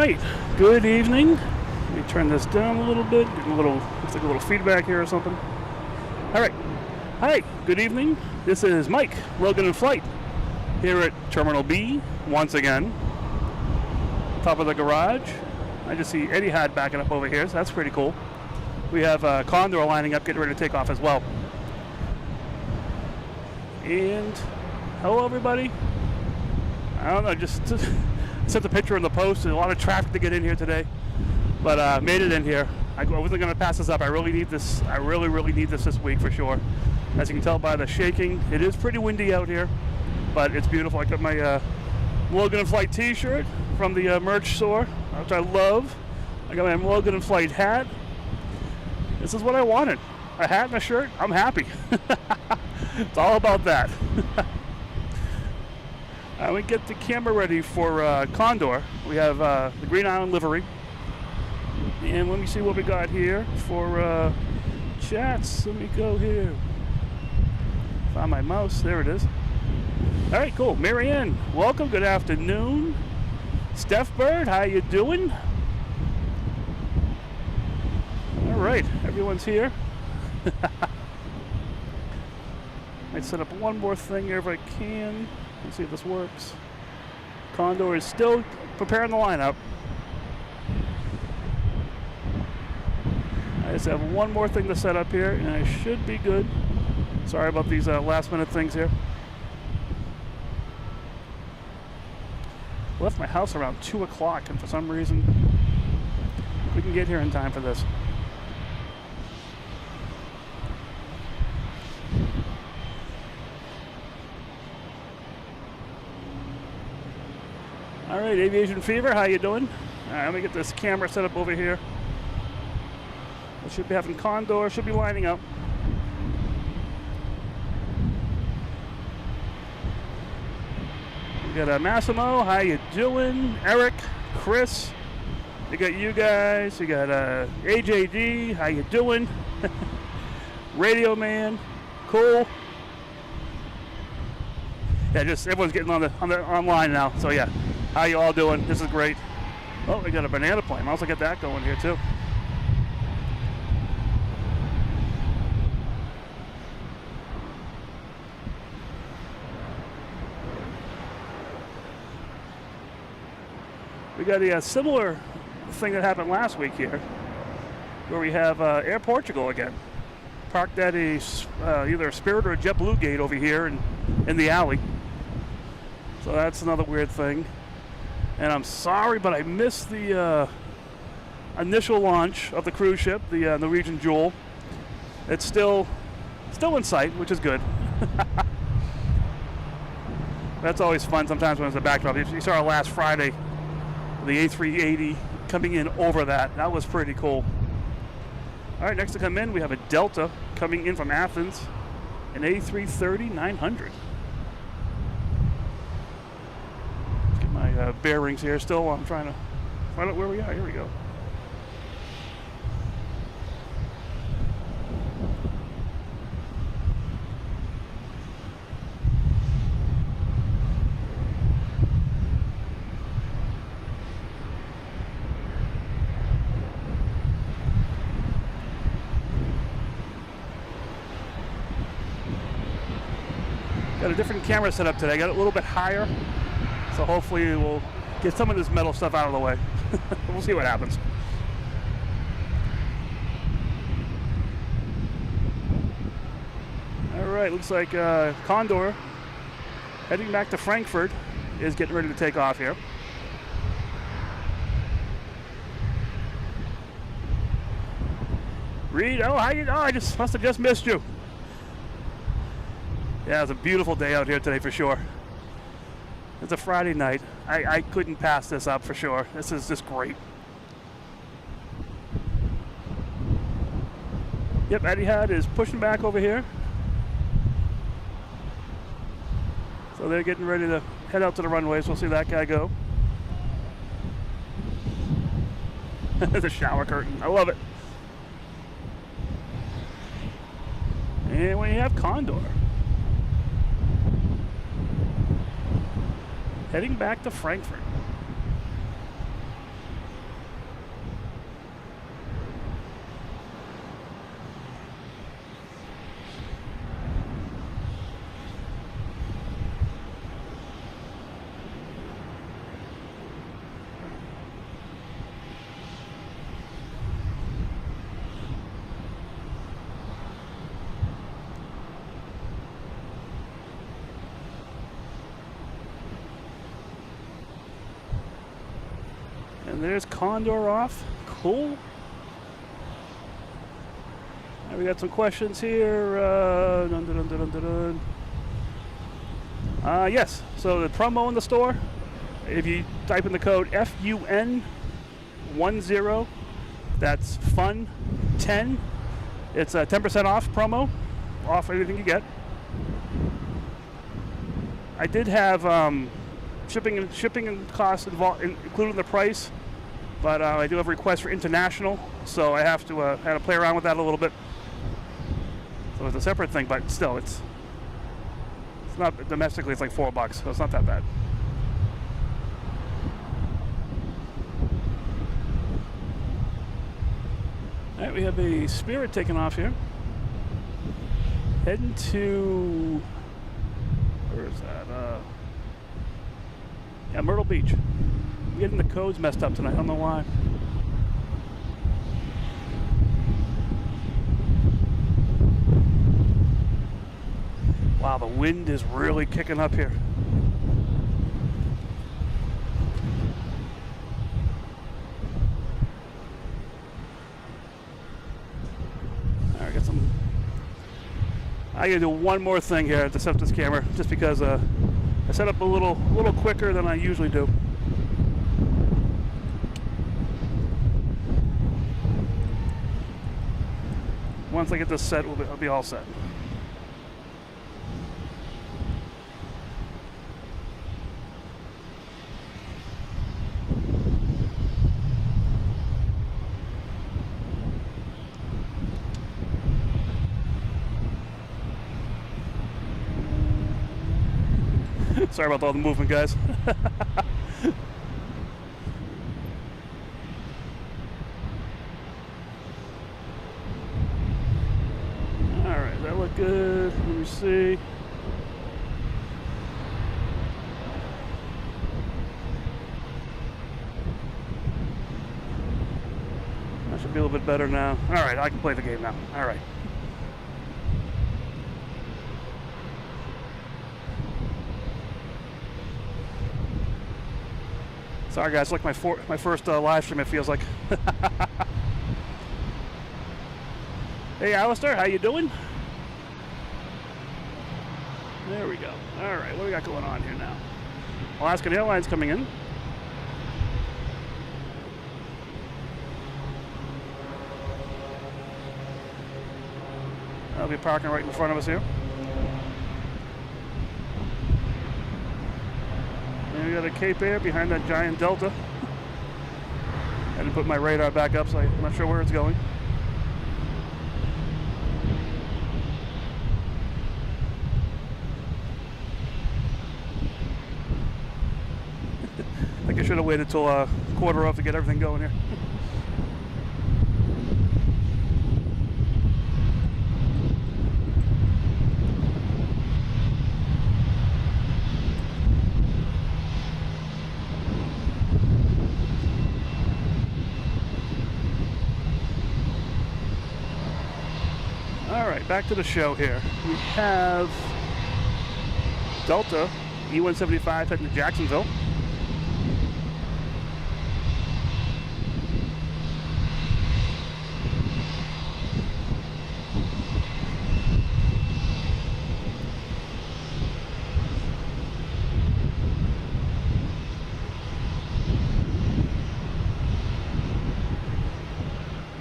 right, good evening. Let me turn this down a little bit. Getting a little, looks like a little feedback here or something. All right, hi, good evening. This is Mike, Logan in Flight, here at Terminal B once again. Top of the garage. I just see Etihad backing up over here, so that's pretty cool. We have Condor lining up, getting ready to take off as well. And hello, everybody. I don't know, just sent a picture in the post. There's a lot of traffic to get in here today, but made it in here. I wasn't going to pass this up. I really need this. I really need this week for sure. As you can tell by the shaking, it is pretty windy out here, but it's beautiful. I got my Logan in Flight t-shirt from the merch store, which I love. I got my Logan in Flight hat. This is what I wanted. A hat and a shirt. I'm happy. It's all about that. We get the camera ready for Condor. We have the Green Island livery. And let me see what we got here for chats. Let me go here. Found my mouse. There it is. All right, cool. Marianne, welcome. Good afternoon. Steph Bird, how you doing? All right, everyone's here. Might set up one more thing here if I can. Let's see if this works. Condor is still preparing the lineup. I just have one more thing to set up here, and I should be good. Sorry about these last-minute things here. Left my house around 2 o'clock, and for some reason, we can get here in time for this. All right, Aviation Fever, how you doing? All right, let me get this camera set up over here. We should be having Condor, should be lining up. We got Massimo, how you doing? Eric, Chris, we got you guys. We got AJD, how you doing? Radio Man, cool. Yeah, just everyone's getting on the online now. So yeah, how you all doing? This is great. Oh, we got a banana plane. I'll also get that going here too. We got a similar thing that happened last week here, where we have Air Portugal again, parked at a either a Spirit or a JetBlue gate over here in the alley. So that's another weird thing. And I'm sorry, but I missed the initial launch of the cruise ship, the Norwegian Jewel. It's still in sight, which is good. That's always fun sometimes when it's a backdrop. You saw our last Friday, the A380 coming in over that. That was pretty cool. All right, next to come in, we have a Delta coming in from Athens, an A330-900. My bearings here still. I'm trying to find out where we are. Here we go. Got a different camera set up today. Got it a little bit higher. So hopefully we'll get some of this metal stuff out of the way. We'll see what happens. All right, looks like Condor, heading back to Frankfurt, is getting ready to take off here. Reed, oh, how you? Oh, I must have just missed you. Yeah, it's a beautiful day out here today for sure. It's a Friday night. I couldn't pass this up for sure. This is just great. Yep, Etihad is pushing back over here. So they're getting ready to head out to the runways. We'll see that guy go. The shower curtain. I love it. And we have Condor. heading back to Frankfurt. And there's Condor off. Cool. Right, we got some questions here. Yes, so the promo in the store, if you type in the code FUN10, that's FUN10. It's a 10% off promo, off everything you get. I did have shipping and costs included in the price, but I do have a request for international, so I have to play around with that a little bit. So it's a separate thing, but still, it's not domestically. It's like $4, so it's not that bad. All right, we have a Spirit taking off here, heading to, where is that? Yeah, Myrtle Beach. I'm getting the codes messed up tonight. I don't know why. Wow, the wind is really kicking up here. All right, I gotta do one more thing here to set up this camera, just because I set up a little quicker than I usually do. Once I get this set, I'll be all set. Sorry about all the movement, guys. Alright, that looked good. Let me see. That should be a little bit better now. Alright, I can play the game now. Alright. Sorry guys, like my first live stream, it feels like. Hey Alistair, how you doing? There we go. Alright, what do we got going on here now? Alaskan Airlines coming in. They'll be parking right in front of us here. And we got a Cape Air behind that giant Delta. I had to put my radar back up, so I'm not sure where it's going. I think I should have waited till a quarter off to get everything going here. Alright, back to the show here. We have Delta E-175 heading to Jacksonville.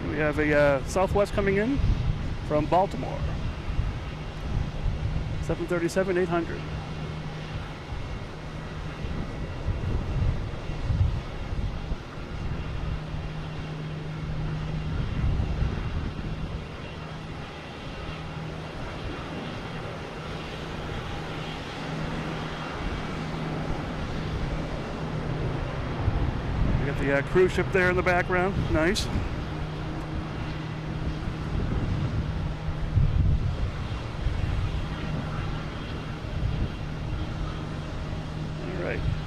We have a Southwest coming in from Baltimore, 737-800. We got the cruise ship there in the background. Nice.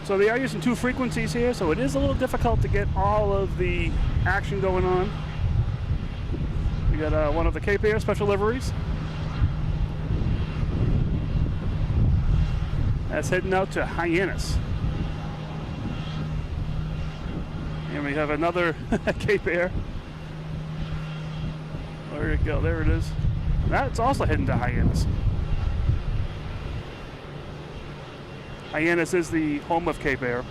So they are using two frequencies here, so it is a little difficult to get all of the action going on. We got one of the Cape Air special liveries. That's heading out to Hyannis. And And we have another Cape Air. Where did it go? There it is. That's also heading to Hyannis. Hyannis is the home of Cape Air.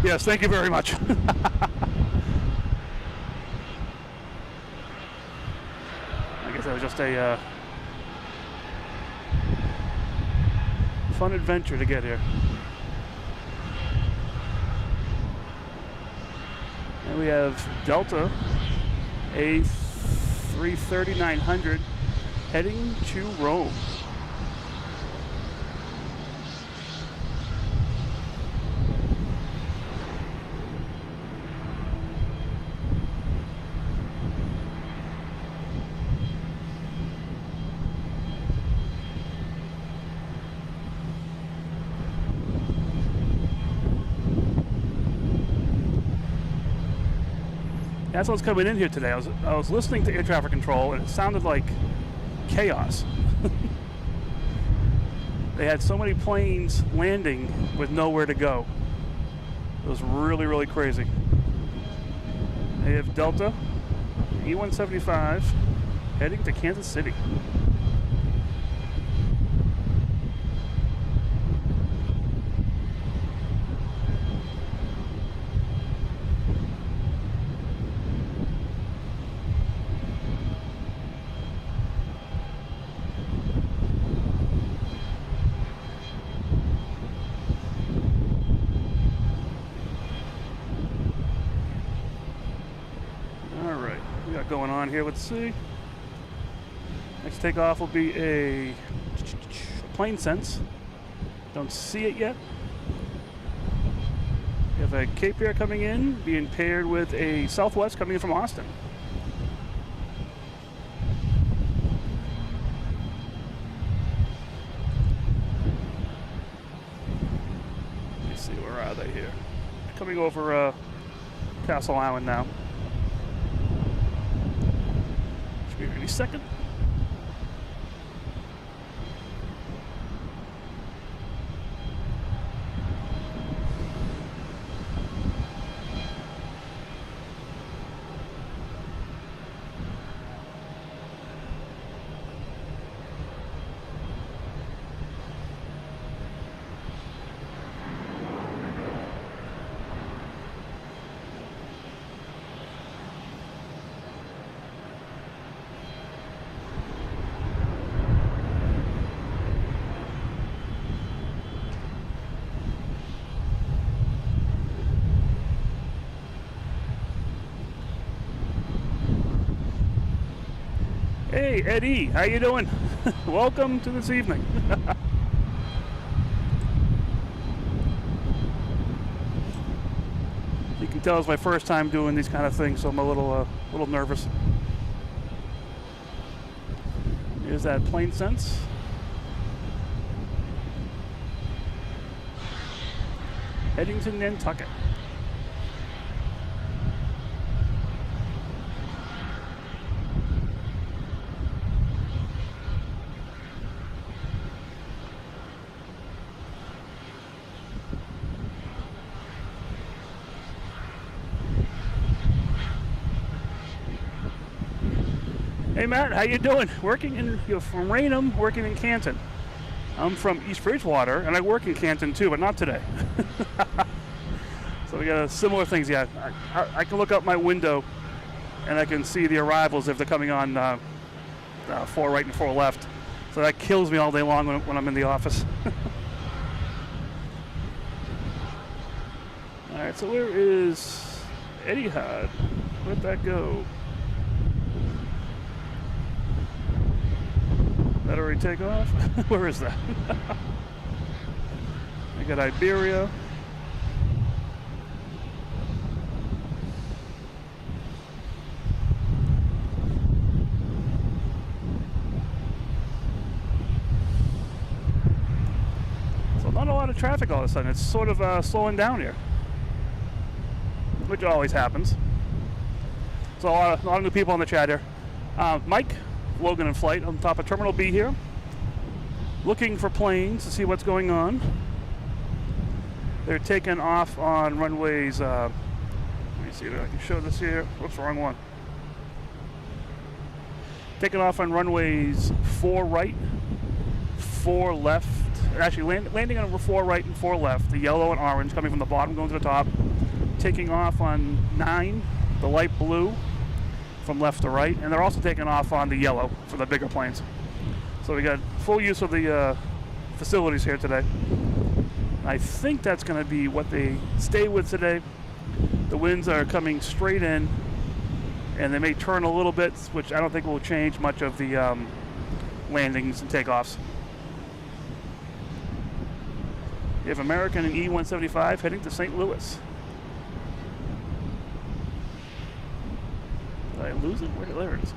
Yes, thank you very much. I guess that was just a fun adventure to get here. And we have Delta A330-900 heading to Rome. That's what's coming in here today. I was listening to air traffic control, and it sounded like chaos. They had so many planes landing with nowhere to go. It was really, really crazy. They have Delta E175 heading to Kansas City. Going on here, let's see. Next takeoff will be a plane sense. Don't see it yet. We have a Cape Air coming in, being paired with a Southwest coming in from Austin. Let's see, where are they here? Coming over Castle Island now. Any second. Hey, Eddie, how you doing? Welcome to this evening. You can tell it's my first time doing these kind of things, so I'm a little nervous. Here's that plane sense. Heading to Nantucket. Hey Matt, how you doing? You're from Raynham, working in Canton. I'm from East Bridgewater, and I work in Canton too, but not today. So we got similar things. Yeah, I can look out my window, and I can see the arrivals if they're coming on 4 right and 4 left. So that kills me all day long when I'm in the office. All right, so where is Etihad? Where'd that go? That already take off? Where is that? I got Iberia. So not a lot of traffic all of a sudden. It's sort of slowing down here, which always happens. So a lot of new people in the chat here. Mike, Logan in flight on top of Terminal B here. Looking for planes to see what's going on. They're taking off on runways. Let me see if I can show this here. Whoops, wrong one. Taking off on runways 4 right, 4 left. Actually, landing on 4 right and 4 left. The yellow and orange coming from the bottom going to the top. Taking off on 9, the light blue, from left to right. And they're also taking off on the yellow for the bigger planes. So we got full use of the facilities here today. I think that's going to be what they stay with today. The winds are coming straight in, and they may turn a little bit, which I don't think will change much of the landings and takeoffs. You have American and E-175 heading to St. Louis. Did I lose it? There it is.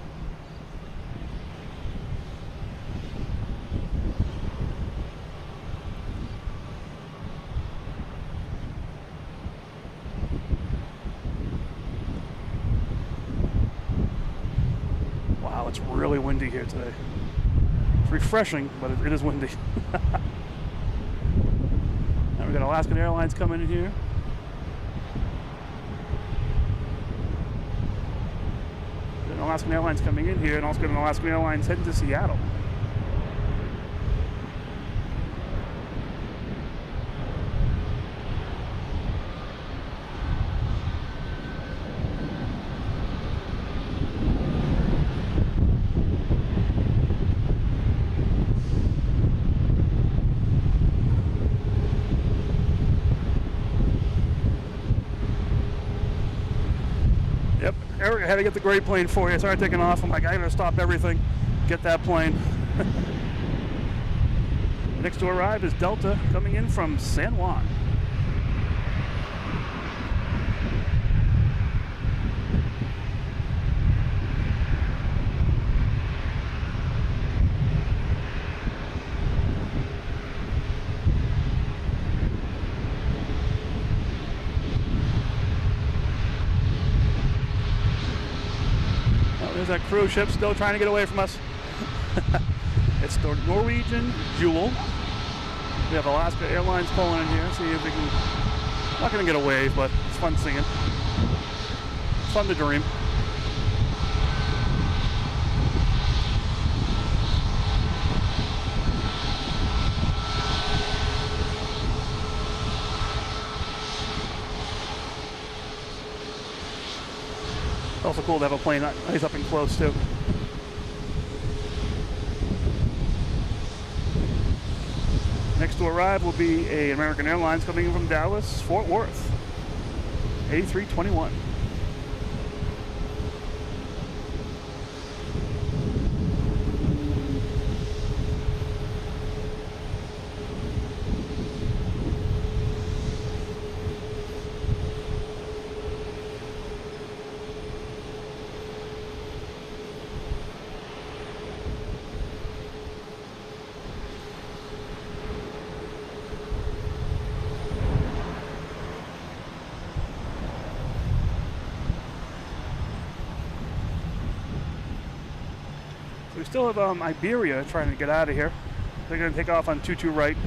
Wow, it's really windy here today. It's refreshing, but it is windy. Now we got Alaskan Airlines coming in here. Got Alaskan Airlines coming in here, and also got an Alaskan Airlines heading to Seattle. I had to get the gray plane for you. I started taking off. I'm like, I gotta stop everything, get that plane. Next to arrive is Delta coming in from San Juan. There's that cruise ship still trying to get away from us. It's the Norwegian Jewel. We have Alaska Airlines pulling in here. See if we can. Not going to get away, but it's fun seeing it. It's fun to dream. Also cool to have a plane nice up and close too. Next to arrive will be an American Airlines coming in from Dallas, Fort Worth, A321. We still have Iberia trying to get out of here. They're going to take off on 22 right,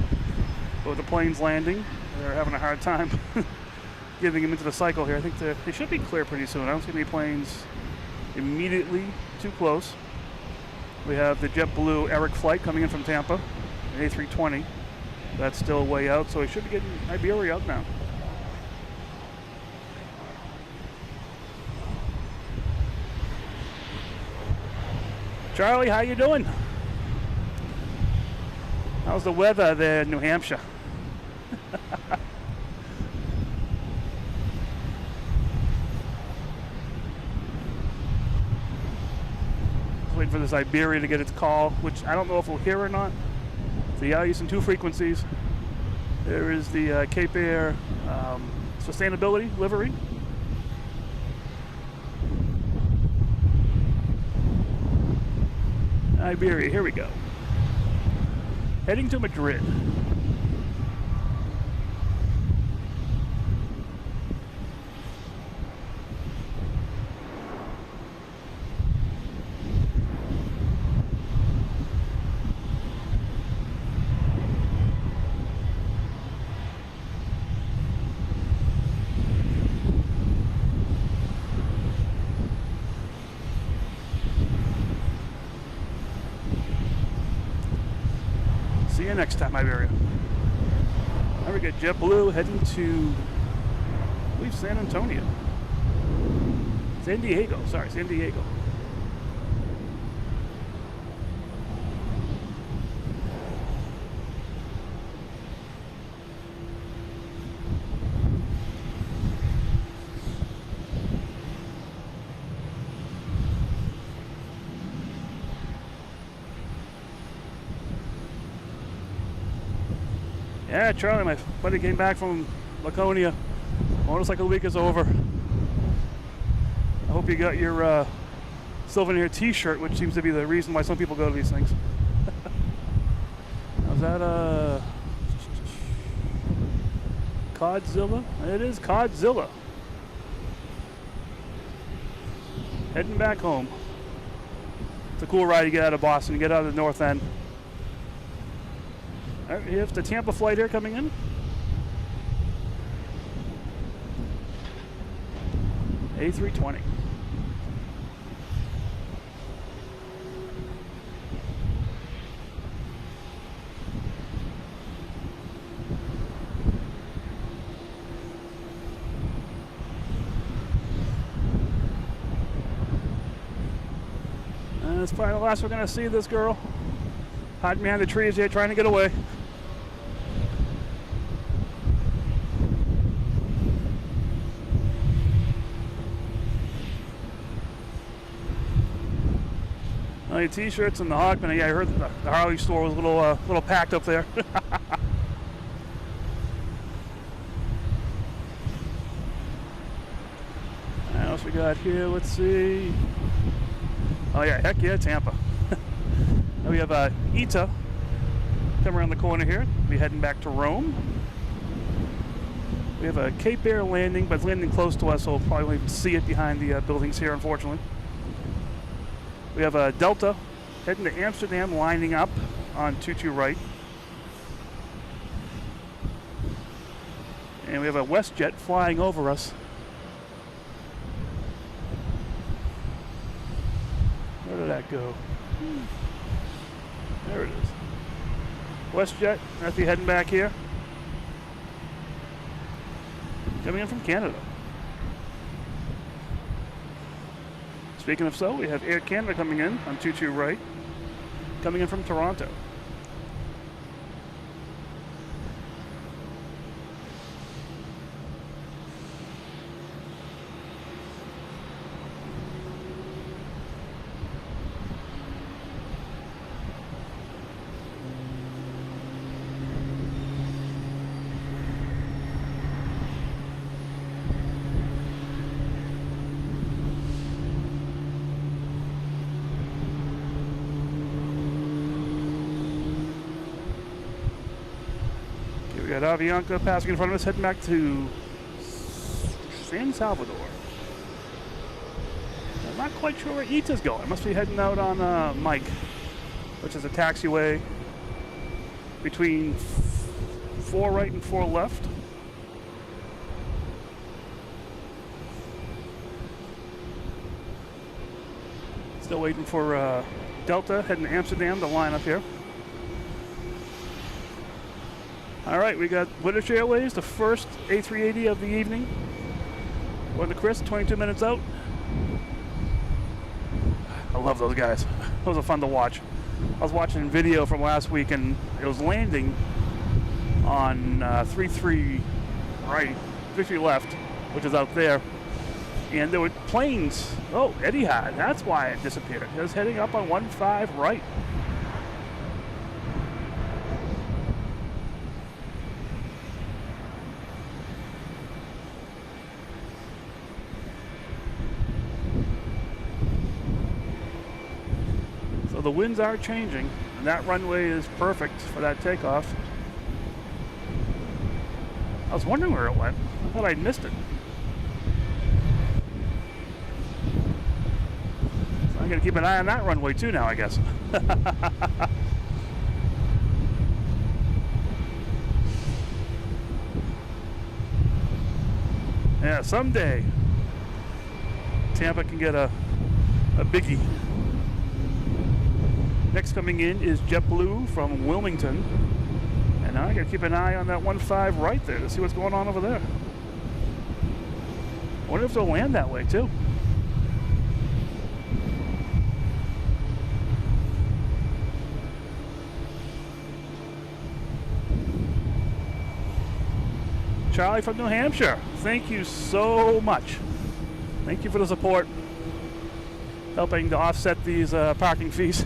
but with the planes landing, they're having a hard time getting them into the cycle here. I think they should be clear pretty soon. I don't see any planes immediately too close. We have the JetBlue Eric flight coming in from Tampa, an A320. That's still way out, so we should be getting Iberia out now. Charlie, how you doing? How's the weather there in New Hampshire? Just waiting for this Iberia to get its call, which I don't know if we'll hear or not. So yeah, using 2 frequencies. There is the Cape Air sustainability livery. Iberia, here we go. Heading to Madrid. and next time Iberia. Now we got JetBlue heading to, I believe, San Antonio. San Diego, sorry, San Diego. Yeah, Charlie, my buddy came back from Laconia. Motorcycle week is over. I hope you got your souvenir t-shirt, which seems to be the reason why some people go to these things. How's that, Codzilla? It is Codzilla. Heading back home. It's a cool ride to get out of Boston, get out of the north end. All right, here's the Tampa flight here coming in. A320. And that's probably the last we're going to see this girl. Hiding behind the trees here, trying to get away. Oh, your t-shirts and the Hawkman. Yeah, I heard the Harley store was a little packed up there. What else we got here? Let's see. Oh yeah, heck yeah, Tampa. We have ITA coming around the corner here. We're heading back to Rome. We have a Cape Air landing, but it's landing close to us, so we'll probably won't even see it behind the buildings here, unfortunately. We have a Delta heading to Amsterdam, lining up on 22 right. And we have a WestJet flying over us. Where did that go? There it is. WestJet, that's you heading back here. Coming in from Canada. Speaking of so, we have Air Canada coming in on 22 right, coming in from Toronto. We got Avianca passing in front of us, heading back to San Salvador. I'm not quite sure where ITA's going. Must be heading out on Mike, which is a taxiway between 4 right and 4 left. Still waiting for Delta heading to Amsterdam to line up here. All right, we got British Airways, the first A380 of the evening. Going to Chris, 22 minutes out. I love those guys. Those are fun to watch. I was watching a video from last week, and it was landing on 33 right, 33 left, which is out there. And there were planes. Oh, Etihad. That's why it disappeared. It was heading up on 15 right. So the winds are changing, and that runway is perfect for that takeoff. I was wondering where it went. I thought I'd missed it. So I'm going to keep an eye on that runway too now, I guess. Yeah, someday Tampa can get a biggie. Next coming in is JetBlue from Wilmington. And now I gotta keep an eye on that 1-5 right there to see what's going on over there. I wonder if they'll land that way too. Charlie from New Hampshire, thank you so much. Thank you for the support, helping to offset these parking fees.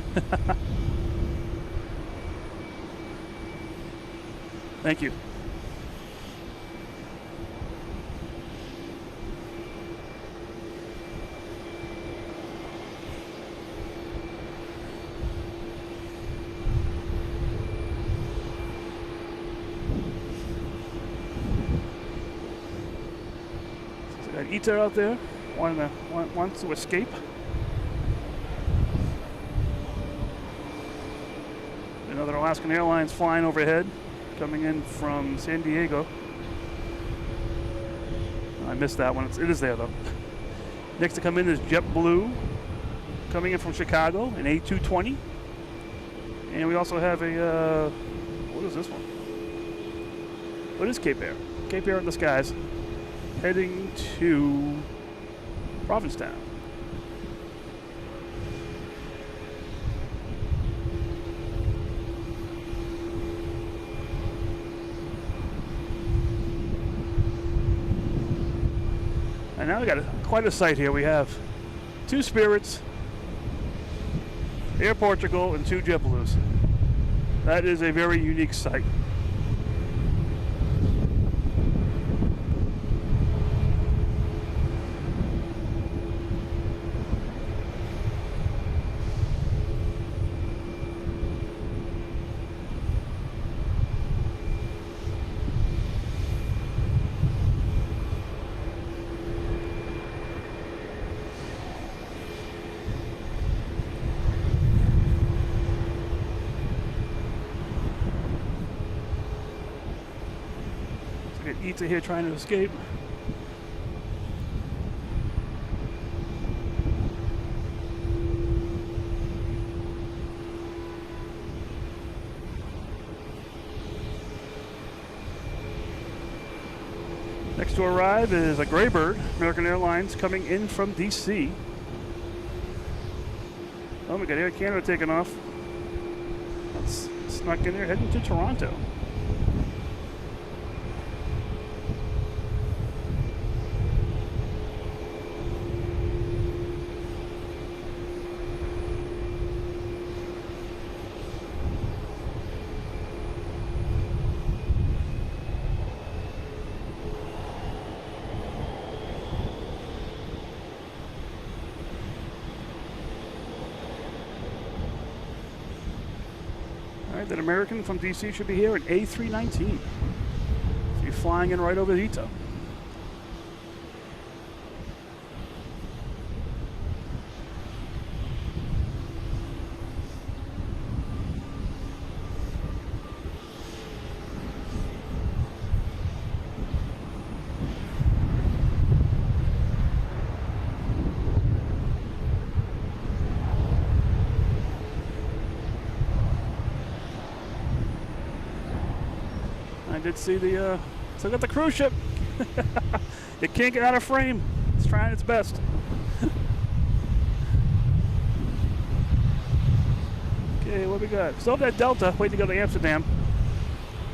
Thank you. So got Ita out there, wants to escape. Another Alaskan Airlines flying overhead, coming in from San Diego. I missed that one. It is there though. Next to come in is JetBlue, coming in from Chicago, an A220. And we also have a, what is this one? What is Cape Air? Cape Air in the skies, heading to Provincetown. And now we got quite a sight here. We have 2 Spirits, Air Portugal, and 2 JetBlues. That is a very unique sight. Ita here trying to escape. Next to arrive is a Graybird, American Airlines, coming in from DC. Oh, we got Air Canada taking off. That's snuck in there, heading to Toronto. That American from DC should be here at A319. So you're flying in right over Ito. I did see the, still got the cruise ship. It can't get out of frame. It's trying its best. Okay, what we got? Still have that Delta, waiting to go to Amsterdam.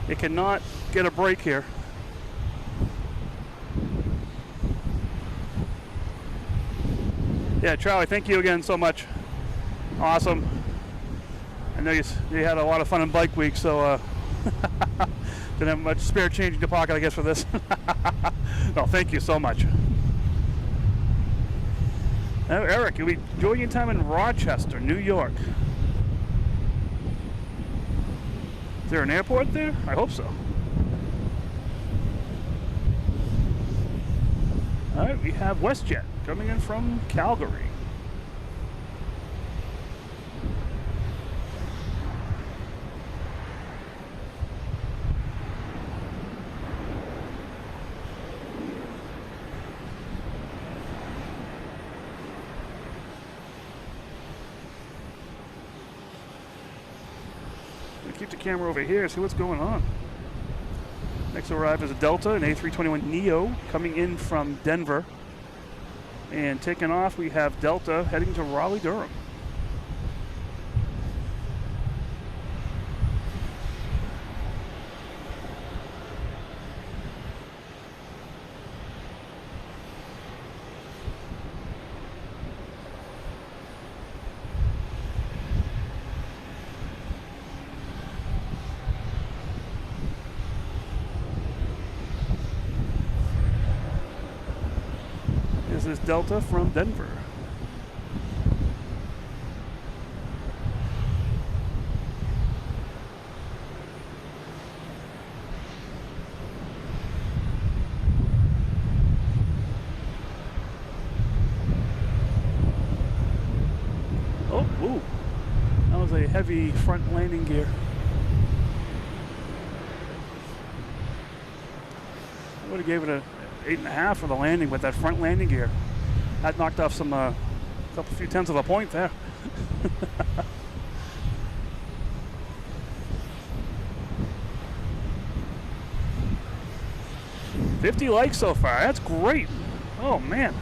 It cannot get a break here. Yeah, Charlie, thank you again so much. Awesome. I know you had a lot of fun in Bike Week, so didn't have much spare change in your pocket, I guess, for this. No, thank you so much. Now, Eric, you'll be enjoying your time in Rochester, New York. Is there an airport there? I hope so. All right, we have WestJet coming in from Calgary. Keep the camera over here, see what's going on. Next to arrive is a Delta, an A321neo coming in from Denver. And taking off, we have Delta heading to Raleigh-Durham. This is Delta from Denver. Oh, ooh. That was a heavy front landing gear. I would have gave it a 8.5 for the landing with that front landing gear. That knocked off some few tenths of a point there. $50 likes so far. That's great. Oh man.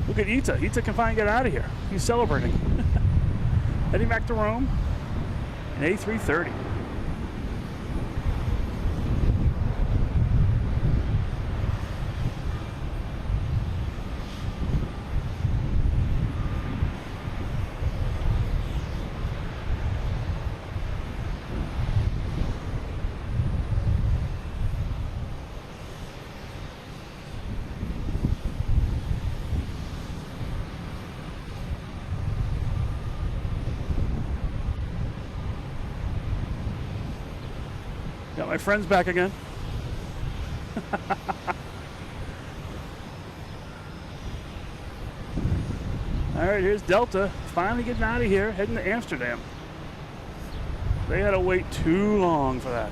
Look at Ita. Ita can finally get out of here. He's celebrating. Heading back to Rome. An A330. Got my friends back again. All right, here's Delta finally getting out of here, heading to Amsterdam. They had to wait too long for that.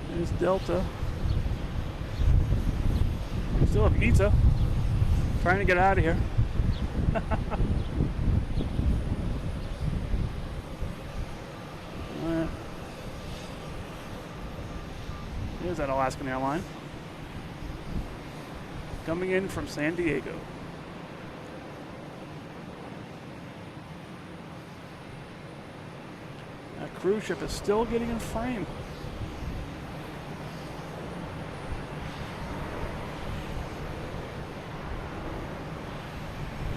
There's Delta. Still have Ita trying to get out of here. Here's that Alaskan airline coming in from San Diego. That cruise ship is still getting in frame.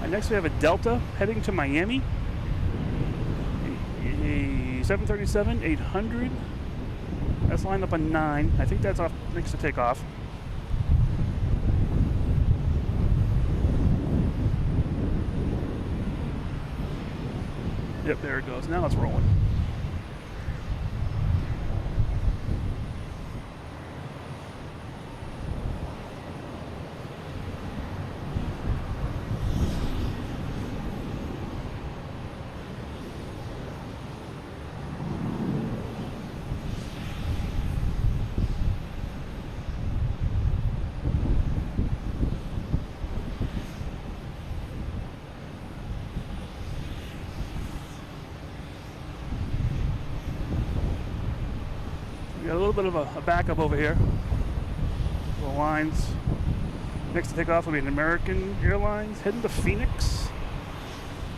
Next we have a Delta heading to Miami, a 737-800. That's lined up on 9. I think that's off next to take off. Yep, there it goes. Now it's rolling. Got a little bit of a backup over here. The lines next to take off will be an American Airlines heading to Phoenix.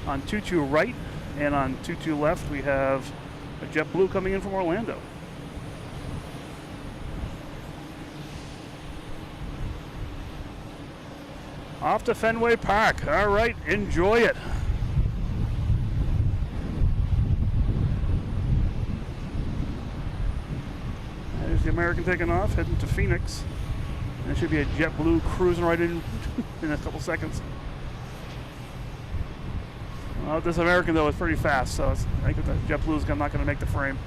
On 22 right and on 22 left we have a JetBlue coming in from Orlando. Off to Fenway Park. All right, enjoy it. There's the American taking off, heading to Phoenix. And there should be a JetBlue cruising right in a couple seconds. Well, this American, though, is pretty fast, so I think that JetBlue's not going to make the frame.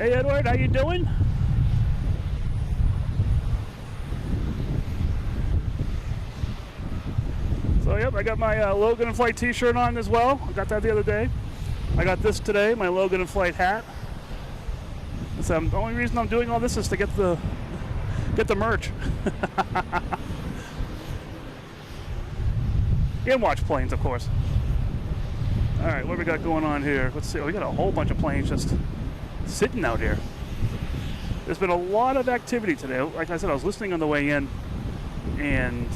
Hey Edward, how you doing? So yep, I got my Logan in Flight t-shirt on as well. I got that the other day. I got this today, my Logan in Flight hat. So the only reason I'm doing all this is to get the merch. And watch planes, of course. All right, what we got going on here? Let's see. We got a whole bunch of planes just sitting out here. There's been a lot of activity today. Like I said, I was listening on the way in, and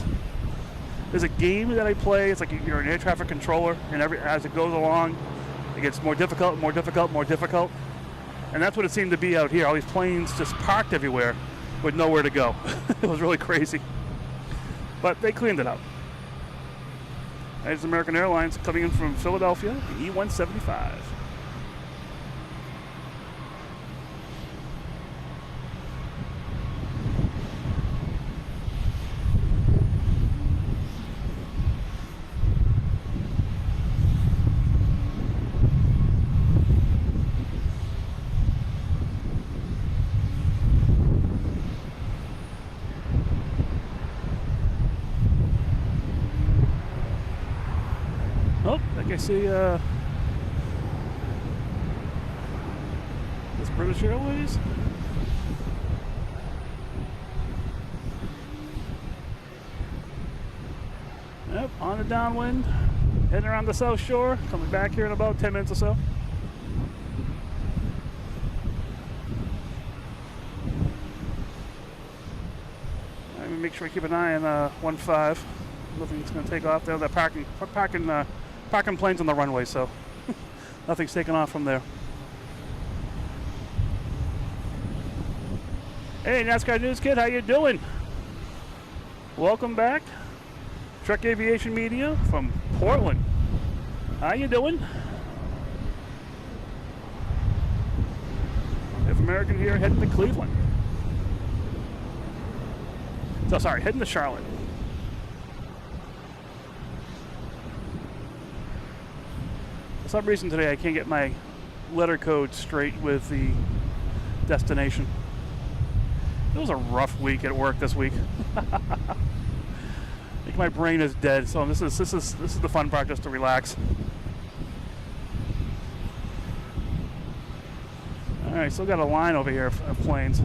there's a game that I play. It's like you're an air traffic controller, and as it goes along, it gets more difficult, more difficult, more difficult. And that's what it seemed to be out here. All these planes just parked everywhere with nowhere to go. It was really crazy. But they cleaned it up. There's American Airlines coming in from Philadelphia, the E-175. Oh, I see this British Airways. Yep, on the downwind, heading around the South Shore, coming back here in about 10 minutes or so. I'm gonna make sure I keep an eye on 15. Nothing's gonna take off there. They're parking planes on the runway, so nothing's taking off from there. Hey, NASCAR News Kid, how you doing? Welcome back. Trek Aviation Media from Portland. How you doing? If American here, heading to Cleveland. So sorry, heading to Charlotte. For some reason today I can't get my letter code straight with the destination. It was a rough week at work this week. I think my brain is dead, so this is the fun part, just to relax. All right, still got a line over here of planes.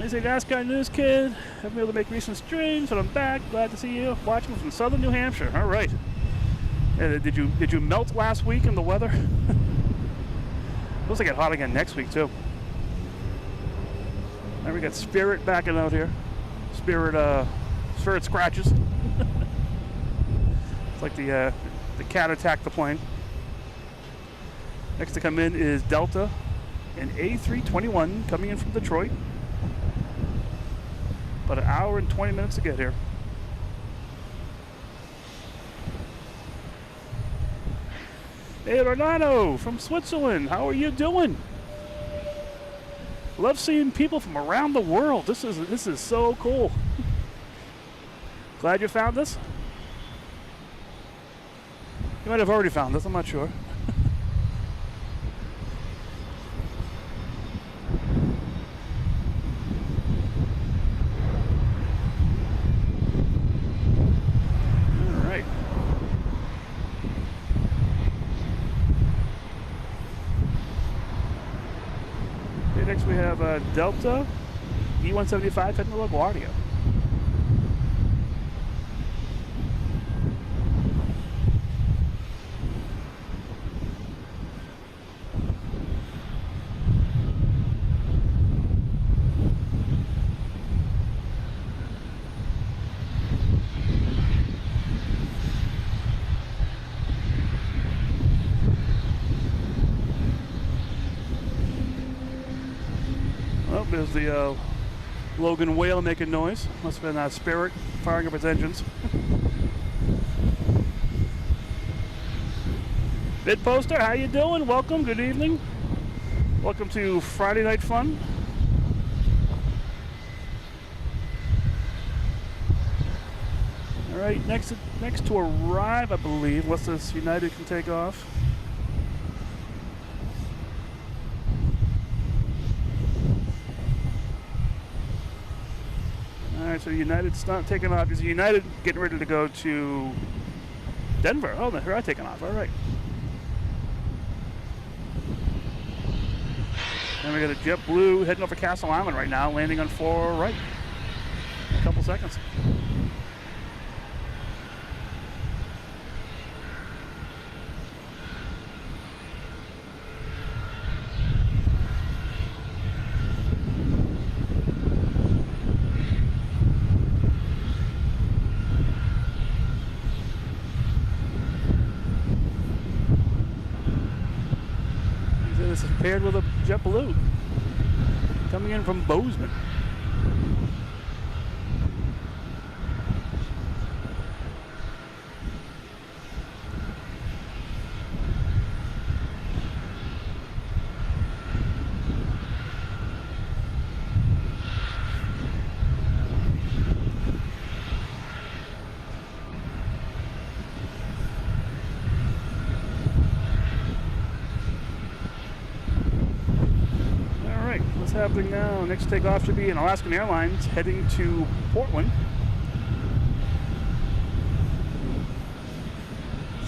He's a NASCAR News Kid. Haven't been able to make recent streams, but I'm back. Glad to see you watching from southern New Hampshire. All right. Did you melt last week in the weather? Looks like it hot again next week too. And we got Spirit backing out here. Spirit scratches. It's like the cat attacked the plane. Next to come in is Delta, an A321 coming in from Detroit. About an hour and 20 minutes to get here. Hey, Orlando from Switzerland. How are you doing? Love seeing people from around the world. This is so cool. Glad you found this. You might have already found this. I'm not sure. Next we have Delta E-175 heading to LaGuardia. There's the Logan whale making noise. Must have been Spirit firing up its engines. Bid Poster, how you doing? Welcome, good evening. Welcome to Friday Night Fun. All right, next to arrive, I believe, unless this United can take off. All right, so United's not taking off. Is United getting ready to go to Denver? Oh, they're not taking off. All right. And we got a JetBlue heading over Castle Island right now, landing on 4 right. A couple seconds. This is paired with a JetBlue coming in from Bozeman. What's happening now? Next takeoff should be an Alaskan Airlines heading to Portland.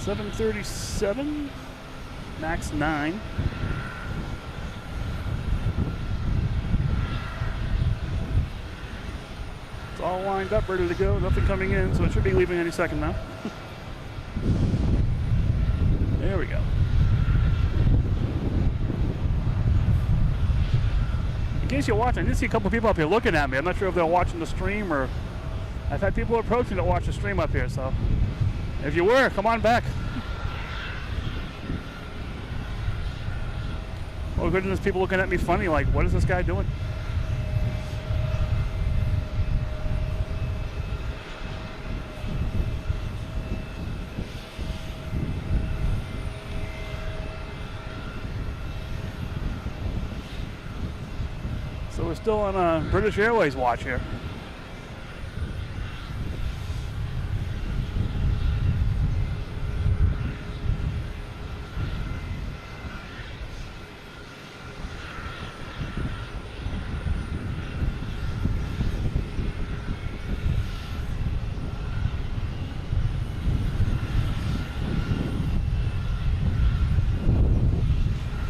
737, max 9. It's all lined up, ready to go. Nothing coming in, so it should be leaving any second now. There we go. In case you're watching, I did see a couple people up here looking at me. I'm not sure if they're watching the stream or I've had people approach me to watch the stream up here, so if you were, come on back. Oh goodness, people looking at me funny like, what is this guy doing? So we're still on a British Airways watch here.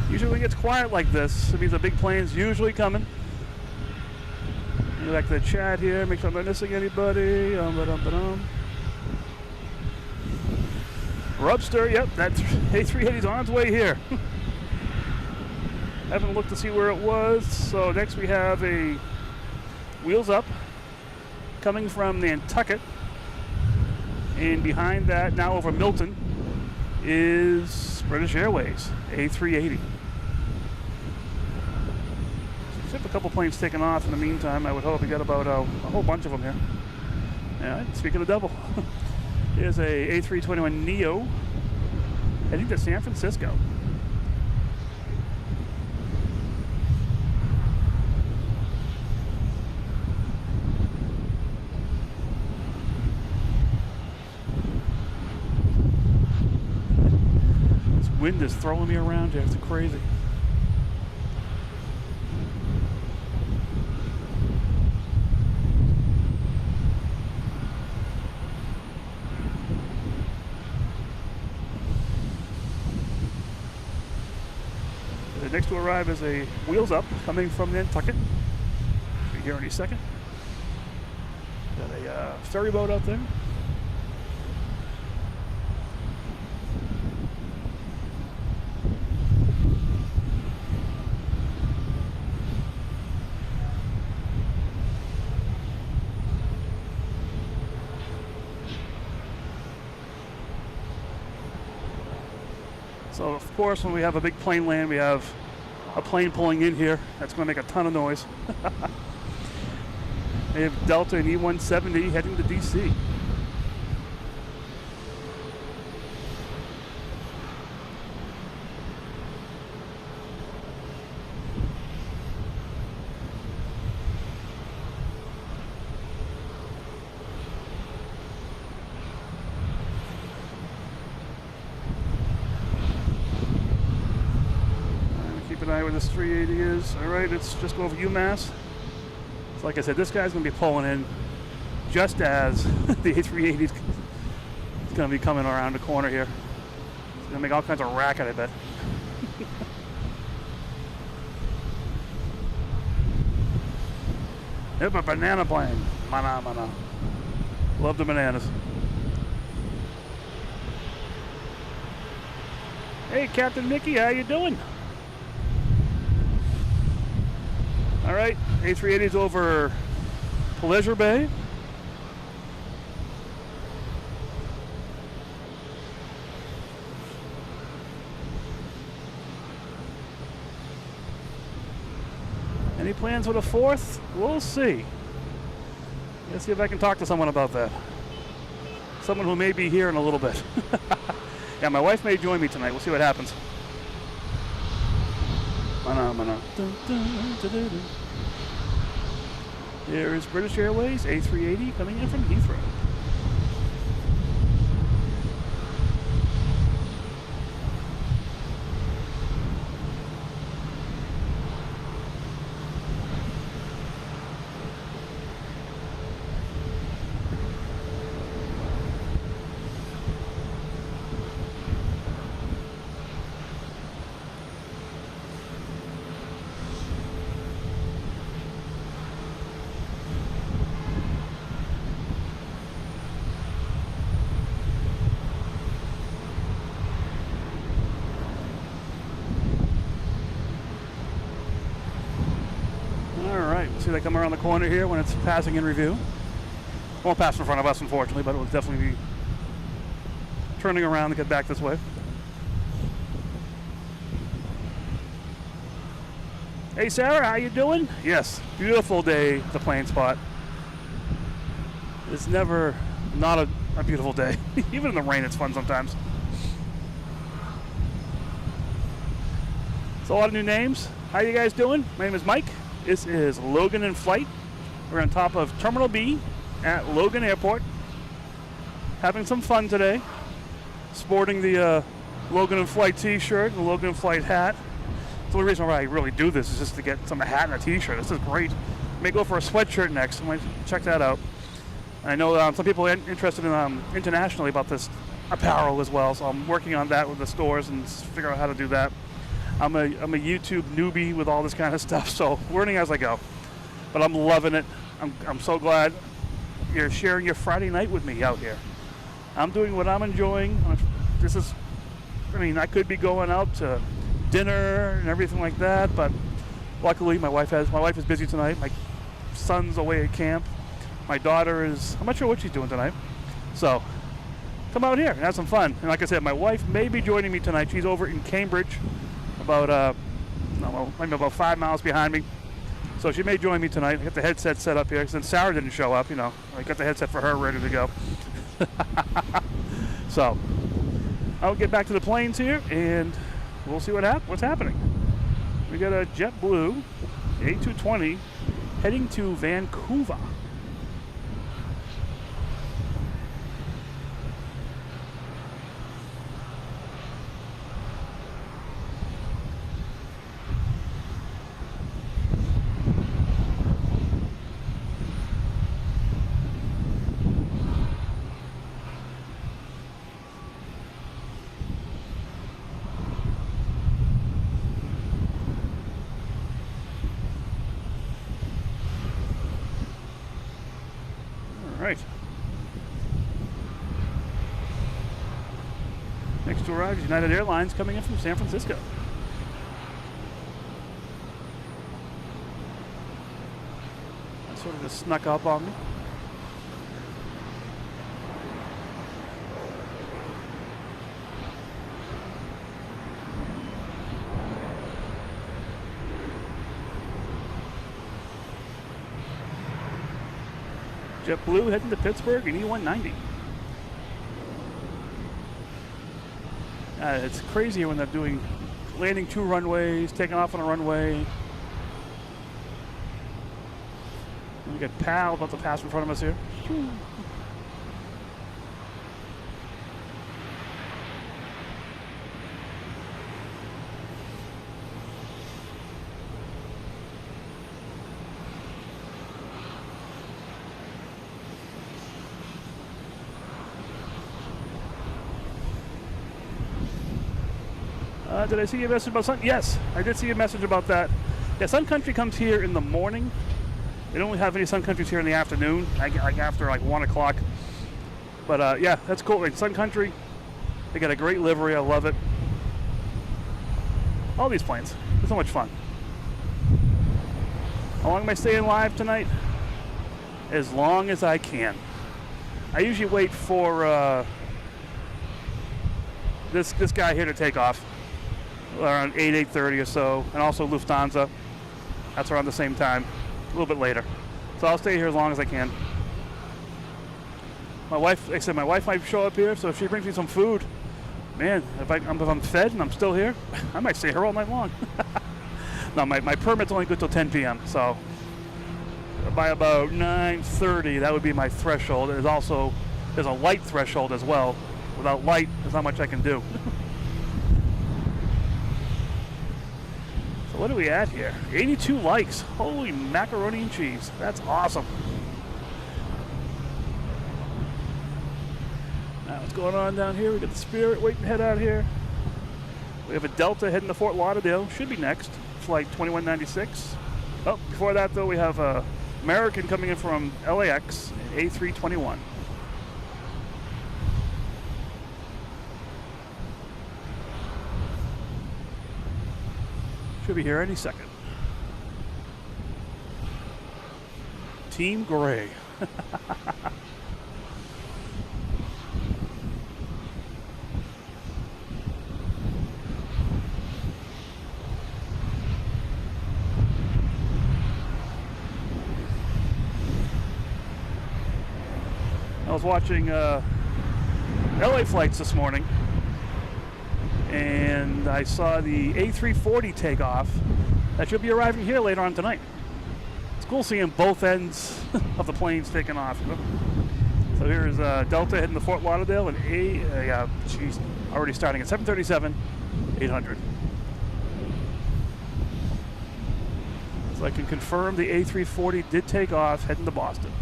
Usually when it gets quiet like this, it means a big plane's usually coming. Go back to the chat here, make sure I'm not missing anybody. Rubster, yep, that's A380's on its way here. Haven't looked to see where it was. So next we have a Wheels Up coming from Nantucket. And behind that, now over Milton, is British Airways, A380. Just have a couple planes taking off in the meantime. I would hope we got about a whole bunch of them here. Yeah, speaking of the devil, here's a A321neo heading to San Francisco. This wind is throwing me around here. It's crazy. Next to arrive is a Wheels Up coming from Nantucket. Be here any second. Got a ferry boat out there. So of course, when we have a big plane land, we have a plane pulling in here. That's going to make a ton of noise. We have Delta and E-170 heading to DC. tonight where this 380 is. All right, let's just go over UMass. So like I said, this guy's going to be pulling in just as the A380 is going to be coming around the corner here. It's going to make all kinds of racket, I bet. Yep, a banana plane. Mana. Love the bananas. Hey, Captain Mickey, how you doing? All right, A380's over Pleasure Bay. Any plans for the 4th? We'll see. Let's see if I can talk to someone about that. Someone who may be here in a little bit. Yeah, my wife may join me tonight. We'll see what happens. There is British Airways A380 coming in from Heathrow. See, they come around the corner here when it's passing in review. Won't pass in front of us, unfortunately, but it will definitely be turning around to get back this way. Hey, Sarah, how you doing? Yes, beautiful day at the plane spot. It's never not a beautiful day. Even in the rain, it's fun sometimes. So a lot of new names. How you guys doing? My name is Mike. This is Logan in flight. We're on top of Terminal B at Logan Airport. Having some fun today. Sporting the Logan in flight t-shirt, the Logan in flight hat. The only reason why I really do this is just to get some hat and a t-shirt. This is great. May go for a sweatshirt next. I might check that out. I know some people are interested in internationally about this apparel as well, so I'm working on that with the stores and figure out how to do that. I'm a YouTube newbie with all this kind of stuff, so learning as I go. But I'm loving it. I'm so glad you're sharing your Friday night with me out here. I'm doing what I'm enjoying. I could be going out to dinner and everything like that, but luckily my wife is busy tonight. My son's away at camp. My daughter is, I'm not sure what she's doing tonight. So come out here and have some fun. And like I said, my wife may be joining me tonight. She's over in Cambridge, maybe about 5 miles behind me. So she may join me tonight. I got the headset set up here since Sarah didn't show up. I got the headset for her ready to go. So I'll get back to the planes here and we'll see what's happening. We got a JetBlue A220 heading to Vancouver. Right. Next to arrive is United Airlines coming in from San Francisco. That sort of just snuck up on me. JetBlue heading to Pittsburgh in E190. It's crazy when they're landing 2 runways, taking off on a runway. We got PAL about to pass in front of us here. Did I see a message about Sun? Yes, I did see a message about that. Yeah, Sun Country comes here in the morning. They don't have any Sun Countries here in the afternoon, like after like 1 o'clock. But yeah, that's cool. Like Sun Country, they got a great livery. I love it. All these planes, they're so much fun. How long am I staying live tonight? As long as I can. I usually wait for this guy here to take off around 8:30 or so, and also Lufthansa. That's around the same time, a little bit later. So I'll stay here as long as I can. My wife, like I said, my wife might show up here, so if she brings me some food, man, if I'm fed and I'm still here, I might stay here all night long. No, my permit's only good till 10 p.m., so by about 9:30, that would be my threshold. There's a light threshold as well. Without light, there's not much I can do. So what are we at here? 82 likes. Holy macaroni and cheese. That's awesome. Now what's going on down here? We got the Spirit waiting to head out here. We have a Delta heading to Fort Lauderdale. Should be next. Flight 2196. Oh, before that though, we have a American coming in from LAX, A321. Should be here any second. Team Gray. I was watching LA flights this morning, and I saw the A340 take off. That should be arriving here later on tonight. It's cool seeing both ends of the planes taking off. So here's Delta heading to Fort Lauderdale, and already starting at 737-800. So I can confirm the A340 did take off heading to Boston.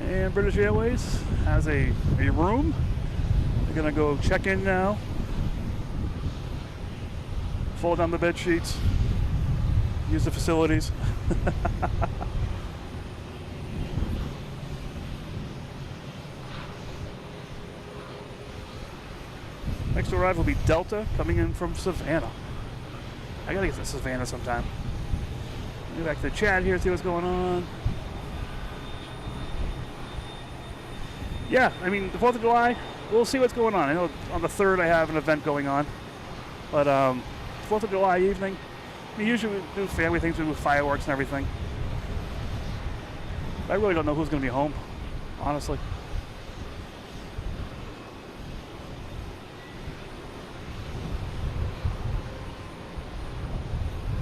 And British Airways has a room. They're gonna go check in now. Fold down the bed sheets. Use the facilities. Next to arrive will be Delta coming in from Savannah. I gotta get to Savannah sometime. Get back to the chat here, see what's going on. Yeah, I mean, the 4th of July, we'll see what's going on. I know on the 3rd I have an event going on. But 4th of July evening, we usually do family things, we do fireworks and everything. I really don't know who's going to be home, honestly.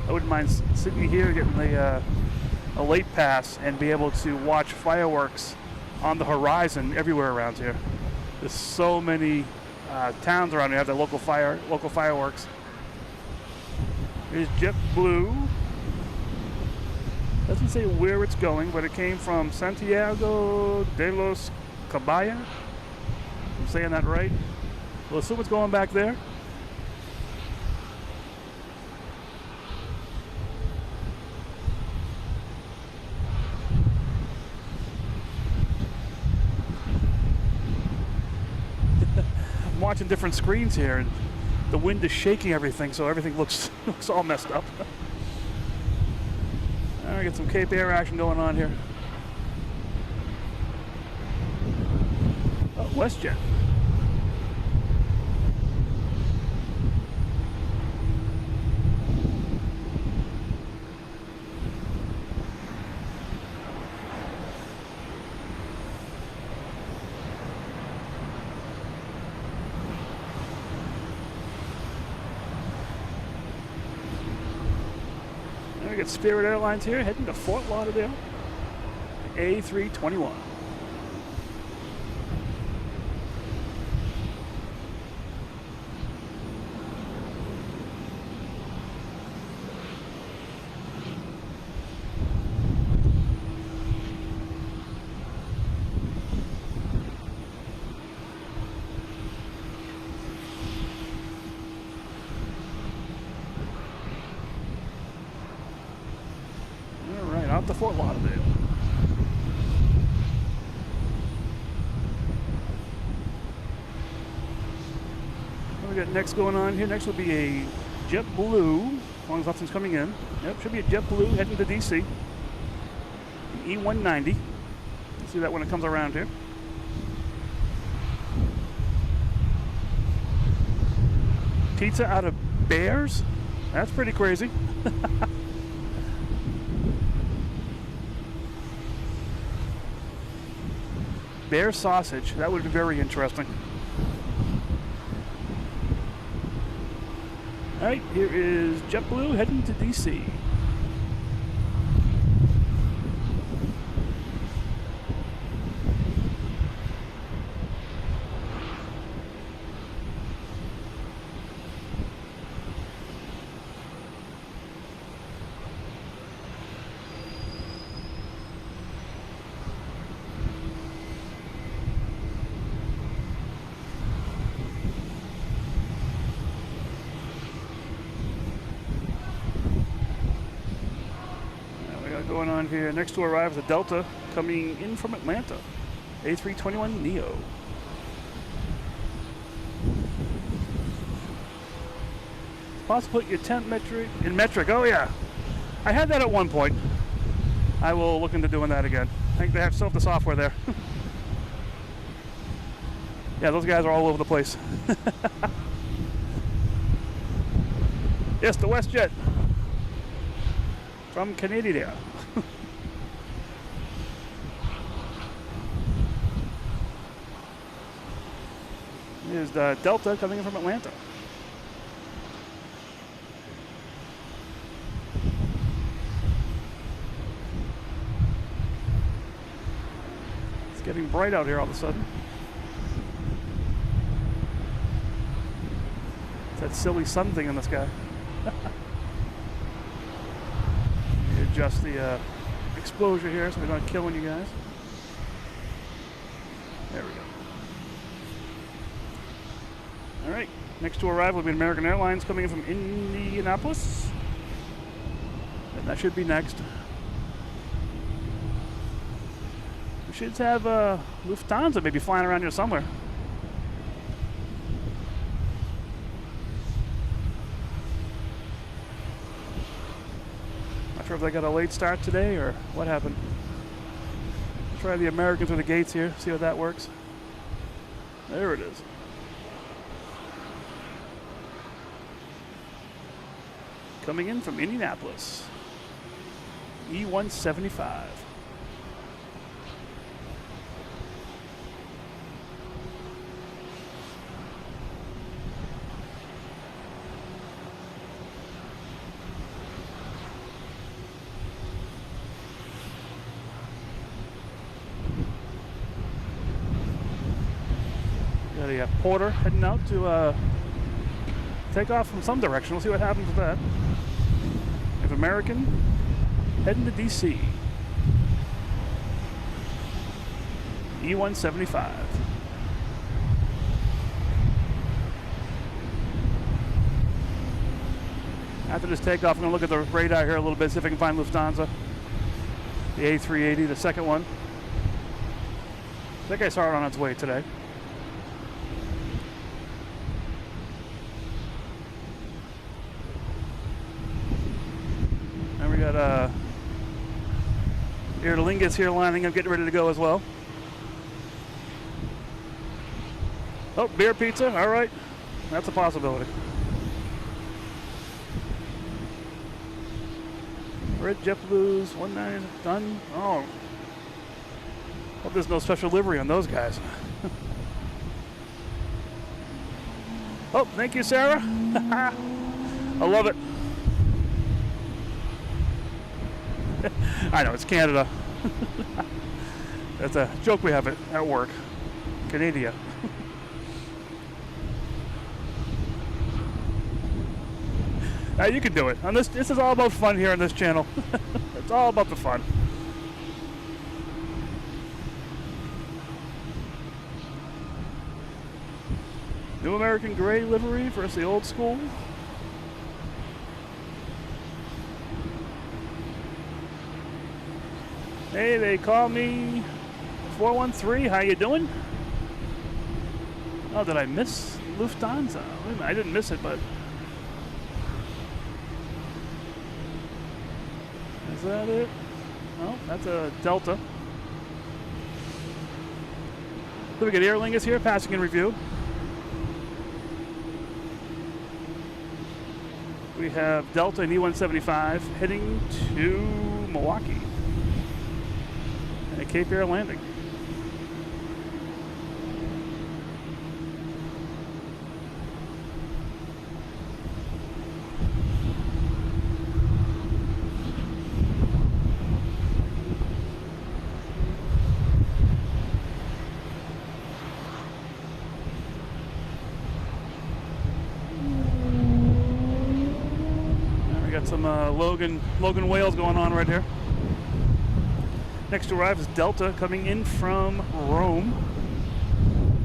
I wouldn't mind sitting here getting a late pass and be able to watch fireworks on the horizon everywhere around here. There's so many towns around here have their local fireworks. Here's JetBlue. Doesn't say where it's going, but it came from Santiago de los Caballos. I'm saying that right. We'll assume it's going back there. Watching different screens here, and the wind is shaking everything, so everything looks all messed up. All right, get some Cape Air action going on here. Oh, WestJet. We got Spirit Airlines here heading to Fort Lauderdale. A321. out to Fort Lauderdale. What we got next going on here? Next will be a JetBlue, as long as nothing's coming in. Yep, should be a JetBlue heading to DC. An E190. See that when it comes around here. Pizza out of bears? That's pretty crazy. Bear sausage. That would be very interesting. Alright, here is JetBlue heading to DC. Going on here. Next to arrive is a Delta coming in from Atlanta. A321neo. It's possible to put your temp metric in metric. Oh yeah. I had that at one point. I will look into doing that again. I think they have still have the software there. Yeah, those guys are all over the place. Yes, the WestJet from Canada. Here's the Delta coming in from Atlanta. It's getting bright out here all of a sudden. It's that silly sun thing in the sky. Adjust the exposure here so we're not killing you guys. There we go. Alright, next to arrive will be American Airlines coming in from Indianapolis. And that should be next. We should have Lufthansa maybe flying around here somewhere. Not sure if they got a late start today or what happened. Let's try the American through the gates here, see how that works. There it is. Coming in from Indianapolis, E175. Got a porter heading out to take off from some direction. We'll see what happens with that. We have American heading to DC. E175. After this takeoff, I'm going to look at the radar here a little bit, see if I can find Lufthansa. The A380, the second one. I think I saw it on its way today. We got Aer Lingus here lining up, getting ready to go as well. Oh, beer pizza, all right. That's a possibility. Red JetBlues, 19 done. Oh, hope there's no special livery on those guys. Oh, thank you, Sarah. I love it. I know, it's Canada. That's a joke we have at work. Canada. You can do it. On this is all about fun here on this channel. It's all about the fun. New American gray livery versus the old school. Hey, they call me 413. How you doing? Oh, did I miss Lufthansa? Wait a minute, I didn't miss it, but is that it? Oh, that's a Delta. So we got Aer Lingus here, passing in review. We have Delta and E175 heading to Milwaukee. And a Cape Air landing. Some Logan whales going on right here. Next to arrive is Delta coming in from Rome.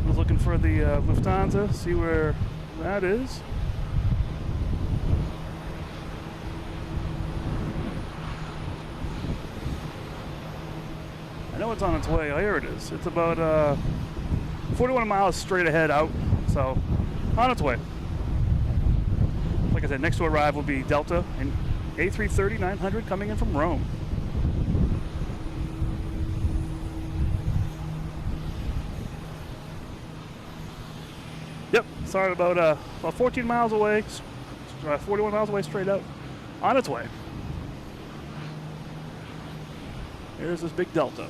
I was looking for the Lufthansa, see where that is. I know it's on its way. Oh, here it is. It's about 41 miles straight ahead out, so on its way. Like I said, next to arrive will be Delta and A330-900 coming in from Rome. Yep, started about 14 miles away, 41 miles away straight out, on its way. Here's this big Delta.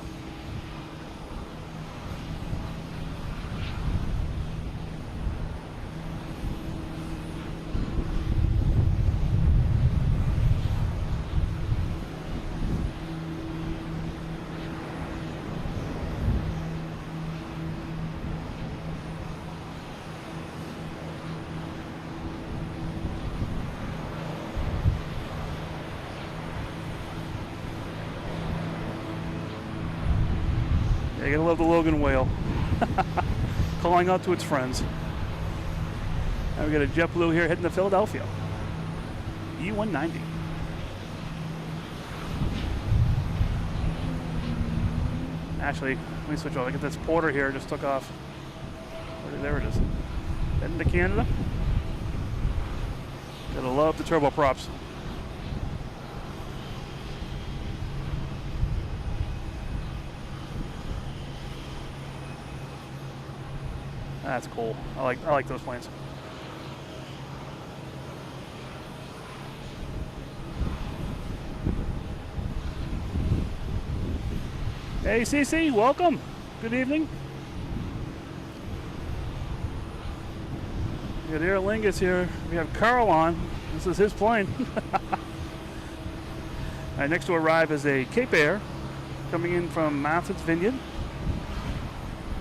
You gotta love the Logan whale. Calling out to its friends. Now we got a JetBlue here heading to Philadelphia. E190. Actually, let me switch over. I get this Porter here, just took off. There it is. Heading to Canada. Gotta love the turboprops. That's cool. I like those planes. Hey CC, welcome. Good evening. We got Aer Lingus here. We have Carl on. This is his plane. All right, next to arrive is a Cape Air coming in from Martha's Vineyard.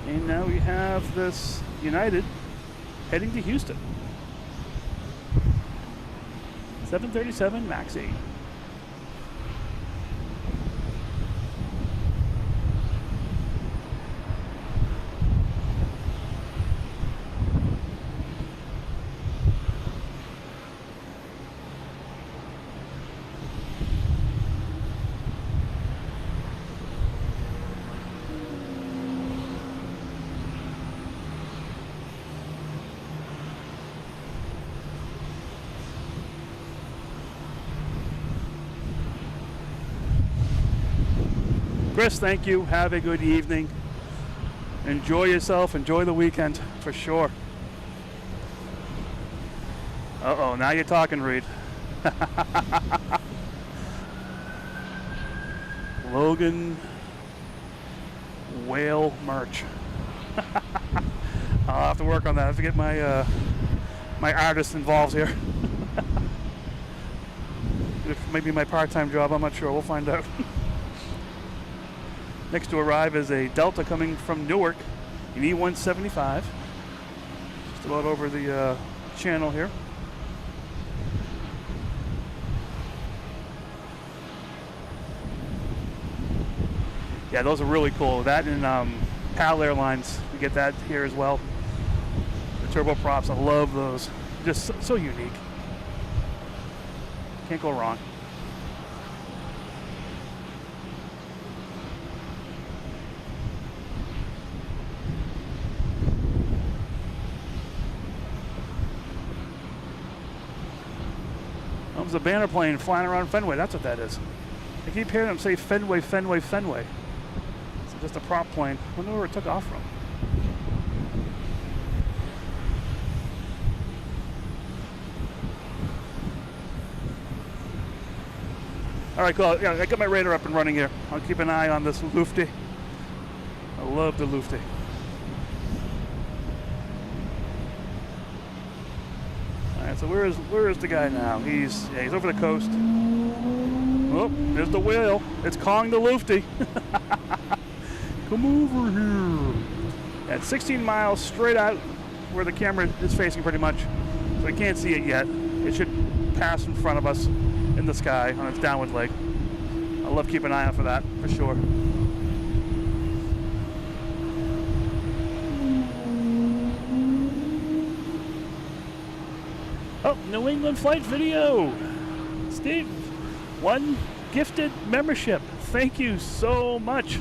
And now we have this United heading to Houston. 737 MAX 8. Chris, thank you. Have a good evening. Enjoy yourself. Enjoy the weekend for sure. Uh-oh, now you're talking, Reed. Logan whale merch. I'll have to work on that. I have to get my my artist involved here. Maybe my part-time job, I'm not sure. We'll find out. Next to arrive is a Delta coming from Newark, an E175. Just about over the channel here. Yeah, those are really cool. That and PAL Airlines, we get that here as well. The turboprops, I love those. Just so unique. Can't go wrong. there's a banner plane flying around Fenway. That's what that is. I keep hearing them say Fenway, Fenway, Fenway. It's just a prop plane. I wonder where it took off from. All right, cool. Yeah, I got my radar up and running here. I'll keep an eye on this Lufty. I love the Lufty. All right, so where is the guy now? He's over the coast. Oh, there's the whale. It's calling the Lufty. Come over here. At 16 miles straight out where the camera is facing pretty much. So we can't see it yet. It should pass in front of us in the sky on its downward leg. I love keeping an eye out for that, for sure. Oh, New England flight video. Steve, one gifted membership. Thank you so much.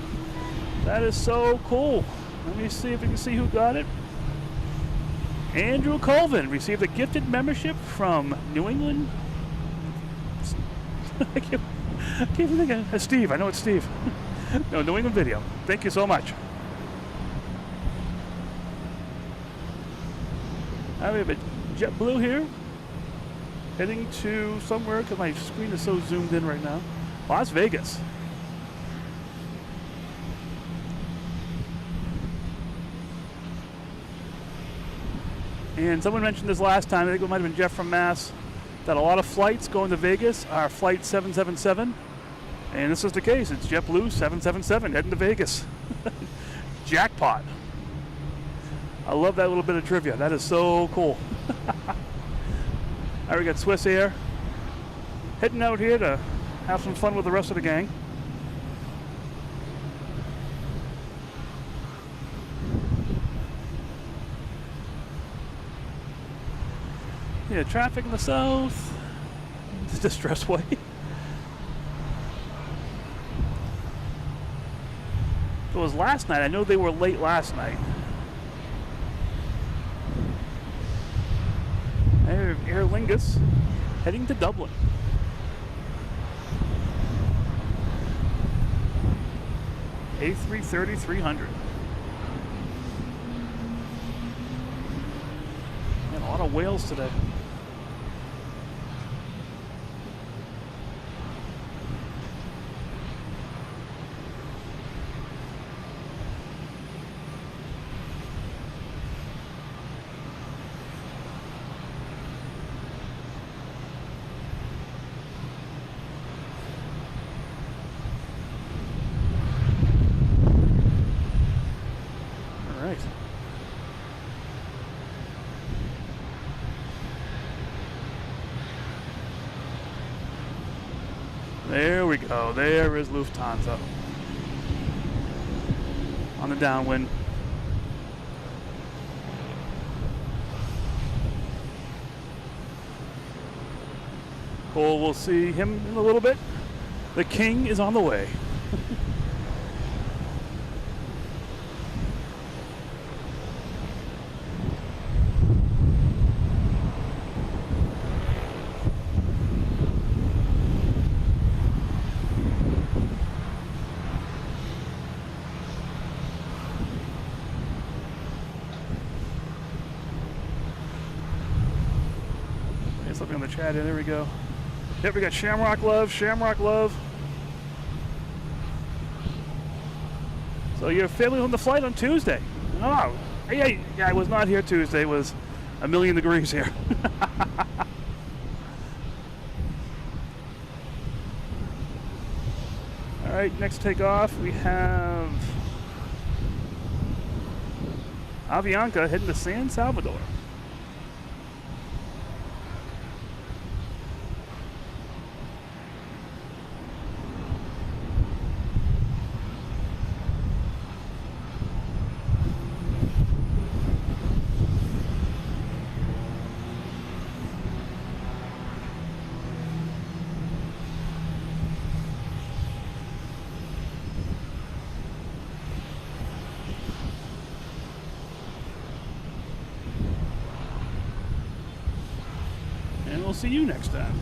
That is so cool. Let me see if we can see who got it. Andrew Colvin received a gifted membership from New England. I can't even think of Steve. I know it's Steve. No, New England Video. Thank you so much. I have a JetBlue here, heading to somewhere because my screen is so zoomed in right now. Las Vegas. And someone mentioned this last time, I think it might have been Jeff from Mass, that a lot of flights going to Vegas are flight 777. And this is the case. It's JetBlue 777 heading to Vegas. Jackpot. I love that little bit of trivia. That is so cool. All right, we got Swiss Air heading out here to have some fun with the rest of the gang. Yeah, traffic in the south. It's the Distressway. It was last night. I know they were late last night. Aer Lingus heading to Dublin. A330-300. Man, a lot of whales today. There we go. There is Lufthansa on the downwind. Cole, we'll see him in a little bit. The king is on the way. Something on the chat. There we go. Yep, we got Shamrock Love, Shamrock Love. So your family on the flight on Tuesday? Oh, yeah, I was not here Tuesday. It was a million degrees here. All right, next takeoff we have Avianca heading to San Salvador. And we'll see you next time.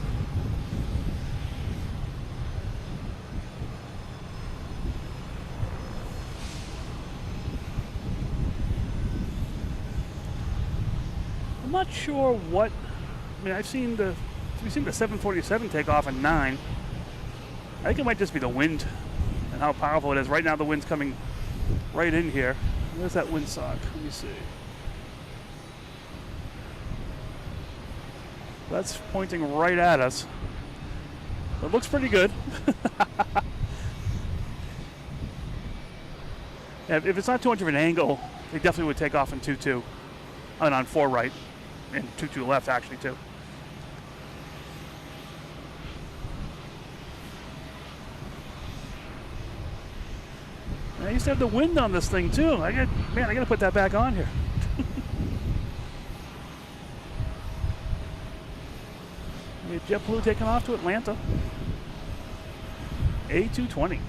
not sure what. I mean, we've seen the 747 take off at 9. I think it might just be the wind and how powerful it is. Right now, the wind's coming right in here. Where's that windsock? Let me see. That's pointing right at us. It looks pretty good. Yeah, if it's not too much of an angle, they definitely would take off in 2-2. And on 4 right and 2-2 left, actually, too. I used to have the wind on this thing too. I gotta put that back on here. We have JetBlue taking off to Atlanta. A220.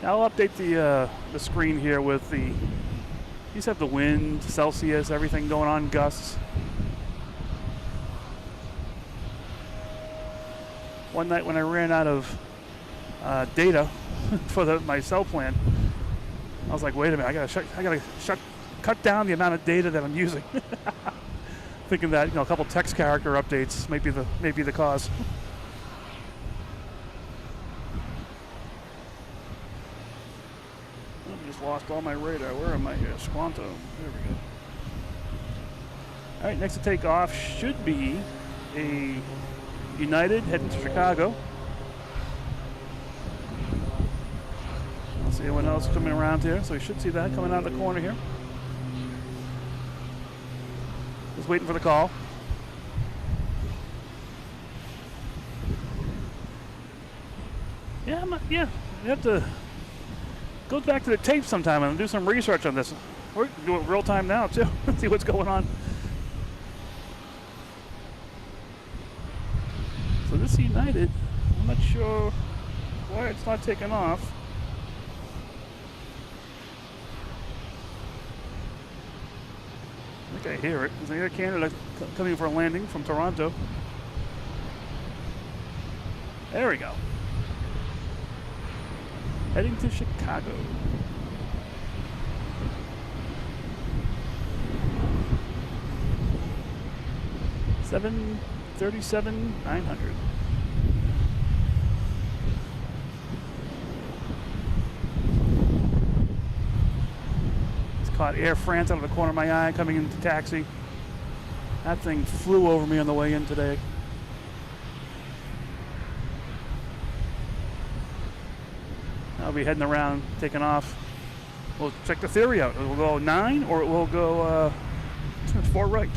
Now I'll update the screen here with the. These have the wind, Celsius, everything going on, gusts. One night when I ran out of data for my cell plan, I was like, wait a minute, I gotta cut down the amount of data that I'm using. Thinking that, a couple text character updates may be the cause. I just lost all my radar. Where am I here? Squanto. There we go. All right, next to take off should be a United heading to Chicago. See anyone else coming around here, so we should see that coming out of the corner here. Just waiting for the call. Yeah, you have to go back to the tape sometime and do some research on this. We're doing it real time now too. See what's going on. So this United, I'm not sure why it's not taking off. I think I hear it. Is Air Canada coming for a landing from Toronto? There we go. Heading to Chicago. $737,900. Caught Air France out of the corner of my eye coming into taxi. That thing flew over me on the way in today. I'll be heading around, taking off. We'll check the theory out. It will go 9 or it will go 4 right.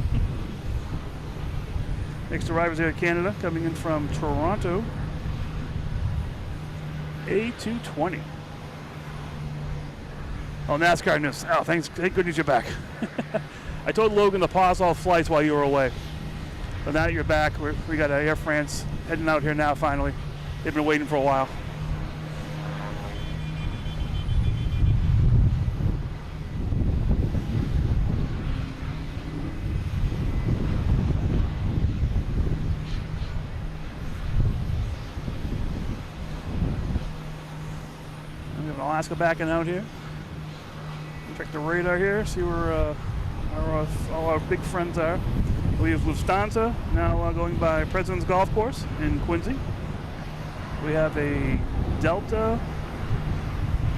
Next arrival is Air Canada coming in from Toronto. A220. Oh, NASCAR news. Oh, thank goodness you're back. I told Logan to pause all flights while you were away. But now that you're back, we got Air France heading out here now finally. They've been waiting for a while. We have Alaska backing out here. Check the radar here, see where all our big friends are. We have Lufthansa now going by President's Golf Course in Quincy. We have a Delta.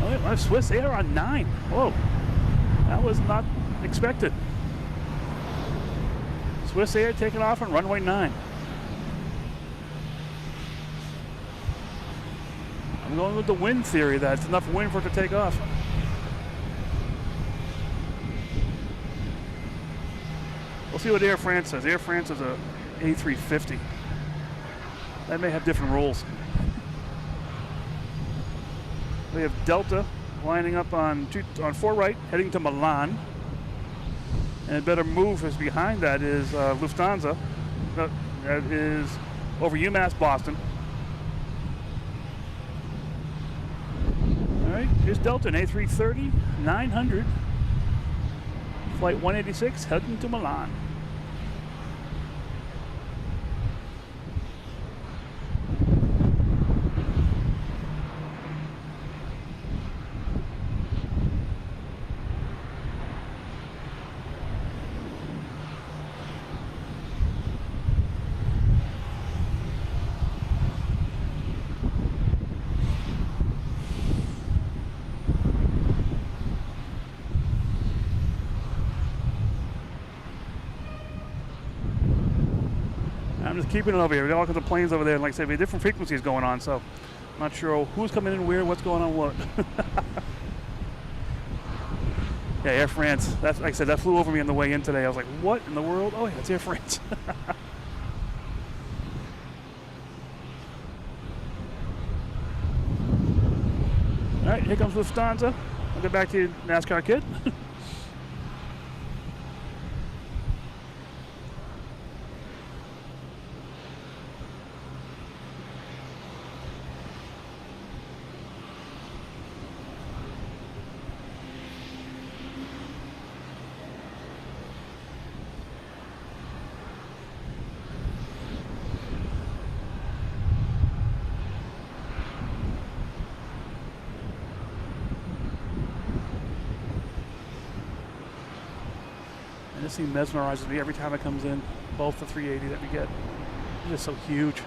Oh, we have Swiss Air on 9. Whoa, that was not expected. Swiss Air taking off on runway 9. I'm going with the wind theory that it's enough wind for it to take off. We'll see what Air France says. Air France is a A350. That may have different rules. We have Delta lining up on 4 right, heading to Milan. And a better move is behind that is Lufthansa. That is over UMass Boston. All right, here's Delta, an A330-900. Flight 186 heading to Milan. I'm just keeping it over here. We got all kinds of planes over there, and like I said, we have different frequencies going on, so I'm not sure who's coming in where, what's going on what. Yeah, Air France. That's like I said, that flew over me on the way in today. I was like, what in the world? Oh yeah, it's Air France. All right, here comes Lufthansa. I'll get back to you, NASCAR kid. This thing mesmerizes me every time it comes in. Both the 380 that we get. It's just so huge.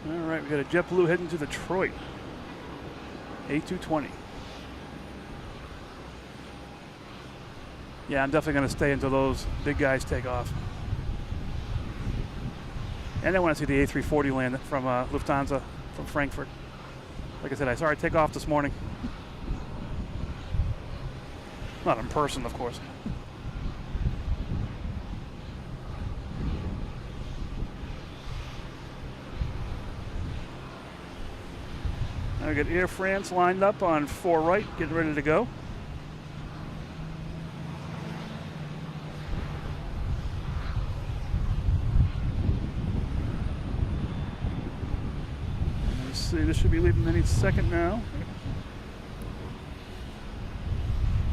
All right, we got a JetBlue heading to Detroit. A220. Yeah, I'm definitely going to stay until those big guys take off. And I want to see the A340 land from Lufthansa. From Frankfurt. Like I said, I saw it take off this morning. Not in person, of course. Now we got Air France lined up on 4 right, getting ready to go. This should be leaving any second now.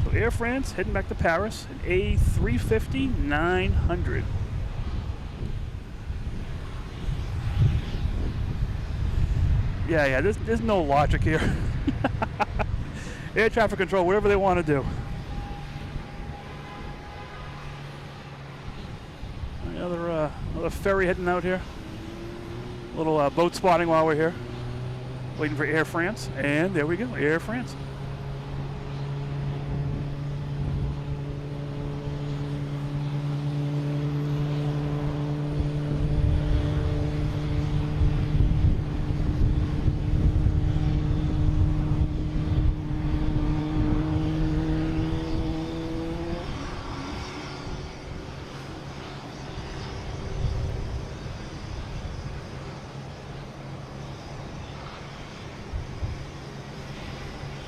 So Air France heading back to Paris, an A350-900. Yeah, there's no logic here. Air traffic control, whatever they want to do. Another ferry heading out here. A little boat spotting while we're here. Waiting for Air France, and there we go, Air France.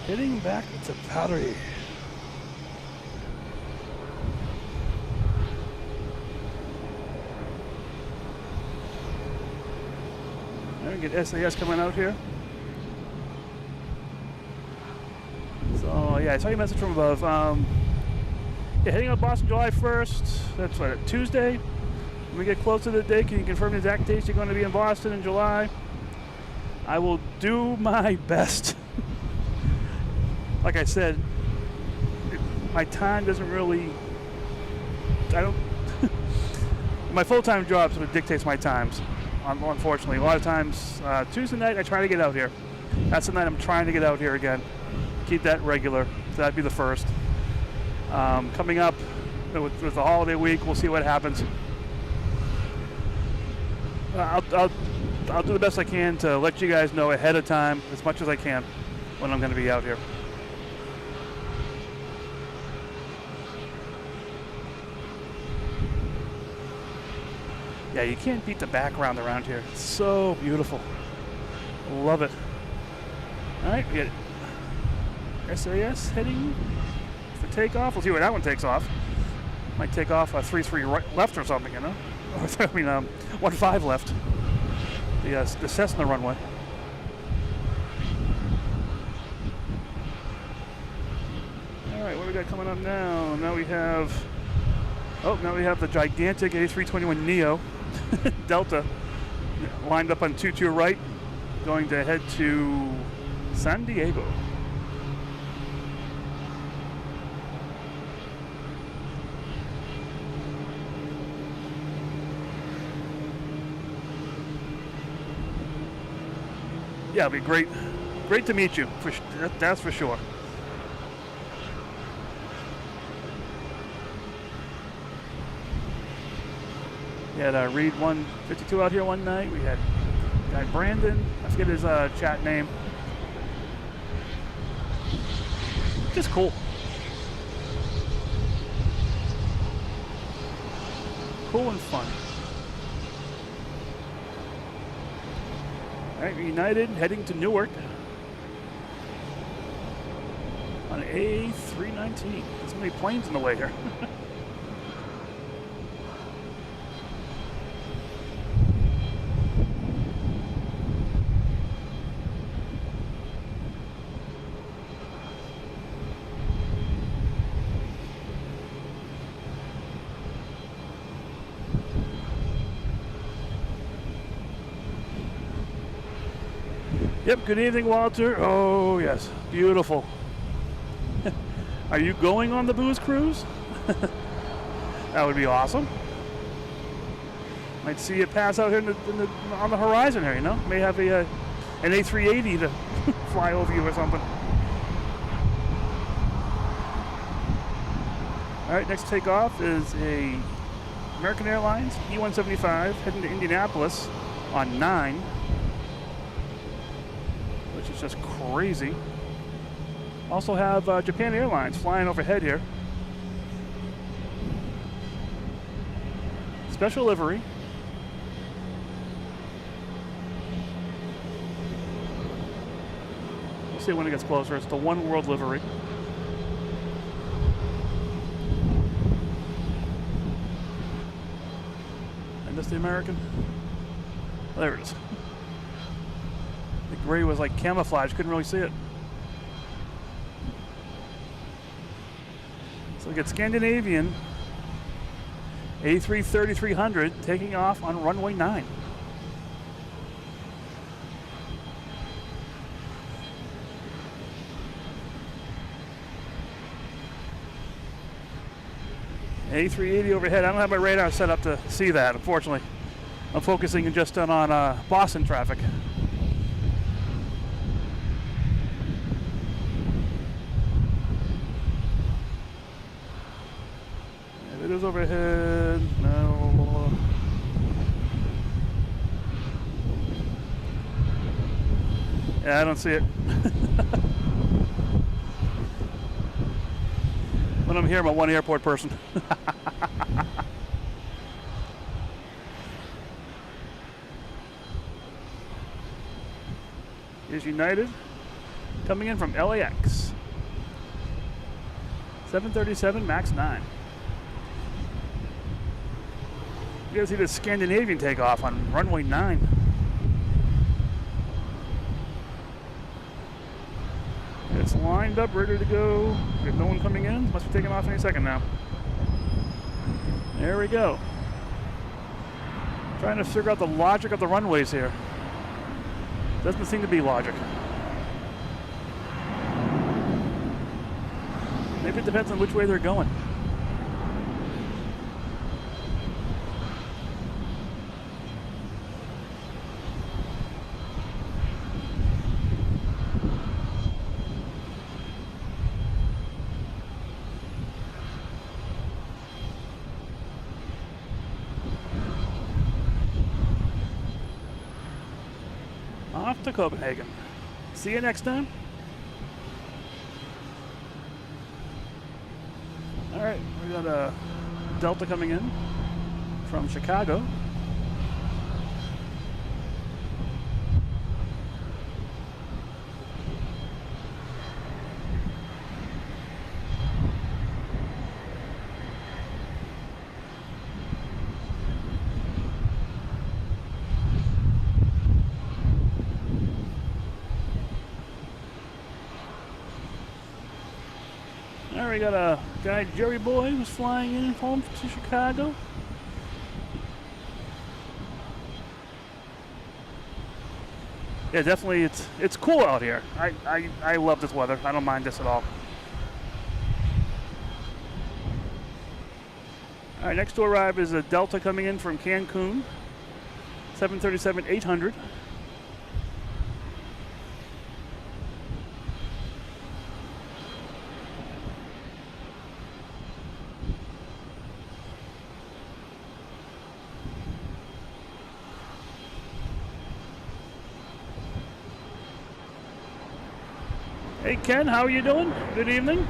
Heading back to Paris. There we get SAS coming out here. So yeah, I saw your message from above. Yeah, heading out Boston July 1st. That's what, Tuesday. When we get closer to the day, can you confirm the exact dates you're going to be in Boston in July? I will do my best. Like I said, my time doesn't really, my full-time job sort of dictates my times, unfortunately. A lot of times, Tuesday night I try to get out here. That's the night I'm trying to get out here again. Keep that regular, so that'd be the first. Coming up with the holiday week, we'll see what happens. I'll do the best I can to let you guys know ahead of time, as much as I can, when I'm going to be out here. Yeah, you can't beat the background around here. It's so beautiful. Love it. All right, we got SAS heading for takeoff. We'll see where that one takes off. Might take off a 3-3 right, left or something, you know? I mean, 1-5 left. The Cessna runway. All right, what do we got coming up now? Now we have the gigantic A321neo Delta lined up on 22 right, going to head to San Diego. Yeah, it'll be great to meet you. That's for sure. We had Reed 152 out here one night. We had guy Brandon. I forget his chat name. Just cool. Cool and fun. All right, United heading to Newark on A319. There's many planes in the way here. Yep, good evening, Walter. Oh, yes, beautiful. Are you going on the booze cruise? That would be awesome. Might see you pass out here on the horizon here, you know? May have an A380 to fly over you or something. All right, next takeoff is a American Airlines E-175 heading to Indianapolis on 9. It's just crazy. Also have Japan Airlines flying overhead here. Special livery. We'll see when it gets closer. It's the One World livery. I missed the American. Oh, there it is. The gray was like camouflage, couldn't really see it. So we get Scandinavian A330-300 taking off on runway 9. A380 overhead. I don't have my radar set up to see that, unfortunately. I'm focusing just on Boston traffic. It is overhead. No. Yeah, I don't see it. When I'm here, I'm a one airport person. Here's United coming in from LAX. 737 MAX 9. You guys see the Scandinavian takeoff on runway 9. It's lined up, ready to go. We have no one coming in. Must be taking off any second now. There we go. Trying to figure out the logic of the runways here. Doesn't seem to be logic. Maybe it depends on which way they're going. Off to Copenhagen. See you next time. All right, we got a Delta coming in from Chicago. All right, we got a guy, Jerry Boy, who's flying in home to Chicago. Yeah, definitely, it's cool out here. I love this weather. I don't mind this at all. All right, next to arrive is a Delta coming in from Cancun, 737-800. Hey Ken, how are you doing? Good evening.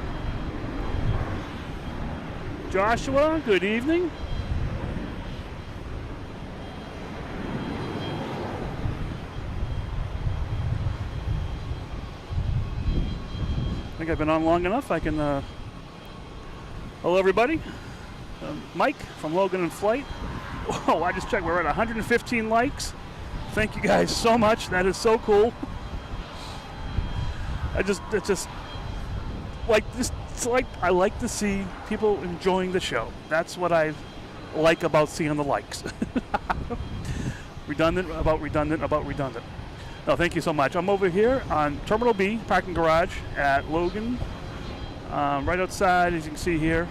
Joshua, good evening. I think I've been on long enough. I can. Hello, everybody. Mike from Logan and Flight. Oh, I just checked. We're at 115 likes. Thank you guys so much. That is so cool. It's just like this. It's like I like to see people enjoying the show. That's what I like about seeing the likes. Redundant about redundant about redundant. No, thank you so much. I'm over here on Terminal B, parking garage at Logan. Right outside, as you can see here,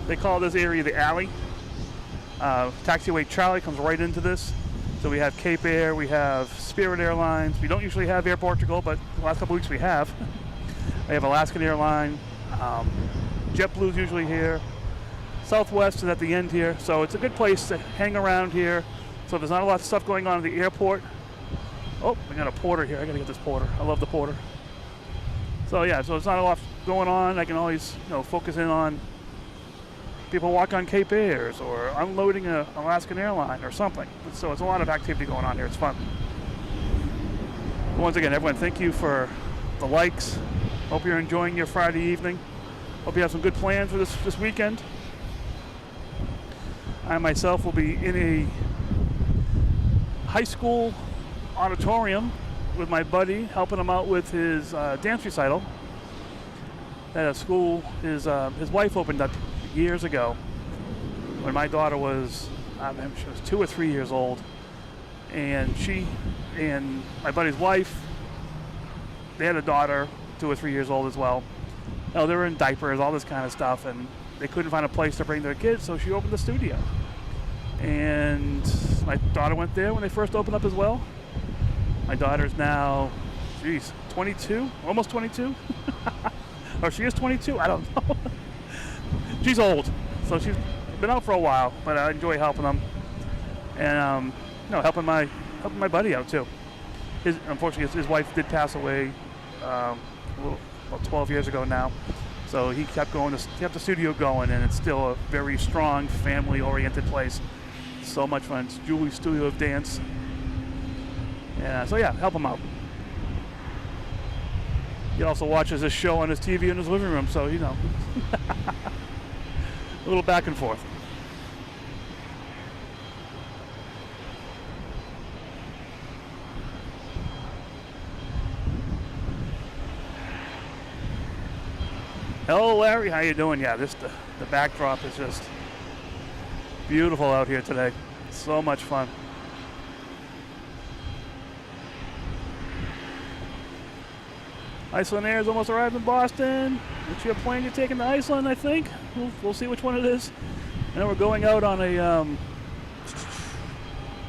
they call this area the alley. Taxiway Charlie comes right into this. So we have Cape Air, we have Spirit Airlines. We don't usually have Air Portugal, but the last couple weeks we have. We have Alaskan Airline. JetBlue's usually here. Southwest is at the end here. So it's a good place to hang around here. So there's not a lot of stuff going on at the airport. Oh, we got a porter here. I gotta get this porter. I love the porter. So yeah, so it's not a lot going on. I can always, focus in on people walk on Cape Airs or unloading an Alaskan airline or something. So it's a lot of activity going on here. It's fun. Once again, everyone, thank you for the likes. Hope you're enjoying your Friday evening. Hope you have some good plans for this weekend. I myself will be in a high school auditorium with my buddy, helping him out with his dance recital at a school his wife opened up years ago when my daughter was, she was 2 or 3 years old, and she and my buddy's wife, they had a daughter 2 or 3 years old as well. They were in diapers, all this kind of stuff, and they couldn't find a place to bring their kids, so she opened the studio. And my daughter went there when they first opened up as well. My daughter's now, 22, almost 22. Or she is 22, I don't know. She's old, so she's been out for a while, but I enjoy helping them. And, helping my buddy out too. Unfortunately, his wife did pass away about 12 years ago now. So he kept the studio going, and it's still a very strong, family-oriented place. So much fun. It's Julie's Studio of Dance. Yeah, so yeah, help him out. He also watches this show on his TV in his living room, so a little back and forth. Hello, Larry. How you doing? Yeah, the backdrop is just beautiful out here today. So much fun. Iceland Air has almost arrived in Boston. What's your plane you're taking to Iceland, I think? We'll see which one it is. And then we're going out on a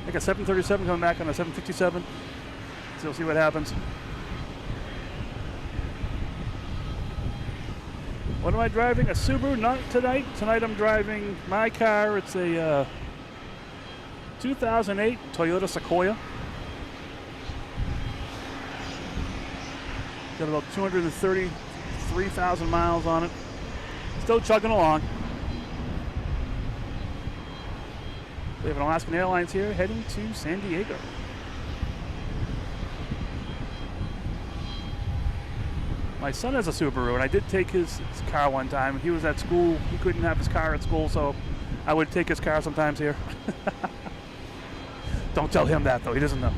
737, coming back on a 757. So we'll see what happens. What am I driving? A Subaru? Not tonight. Tonight I'm driving my car. It's a 2008 Toyota Sequoia. Got about 233,000 miles on it. Still chugging along. We have an Alaskan Airlines here heading to San Diego. My son has a Subaru, and I did take his car one time. He was at school. He couldn't have his car at school, so I would take his car sometimes here. Don't tell him that, though. He doesn't know.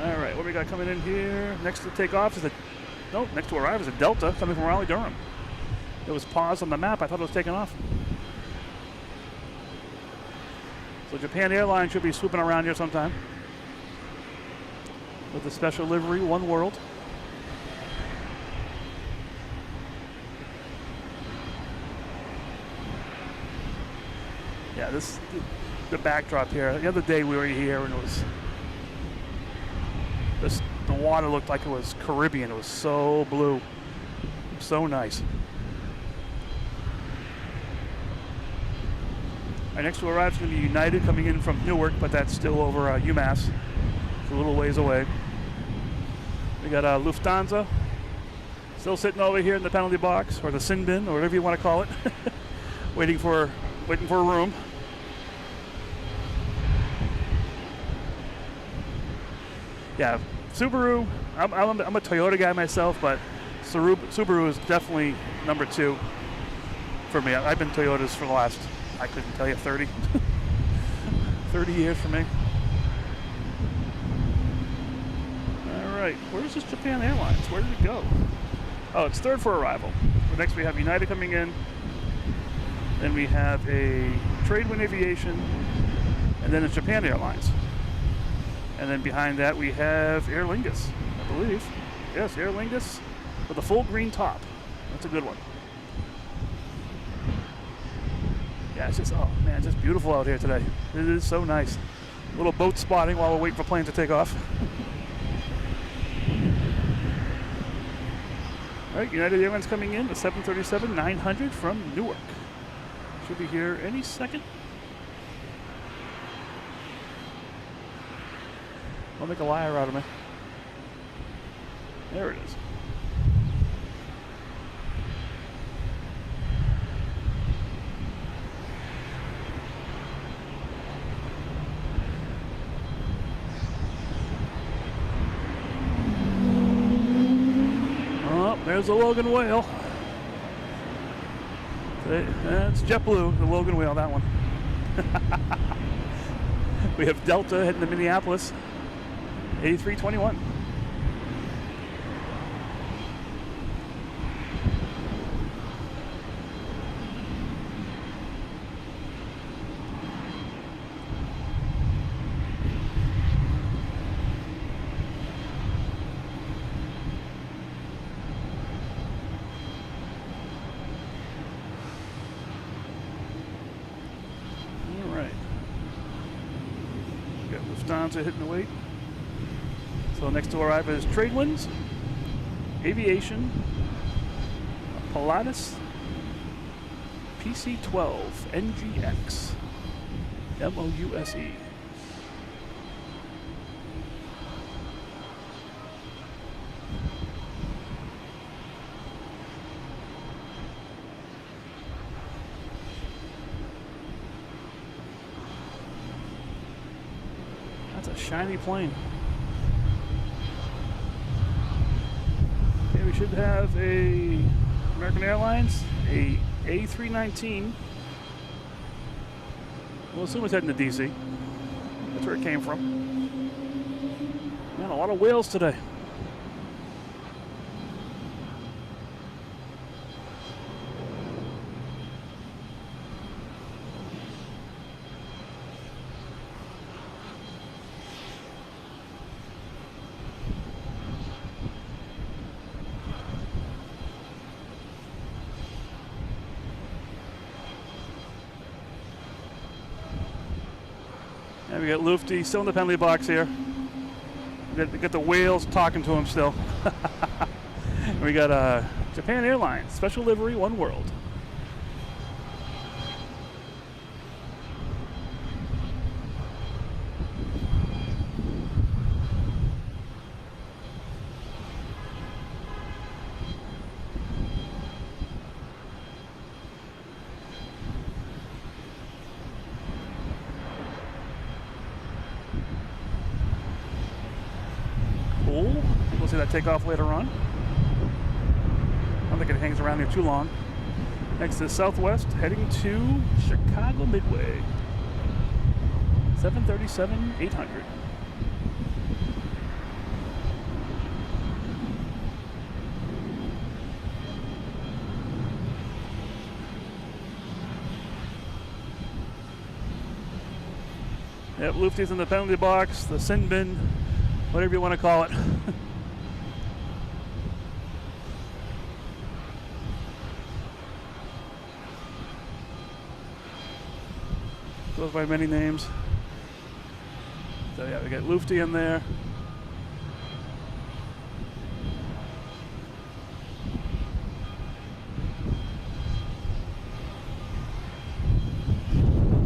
All right, what we got coming in here? Next to take off is next to arrive is a Delta coming from Raleigh-Durham. It was paused on the map. I thought it was taking off. So Japan Airlines should be swooping around here sometime with the special livery, One World. Yeah, the backdrop here. The other day we were here and it was the water looked like it was Caribbean. It was so blue, so nice. Our next to arrive is going to be United coming in from Newark, but that's still over UMass. It's a little ways away. We got Lufthansa still sitting over here in the penalty box, or the sin bin, or whatever you want to call it, waiting for a room. Yeah, Subaru. I'm a Toyota guy myself, but Subaru is definitely number 2 for me. I've been Toyotas for the last, I couldn't tell you, 30 years for me. All right, where's this Japan Airlines? Where did it go? Oh, it's third for arrival. Next we have United coming in. Then we have a Tradewind Aviation, and then it's Japan Airlines. And then behind that we have Aer Lingus, I believe. Yes, Aer Lingus with a full green top. That's a good one. Yeah, it's just, oh man, it's just beautiful out here today. It is so nice. A little boat spotting while we're waiting for planes to take off. All right, United Airlines coming in, the 737-900 from Newark. Should be here any second. Don't make a liar out of me. There it is. Oh, there's the Logan whale. That's JetBlue, the Logan whale, that one. We have Delta heading to Minneapolis. 8321. All right. Got Lufthansa hitting the weight. So next to arrive is Tradewinds, Aviation, Pilatus, PC-12, NGX, MOUSE. That's a shiny plane. We should have a American Airlines, a A319. We'll assume it's heading to DC. That's where it came from. Man, a lot of whales today. And we got Lufty still in the penalty box here. We got the whales talking to him still. We got Japan Airlines, special livery, One World. Cool. We'll see that take off later on. I don't think it hangs around here too long. Next is Southwest, heading to Chicago Midway. 737-800. Yep, Lufty's in the penalty box, the sin bin, whatever you want to call it. Goes by many names. So yeah, we got Lufty in there.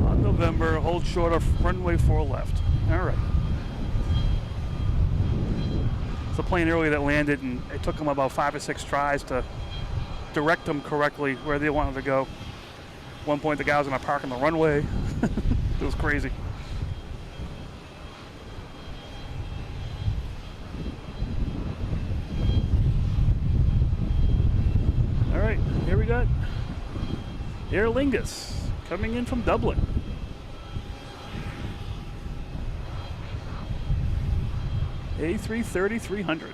On hold short of runway 4 left. All right. It's a plane earlier that landed, and it took them about 5 or 6 tries to direct them correctly where they wanted to go. At one point, the guy was going to park on the runway. It was crazy. All right, here we got Aer Lingus coming in from Dublin. A330-300.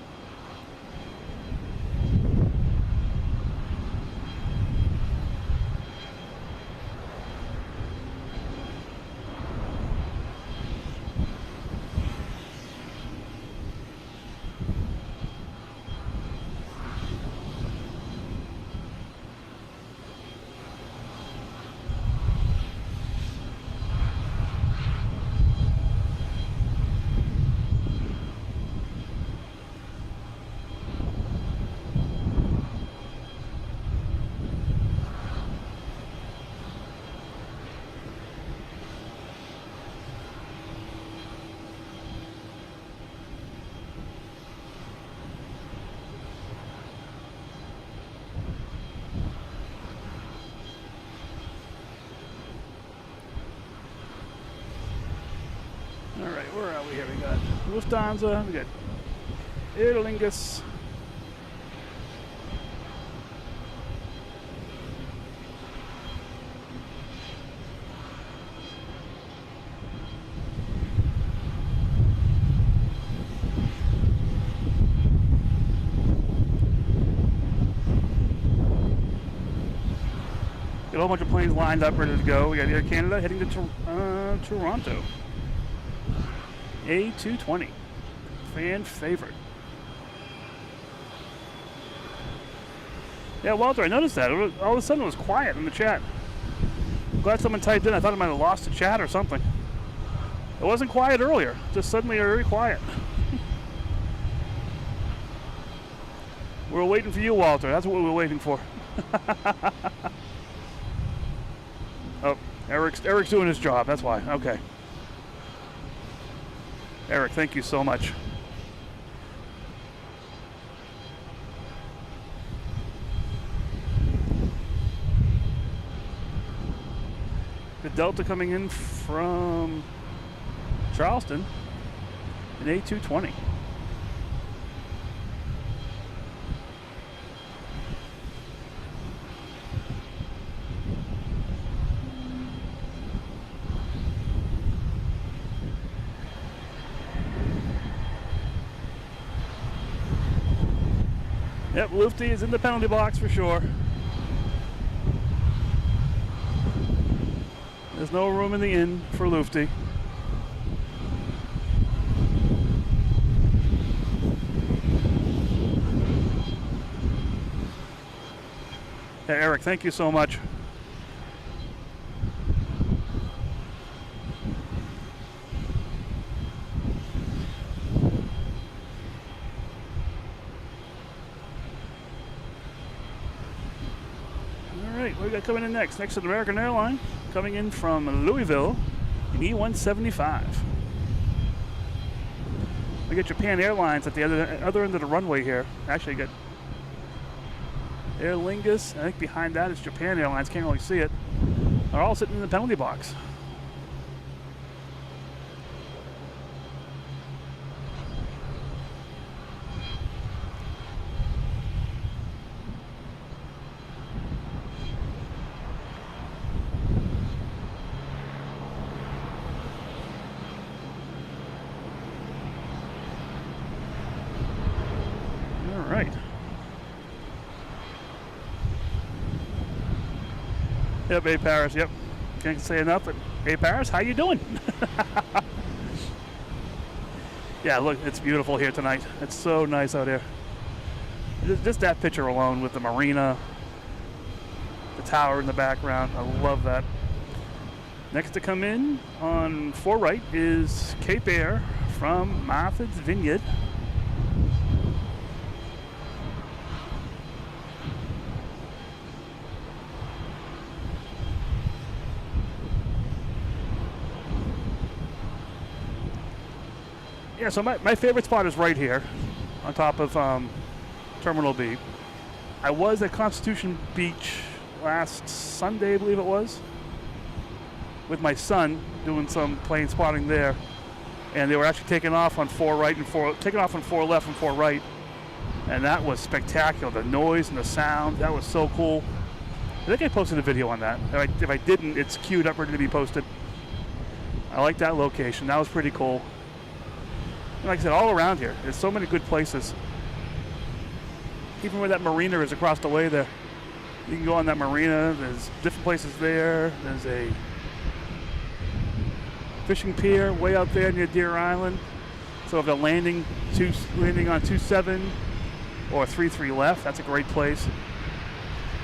All right, where are we here? We got Lufthansa, we got Aer Lingus. Got a whole bunch of planes lined up, ready to go. We got Air Canada heading to Toronto. A220, fan favorite. Yeah, Walter, I noticed that. All of a sudden it was quiet in the chat. I'm glad someone typed in. I thought I might have lost the chat or something. It wasn't quiet earlier. Just suddenly very quiet. We were waiting for you, Walter. That's what we were waiting for. Oh, Eric's doing his job. That's why. Okay. Eric, thank you so much. The Delta coming in from Charleston, an A220. Yep, Lufty is in the penalty box for sure. There's no room in the inn for Lufty. Hey, Eric, thank you so much. What we got coming in next? Next is American Airlines, coming in from Louisville, an E175. We got Japan Airlines at the other end of the runway here. Actually, got Aer Lingus. I think behind that is Japan Airlines. Can't really see it. They're all sitting in the penalty box. Right. Yep, A Paris, yep. Can't say enough, but A Paris, how you doing? Yeah, look, it's beautiful here tonight. It's so nice out here. Just that picture alone with the marina, the tower in the background, I love that. Next to come in on 4 right is Cape Air from Martha's Vineyard. Yeah, so my favorite spot is right here on top of Terminal B. I was at Constitution Beach last Sunday, I believe it was, with my son doing some plane spotting there. And they were actually taking off on 4 right and 4, taking off on 4 left and 4 right. And that was spectacular. The noise and the sound, that was so cool. I think I posted a video on that. If I didn't, it's queued up ready to be posted. I like that location. That was pretty cool. And like I said, all around here, there's so many good places. Even where that marina is across the way there. You can go on that marina. There's different places there. There's a fishing pier way out there near Deer Island. So if they're landing on 27 or 33 left, that's a great place.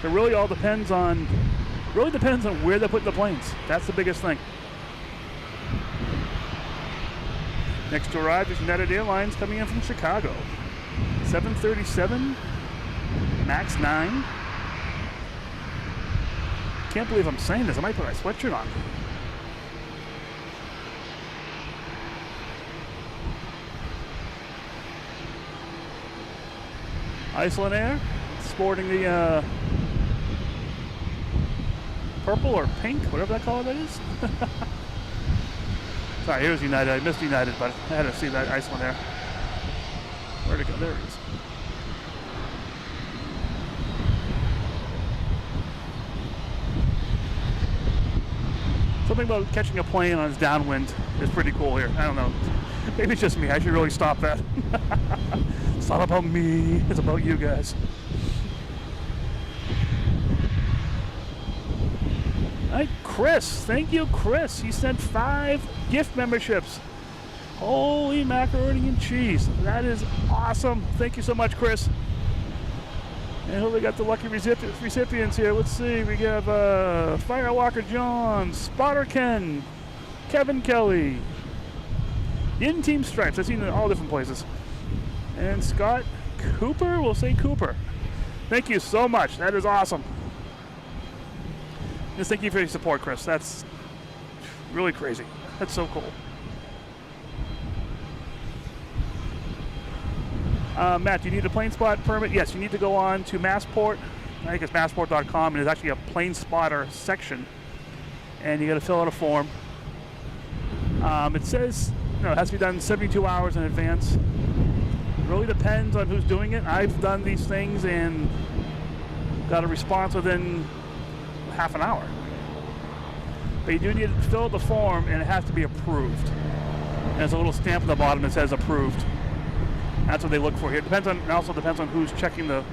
It really all depends on where they're putting the planes. That's the biggest thing. Next to arrive is United Airlines coming in from Chicago. 737 MAX 9. Can't believe I'm saying this. I might put my sweatshirt on. Iceland Air sporting the purple or pink, whatever that color that is. Sorry, here's United. I missed United, but I had to see that Iceland Air. Where'd it go? There it is. Something about catching a plane on its downwind is pretty cool here. I don't know. Maybe it's just me. I should really stop that. It's not about me. It's about you guys. Hi, Chris. Thank you, Chris. He sent 5 gift memberships. Holy macaroni and cheese. That is awesome. Thank you so much, Chris. And who we got the lucky recipients here? Let's see. We have Firewalker John, Spotter Ken, Kevin Kelly, In Team Stripes. I've seen it in all different places. And Scott Cooper. We'll say Cooper. Thank you so much. That is awesome. Just thank you for your support, Chris. That's really crazy. That's so cool. Matt, do you need a plane spot permit? Yes, you need to go on to Massport. I think it's massport.com, and there's actually a plane spotter section. And you got to fill out a form. It says it has to be done 72 hours in advance. It really depends on who's doing it. I've done these things and got a response within half an hour. But you do need to fill out the form, and it has to be approved. And there's a little stamp at the bottom that says approved. That's what they look for here. It also depends on who's checking the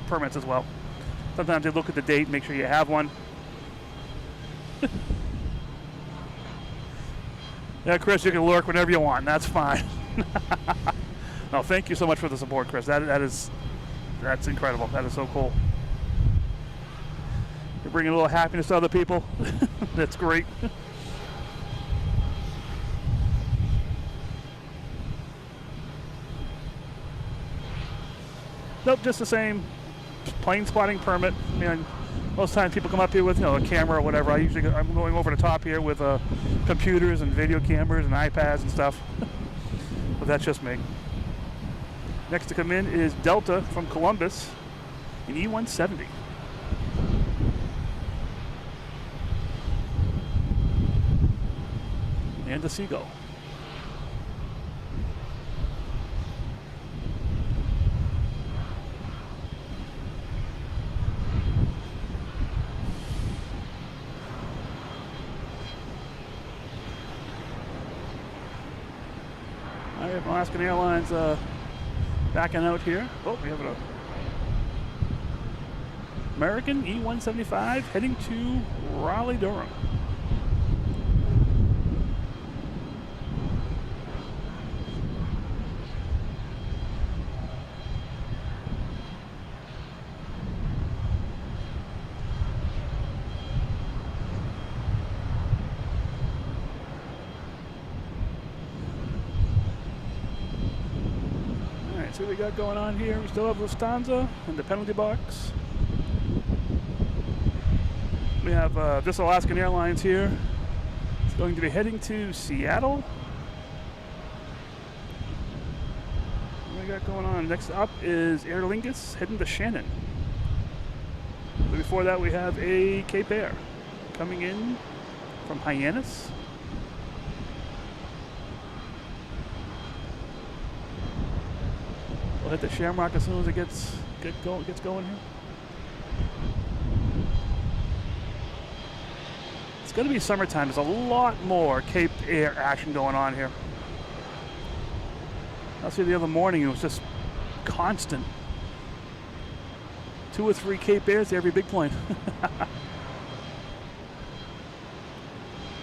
permits as well. Sometimes they look at the date, make sure you have one. Yeah, Chris, you can lurk whenever you want. That's fine. No, thank you so much for the support, Chris. That's incredible. That is so cool. You're bringing a little happiness to other people. That's great. Nope, just the same plane spotting permit. I mean, most times people come up here with a camera or whatever. I'm going over the top here with computers and video cameras and iPads and stuff. But that's just me. Next to come in is Delta from Columbus in E170. And a Seagull. I have Alaskan Airlines backing out here. Oh, we have an American E175 heading to Raleigh, Durham. See what we got going on here. We still have Lufthansa in the penalty box. We have this Alaskan Airlines here. It's going to be heading to Seattle. got going on? Next up is Aer Lingus heading to Shannon. But before that, we have a Cape Air coming in from Hyannis. We'll hit the Shamrock as soon as it gets going here. It's going to be summertime. There's a lot more Cape Air action going on here. I see the other morning it was just constant. 2 or 3 Cape Airs to every big plane.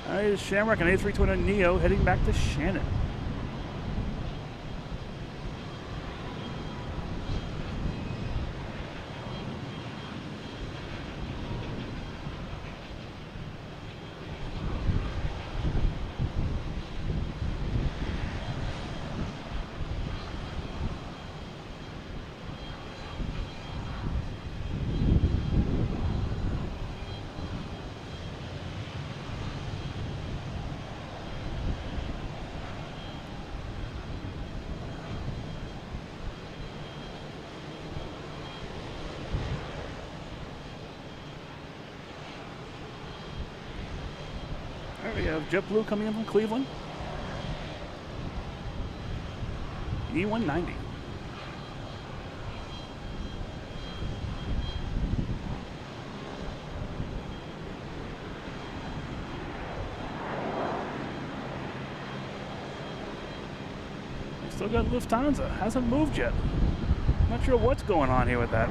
All right, it's Shamrock and A320neo heading back to Shannon. We have JetBlue coming in from Cleveland. E190. We still got Lufthansa. Hasn't moved yet. Not sure what's going on here with that.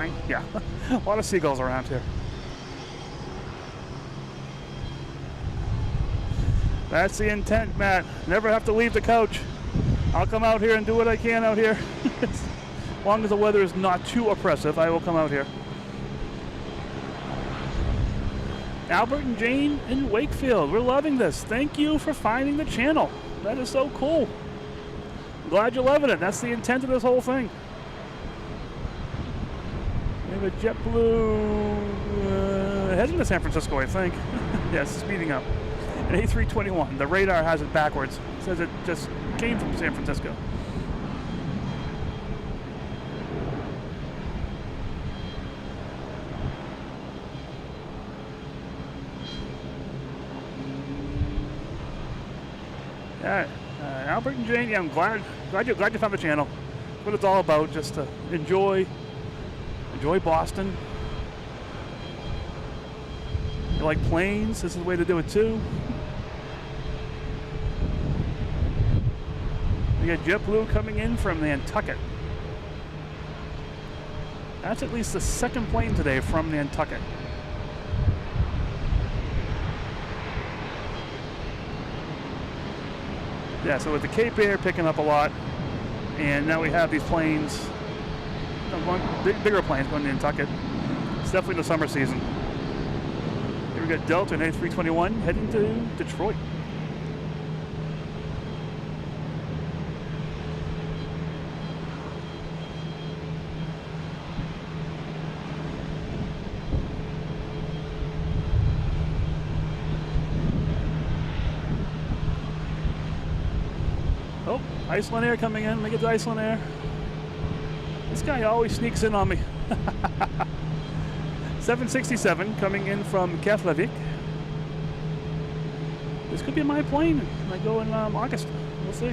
mine. Yeah, a lot of seagulls around here. That's the intent, Matt. Never have to leave the couch. I'll come out here and do what I can out here. As long as the weather is not too oppressive, I will come out here. Albert and Jane in Wakefield, we're loving this. Thank you for finding the channel. That is so cool. I'm glad you're loving it. That's the intent of this whole thing. We have a JetBlue heading to San Francisco, I think. Yes, speeding up. An A321. The radar has it backwards. It says it just came from San Francisco. Yeah, Albert and Jane. Yeah, I'm glad you found the channel. That's what it's all about. Just to enjoy Boston. You like planes? This is the way to do it too. We got JetBlue coming in from Nantucket. That's at least the second plane today from Nantucket. Yeah, so with the Cape Air picking up a lot, and now we have these planes, bigger planes going to Nantucket. It's definitely the summer season. Here we got Delta and A321 heading to Detroit. Oh, Iceland Air coming in. Look at the Iceland Air. This guy always sneaks in on me. 767 coming in from Keflavik. This could be my plane. I go in August. We'll see.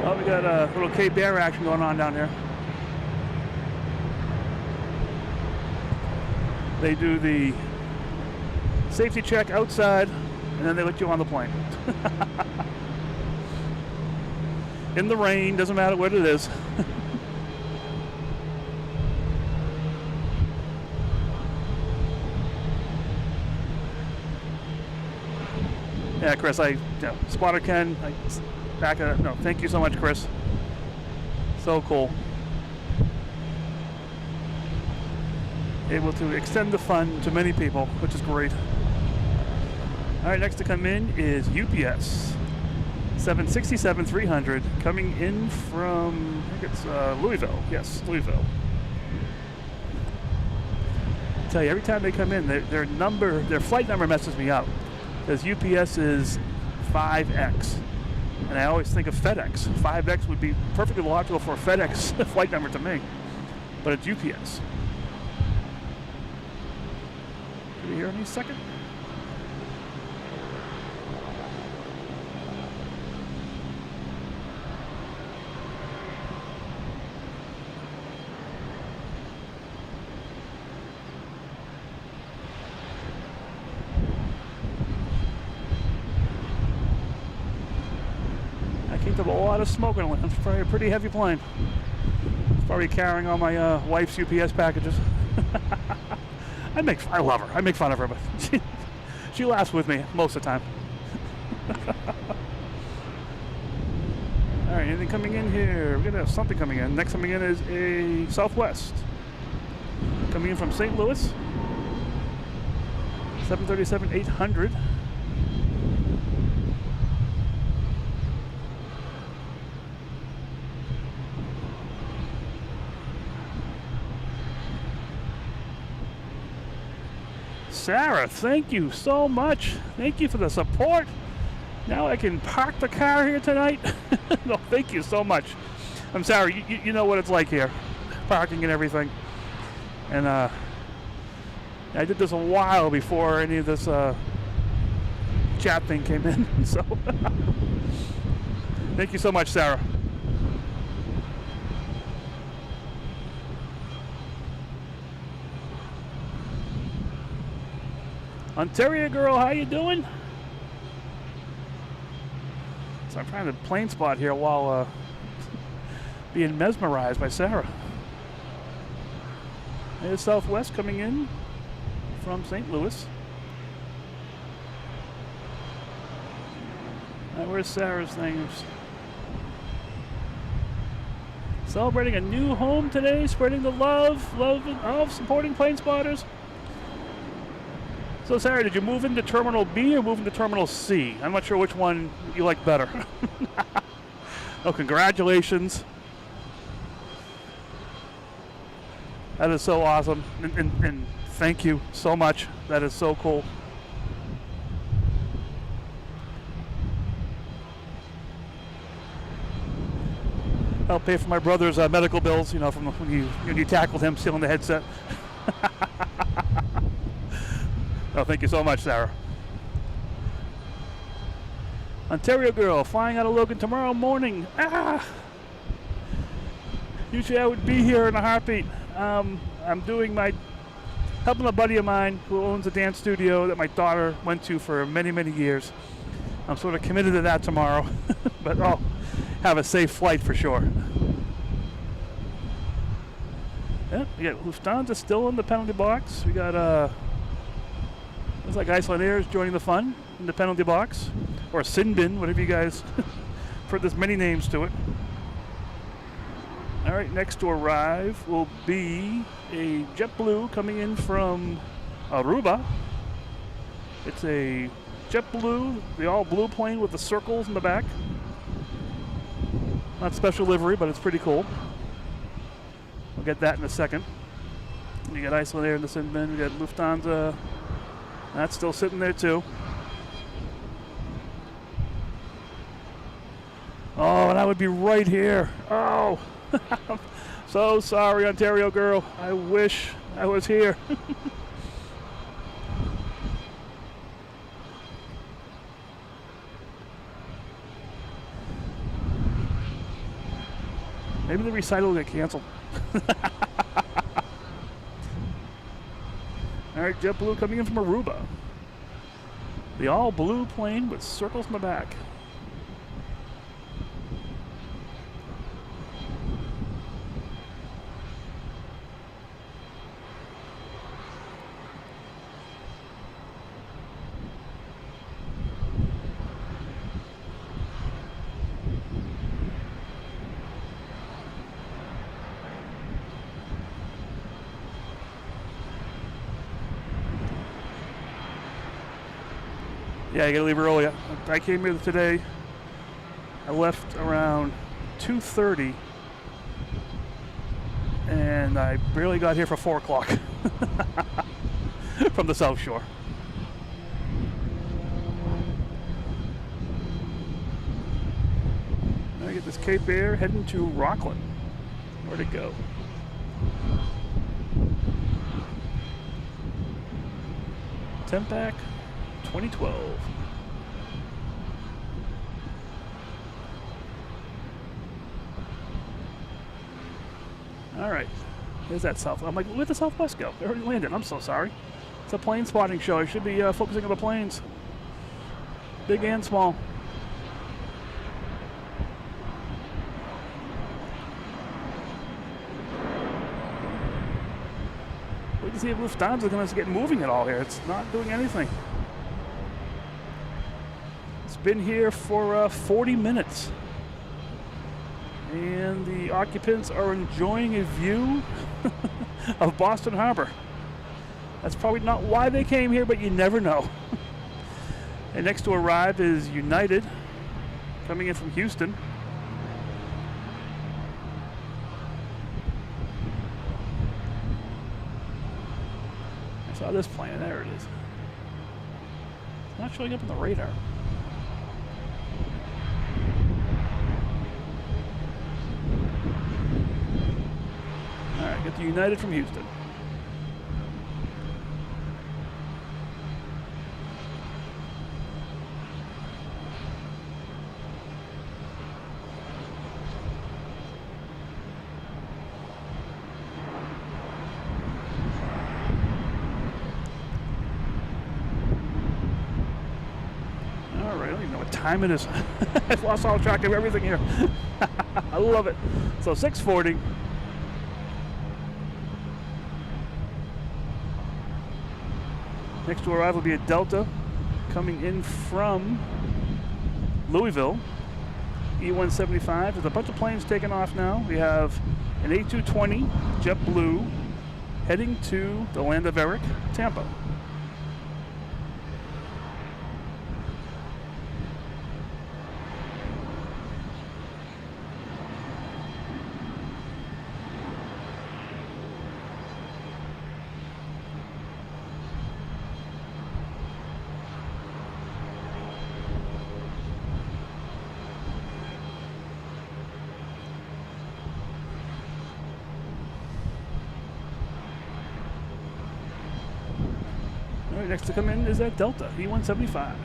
Oh, we got a little Cape Air action going on down here. They do the safety check outside, and then they let you on the plane. In the rain, doesn't matter what it is. Yeah, Chris, Spotter Ken, no, thank you so much, Chris. So cool. Able to extend the fun to many people, which is great. All right, next to come in is UPS. 767-300 coming in from, I think it's Louisville. Yes, Louisville. I tell you, every time they come in, their flight number messes me up. Because UPS is 5X. And I always think of FedEx. 5X would be perfectly logical for a FedEx flight number to me. But it's UPS. Can we hear any second? A lot of smoke in it. It's probably a pretty heavy plane. It's probably carrying all my wife's UPS packages. I love her. I make fun of her, but she laughs with me most of the time. All right, anything coming in here? We're gonna have something coming in. Next coming in is a Southwest coming in from St. Louis. 737-800. Sarah, thank you so much. Thank you for the support. Now I can park the car here tonight. No, thank you so much. I'm sorry, you know what it's like here. Parking and everything. And I did this a while before any of this chat thing came in. So thank you so much, Sarah. Ontario girl, how you doing? So I'm trying to plane spot here while being mesmerized by Sarah. There's Southwest coming in from St. Louis. Where's Sarah's things? Celebrating a new home today, spreading the love supporting plane spotters. So Sarah, did you move into Terminal B or move into Terminal C? I'm not sure which one you like better. Oh, congratulations. That is so awesome. And thank you so much. That is so cool. I'll pay for my brother's medical bills, you know, from when you tackled him stealing the headset. Oh, thank you so much, Sarah. Ontario girl, flying out of Logan tomorrow morning. Usually I would be here in a heartbeat. I'm helping a buddy of mine who owns a dance studio that my daughter went to for many, many years. I'm sort of committed to that tomorrow. But I'll have a safe flight for sure. Yeah, we got Lufthansa still in the penalty box. We got looks like Iceland Air is joining the fun in the penalty box, or Sinbin, whatever you guys. There's many names to it. All right, next to arrive will be a JetBlue coming in from Aruba. It's a JetBlue, the all blue plane with the circles in the back. Not special livery, but it's pretty cool. We'll get that in a second. We got Iceland Air in the Sinbin. We got Lufthansa. That's still sitting there too. Oh, and I would be right here. Oh, so sorry, Ontario girl. I wish I was here. Maybe the recital will get canceled. All right, JetBlue coming in from Aruba. The all blue plane with circles in the back. Yeah, you gotta leave early. I came here today I left around 2:30, and I barely got here for 4 o'clock from the South Shore. I get this Cape Air heading to Rockland. Where'd it go? Tempac 2012. All right, there's that south. I'm like, where'd the Southwest go? They already landed. I'm so sorry. It's a plane spotting show. I should be focusing on the planes, big and small. Wait to see if Lufthansa is going to get moving at all here. It's not doing anything. It's been here for 40 minutes. And the occupants are enjoying a view of Boston Harbor. That's probably not why they came here, but you never know. And next to arrive is United, coming in from Houston. I saw this plane. There it is. It's not showing up on the radar. Get the United from Houston. All right, I don't even know what time it is. I've lost all track of everything here. I love it. So 6:40. Next to arrive will be a Delta coming in from Louisville, E-175. There's a bunch of planes taking off now. We have an A220 JetBlue heading to the land of Eric, Tampa. Next to come in is that Delta, E-175.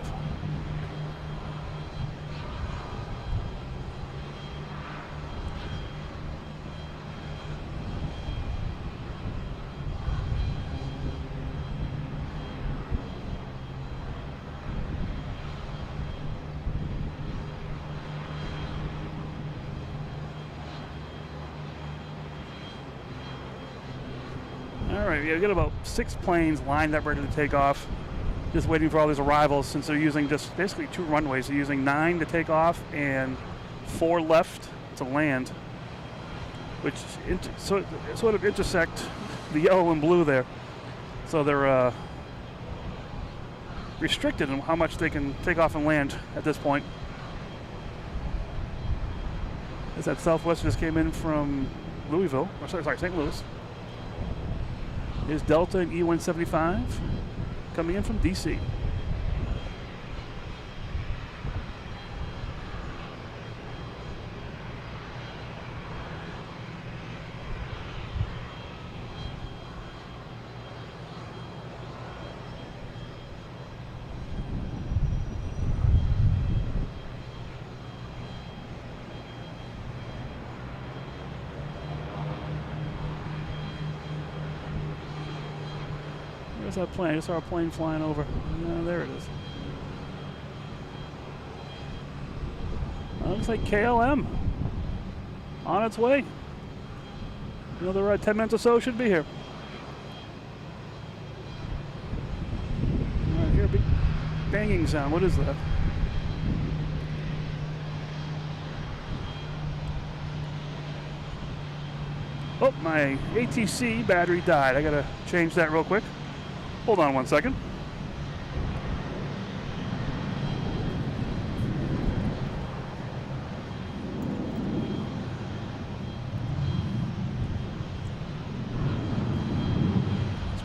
All right, we've got about 6 planes lined up ready to take off. Just waiting for all these arrivals, since they're using just basically 2 runways. They're using 9 to take off and 4 left to land, which sort of intersect the yellow and blue there. So they're restricted in how much they can take off and land at this point. As that Southwest just came in from Louisville, or sorry, St. Louis. Here's Delta and E-175 coming in from DC. Where's that plane? I just saw a plane flying over. There it is. Looks like KLM on its way. Another 10 minutes or so should be here. I hear a big banging sound. What is that? Oh, my ATC battery died. I gotta change that real quick. Hold on 1 second.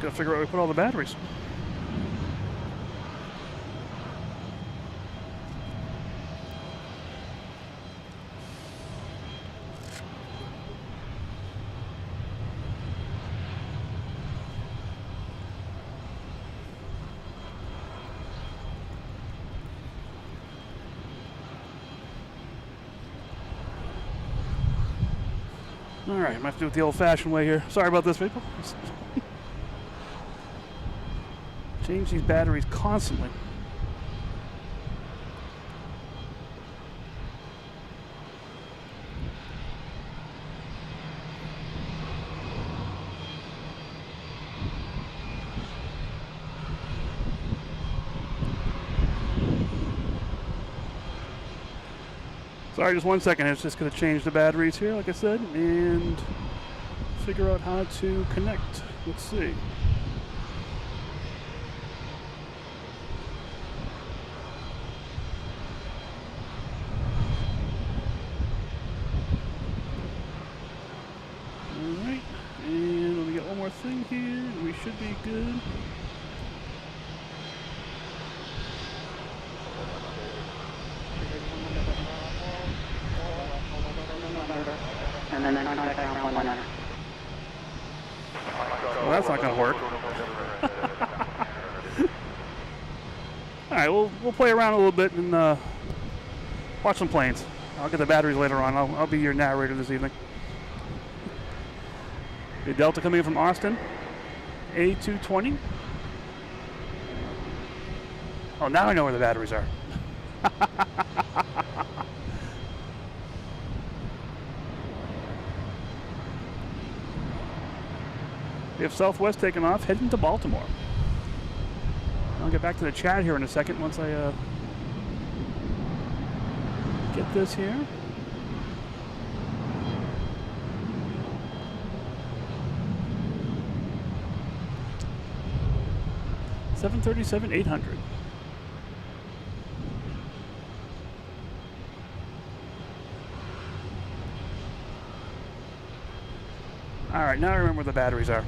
gotta figure out where to put all the batteries. Alright, I might have to do it the old-fashioned way here. Sorry about this, people. Change these batteries constantly. Sorry, just 1 second. It's just going to change the batteries here, like I said, and figure out how to connect. Let's see. Alright, and let me get one more thing here. We should be good. Well, that's not going to work. All right, we'll play around a little bit and watch some planes. I'll get the batteries later on. I'll be your narrator this evening. The Delta coming in from Austin, A220. Oh, now I know where the batteries are. We have Southwest taking off, heading to Baltimore. I'll get back to the chat here in a second once I get this here. $737-800. All right, now I remember where the batteries are.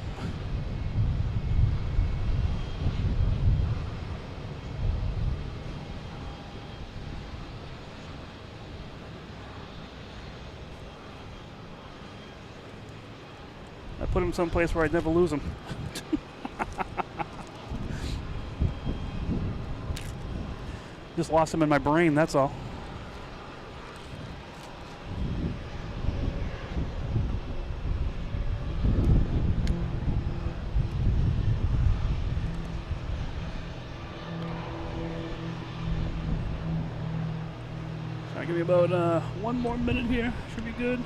I put them someplace where I'd never lose them. Just lost them in my brain, that's all. Give me about 1 more minute here. Should be good.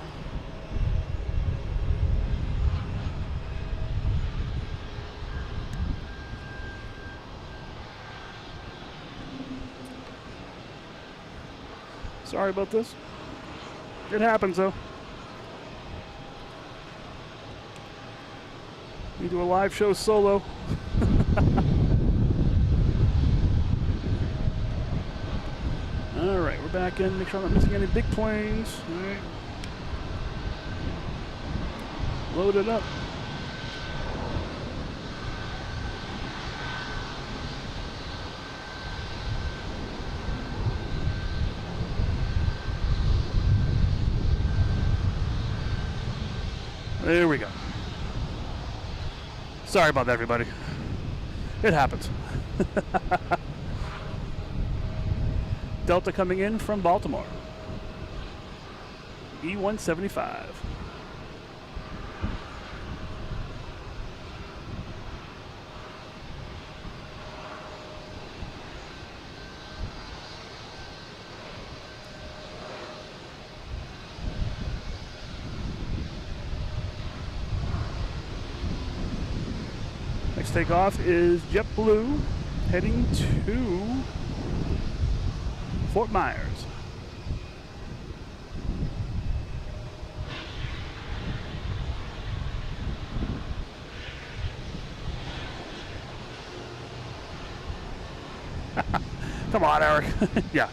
Sorry about this. It happens though. We do a live show solo. Alright, we're back in. Make sure I'm not missing any big planes. Alright. Load it up. There we go. Sorry about that, everybody. It happens. Delta coming in from Baltimore. E175. Next takeoff is JetBlue heading to Fort Myers. Come on, Eric. Yeah.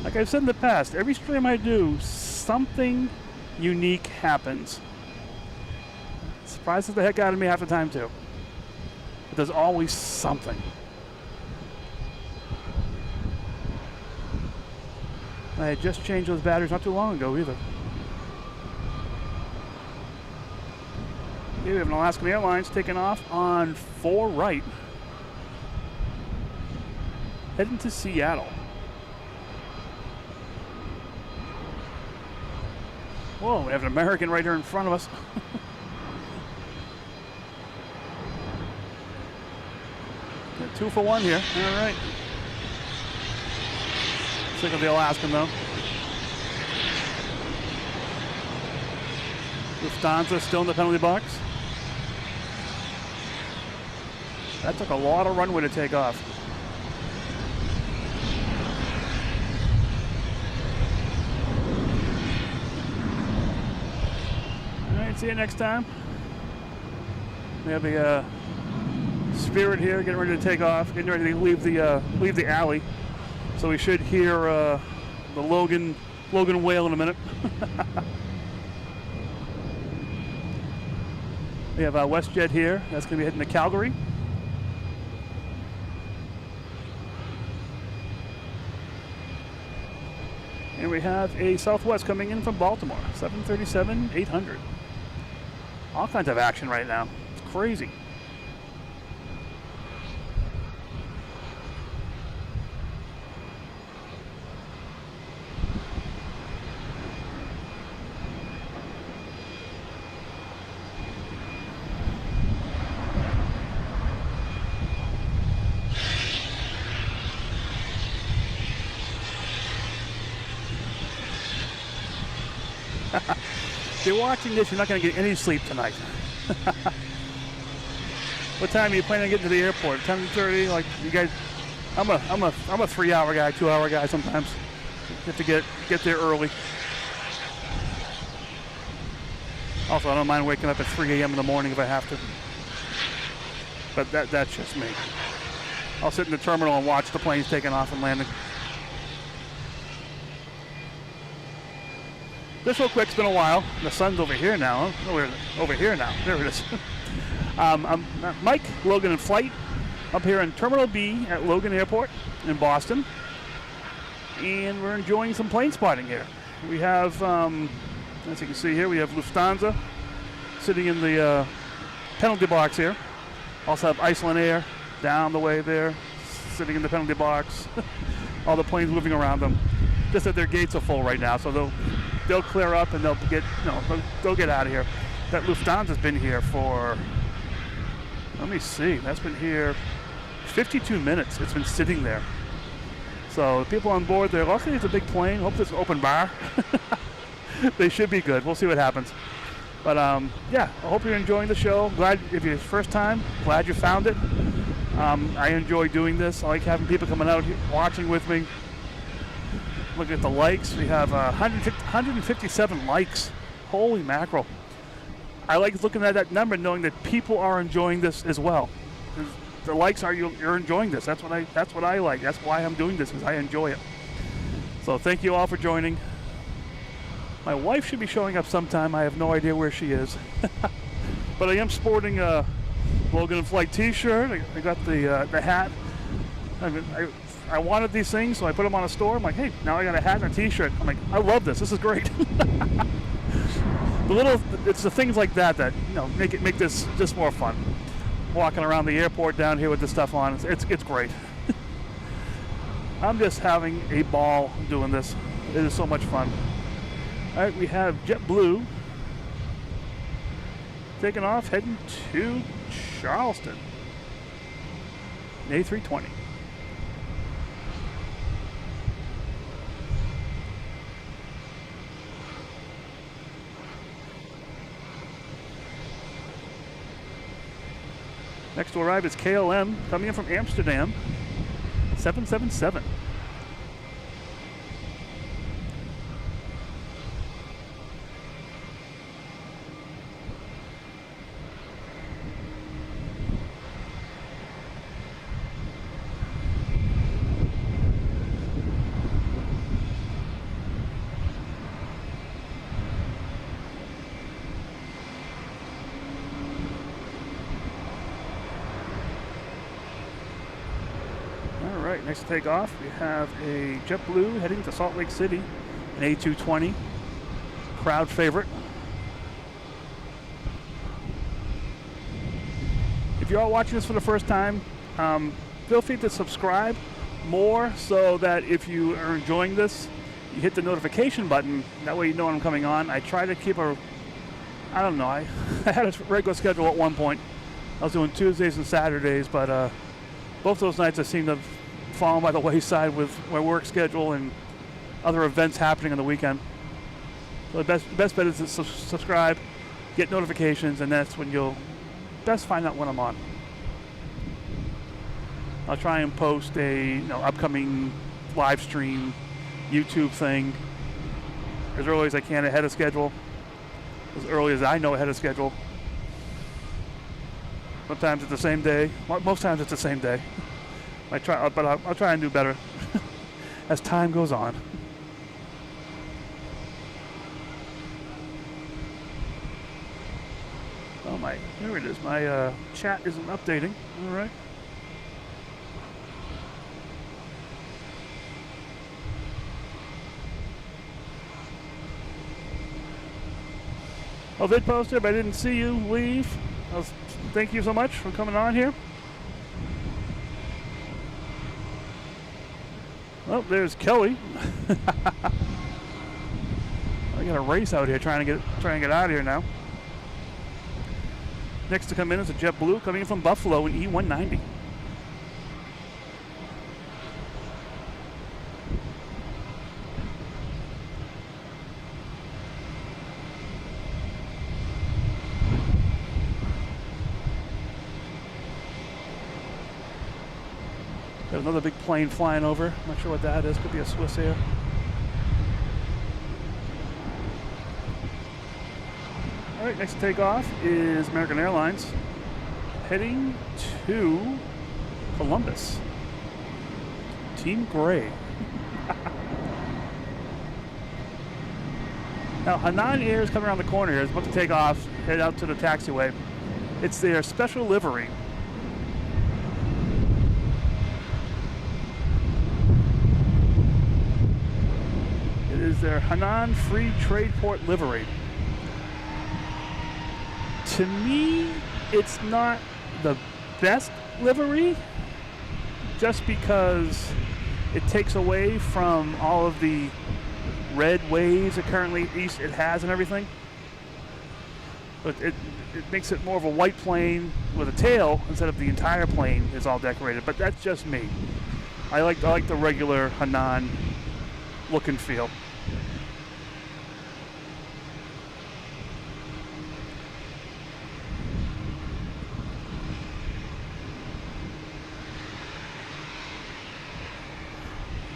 Like I've said in the past, every stream I do, something unique happens. It's Surprises the heck out of me half the time too. But there's always something. I had just changed those batteries not too long ago either. Here we have an Alaskan Airlines taking off on 4 right. Heading to Seattle. Whoa, we have an American right here in front of us. Got 2 for 1 here. All right. Sick of the Alaskan though. Lufthansa still in the penalty box. That took a lot of runway to take off. All right, see you next time. We have the Spirit here getting ready to take off, getting ready to leave the alley. So we should hear the Logan whale in a minute. We have WestJet here. That's going to be heading to Calgary. And we have a Southwest coming in from Baltimore, 737-800. All kinds of action right now. It's crazy. If you're watching this, you're not going to get any sleep tonight. What time are you planning on getting to the airport? 10:30? Like you guys, I'm a 3-hour guy, 2-hour guy sometimes. You have to get there early. Also, I don't mind waking up at 3 a.m. in the morning if I have to. But that's just me. I'll sit in the terminal and watch the planes taking off and landing. This real quick, it's been a while. The sun's over here now. Oh, where is it? Over here now. There it is. I'm Mike, Logan in flight, up here in Terminal B at Logan Airport in Boston. And we're enjoying some plane spotting here. We have, as you can see here, we have Lufthansa sitting in the penalty box here. Also have Iceland Air down the way there, sitting in the penalty box. All the planes moving around them. Just that their gates are full right now, so they'll clear up and they'll get out of here. That Lufthansa's been here for, let me see, that's been here 52 minutes. It's been sitting there. So the people on board, they're lucky it's a big plane. Hope it's an open bar. They should be good. We'll see what happens. But yeah, I hope you're enjoying the show. Glad if it's first time, glad you found it. I enjoy doing this. I like having people coming out here watching with me. Look at the likes. We have 157 likes. Holy mackerel. I like looking at that number knowing that people are enjoying this as well. The likes are you're enjoying this. That's what I like. That's why I'm doing this, because I enjoy it. So thank you all for joining. My wife should be showing up sometime. I have no idea where she is. But I am sporting a Logan in Flight t-shirt. I got the hat. I wanted these things, so I put them on a store. I'm like, hey, now I got a hat and a t-shirt. I'm like, I love this. This is great. It's the things like that make this just more fun. Walking around the airport down here with this stuff on, it's great. I'm just having a ball doing this. It is so much fun. All right, we have JetBlue taking off, heading to Charleston. A320. Next to arrive is KLM, coming in from Amsterdam, 777. Next to take off, we have a JetBlue heading to Salt Lake City, an A220, crowd favorite. If you're all watching this for the first time, feel free to subscribe more so that if you are enjoying this, you hit the notification button. That way you know when I'm coming on. I try to keep I don't know, I had a regular schedule at one point. I was doing Tuesdays and Saturdays, but both those nights I seem to have fallen by the wayside with my work schedule and other events happening on the weekend. So the best bet is to subscribe, get notifications, and that's when you'll best find out when I'm on. I'll try and post a upcoming live stream YouTube thing as early as I can ahead of schedule, as early as I know ahead of schedule. Sometimes it's the same day. Most times it's the same day. I'll try and do better as time goes on. Oh my, there it is. My chat isn't updating. All right. Oh, vid poster, but I didn't see you leave. Thank you so much for coming on here. Oh, there's Kelly. I got a race out here trying to get out of here now. Next to come in is a JetBlue coming in from Buffalo in E190. Got another big plane flying over. Not sure what that is. Could be a Swiss Air. All right, next to take off is American Airlines, heading to Columbus. Team Gray. Now, Hainan Air is coming around the corner here. It's about to take off, head out to the taxiway. It's their special livery. It is their Hainan Free Trade Port livery. To me, it's not the best livery, just because it takes away from all of the red waves it currently it has and everything. But it makes it more of a white plane with a tail instead of the entire plane is all decorated. But that's just me. I like the regular Hainan look and feel.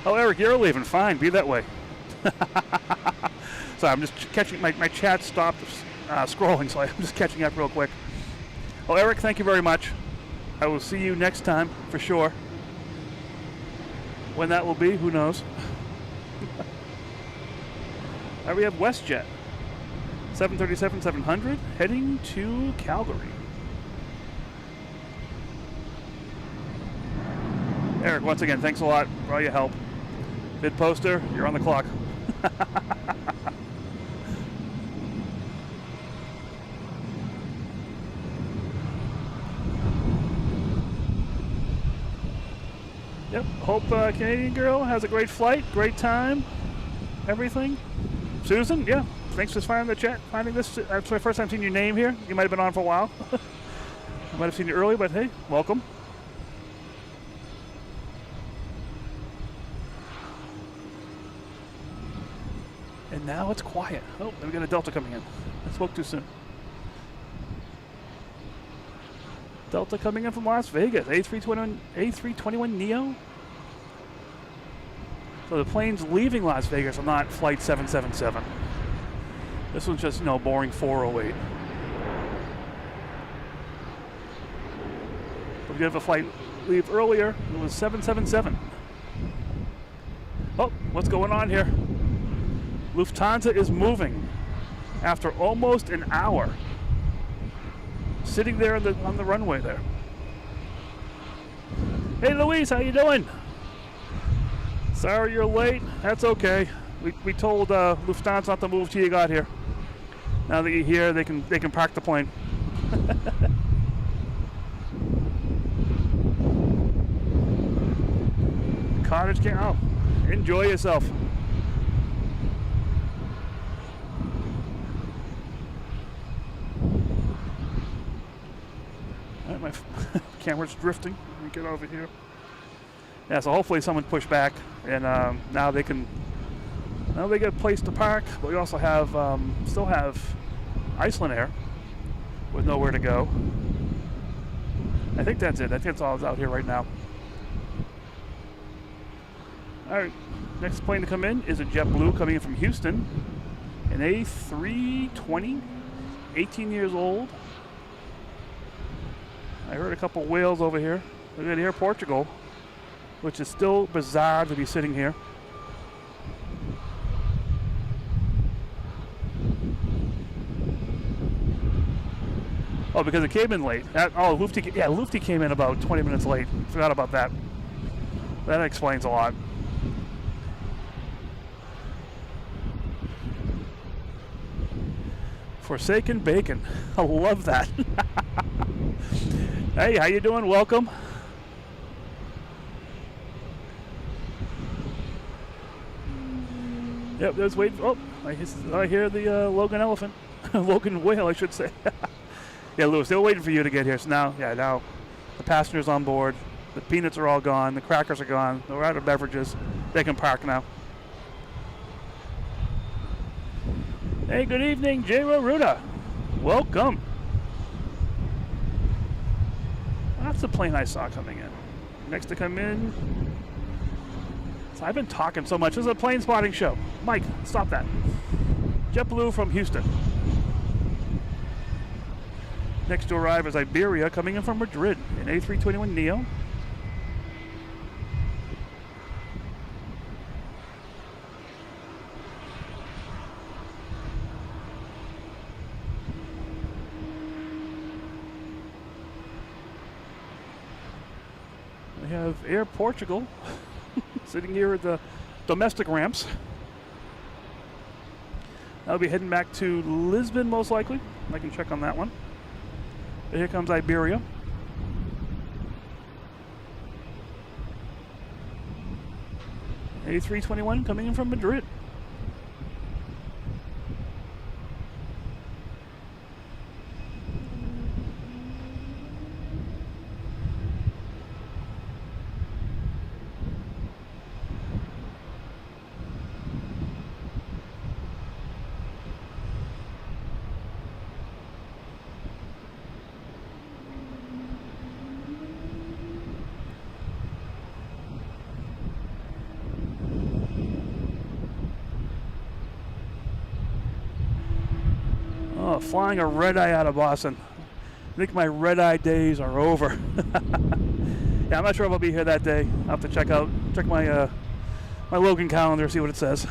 Oh, Eric, you're leaving. Fine, be that way. Sorry, I'm just catching, my chat stopped scrolling, so I'm just catching up real quick. Oh, Eric, thank you very much. I will see you next time, for sure. When that will be, who knows. Now we have WestJet. 737-700, heading to Calgary. Eric, once again, thanks a lot for all your help. Vid poster, you're on the clock. Yep, hope Canadian girl has a great flight, great time, everything. Susan, yeah, thanks for finding the chat, finding this. That's my first time seeing your name here. You might have been on for a while. I might have seen you early, but hey, welcome. And now it's quiet. Oh, we got a Delta coming in. I spoke too soon. Delta coming in from Las Vegas. A321 Neo. So the plane's leaving Las Vegas and not flight 777. This one's just, boring 408. But we did have a flight leave earlier. It was 777. Oh, what's going on here? Lufthansa is moving after almost an hour, sitting there on the runway there. Hey, Louise, how you doing? Sorry you're late. That's okay. We told Lufthansa not to move till you got here. Now that you're here, they can park the plane. Cottage camp. Oh, enjoy yourself. All right, my camera's drifting. Let me get over here. Yeah, so hopefully someone pushed back, and now they get a place to park. But we also have still have Iceland Air with nowhere to go. I think that's it. I think that's all that's out here right now. All right, next plane to come in is a JetBlue coming in from Houston, an A320, 18 years old. I heard a couple whales over here. Look at Air Portugal, which is still bizarre to be sitting here. Oh, because it came in late. Lufty came in about 20 minutes late. Forgot about that. That explains a lot. Forsaken bacon. I love that. Hey, how you doing? Welcome. Yep, there's waiting. Oh, I hear the Logan elephant. Logan whale, I should say. Yeah, Lewis, they were waiting for you to get here. So now the passengers on board. The peanuts are all gone. The crackers are gone. They're out of beverages. They can park now. Hey, good evening, J. Ruda. Welcome. That's the plane I saw coming in. Next to come in. So I've been talking so much. This is a plane spotting show. Mike, stop that. JetBlue from Houston. Next to arrive is Iberia coming in from Madrid, an A321neo. We have Air Portugal sitting here at the domestic ramps. I'll be heading back to Lisbon most likely. I can check on that one. But here comes Iberia. A321 coming in from Madrid. Flying a red-eye out of Boston. I think my red-eye days are over. Yeah, I'm not sure if I'll be here that day. I'll have to check my my Logan calendar, see what it says.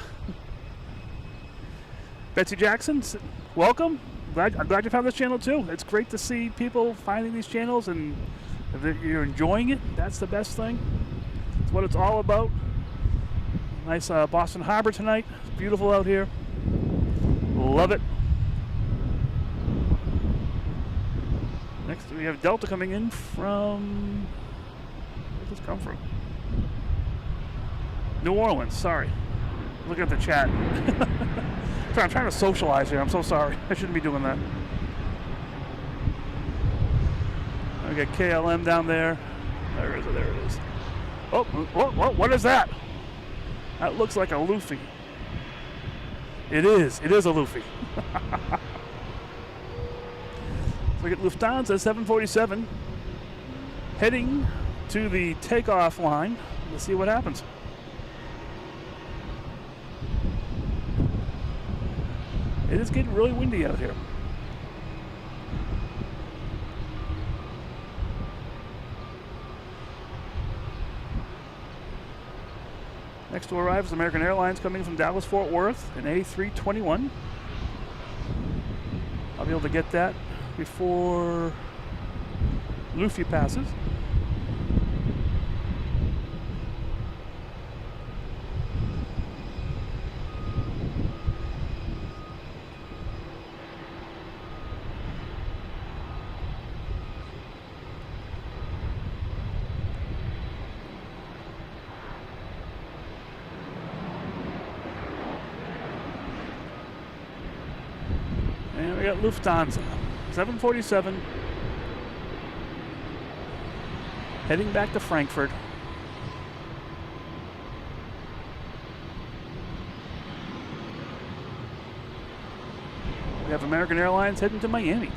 Betsy Jackson, welcome. I'm glad you found this channel too. It's great to see people finding these channels and if you're enjoying it. That's the best thing. It's what it's all about. Nice Boston Harbor tonight. It's beautiful out here. Love it. Next, we have Delta coming in from... Where does this come from? New Orleans, sorry. Look at the chat. Sorry, I'm trying to socialize here. I'm so sorry. I shouldn't be doing that. I got KLM down there. There it is. Oh, what is that? That looks like a Luffy. It is a Luffy. We get Lufthansa 747 heading to the takeoff line. Let's see what happens. It is getting really windy out here. Next to arrive is American Airlines coming from Dallas-Fort Worth, an A321. I'll be able to get that before Luffy passes. And we got Lufthansa, 747, heading back to Frankfurt. We have American Airlines heading to Miami.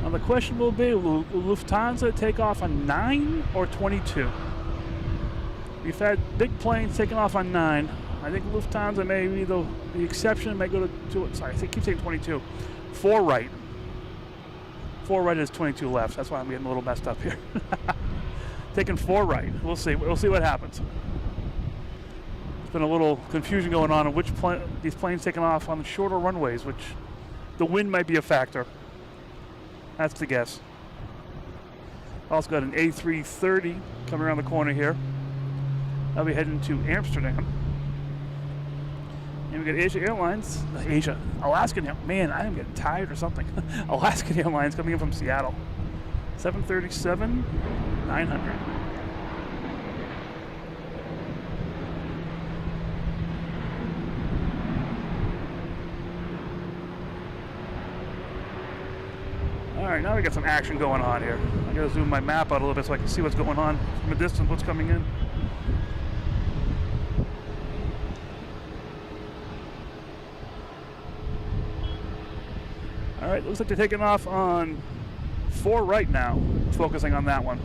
Now the question will be, will Lufthansa take off on 9 or 22? We've had big planes taking off on 9. I think Lufthansa may be the exception, may go to sorry, I keep saying 22. 4 right. 4 right is 22 left. That's why I'm getting a little messed up here. Taking 4 right. We'll see. We'll see what happens. There's been a little confusion going on which these planes taking off on the shorter runways, which the wind might be a factor. That's the guess. Also got an A330 coming around the corner here. I'll be heading to Amsterdam. And we got Alaskan, man, I am getting tired or something. Alaskan Airlines coming in from Seattle. 737, 900. All right, now we got some action going on here. I gotta zoom my map out a little bit so I can see what's going on from a distance, what's coming in. All right, looks like they're taking off on 4 right now, focusing on that one.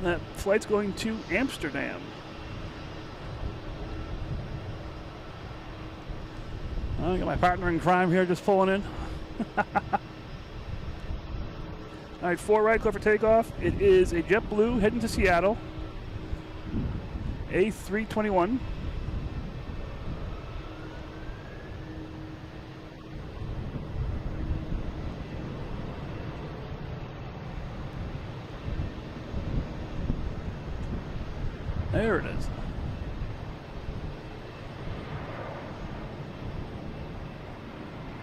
That flight's going to Amsterdam. I got my partner in crime here just pulling in. All right, 4 right, clear for takeoff. It is a JetBlue heading to Seattle. A321. There it is.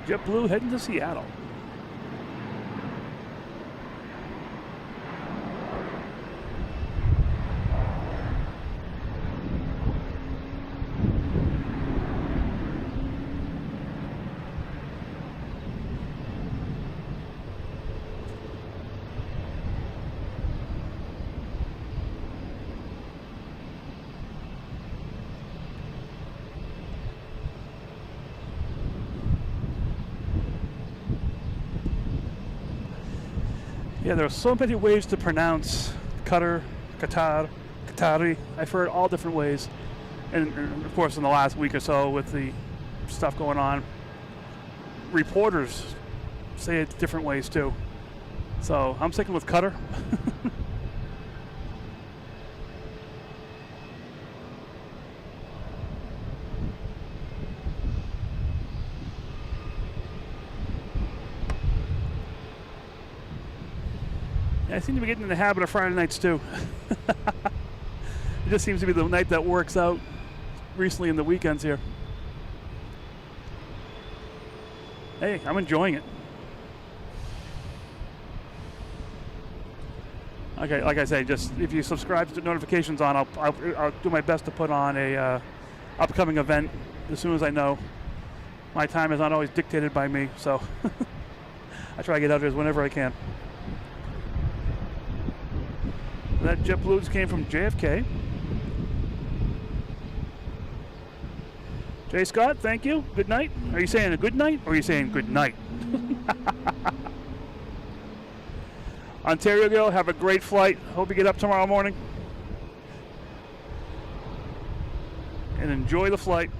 JetBlue heading to Seattle. Yeah, there are so many ways to pronounce Qatar, Qatari. I've heard all different ways. And of course, in the last week or so with the stuff going on, reporters say it different ways too. So I'm sticking with Qatar. I seem to be getting in the habit of Friday nights too. It just seems to be the night that works out recently in the weekends here. Hey, I'm enjoying it. Okay, like I say, just if you subscribe to the notifications on, I'll do my best to put on a upcoming event as soon as I know. My time is not always dictated by me, so I try to get out there whenever I can. That JetBlue came from JFK. Jay Scott, thank you. Good night. Are you saying a good night or are you saying good night? Ontario girl, have a great flight. Hope you get up tomorrow morning. And enjoy the flight.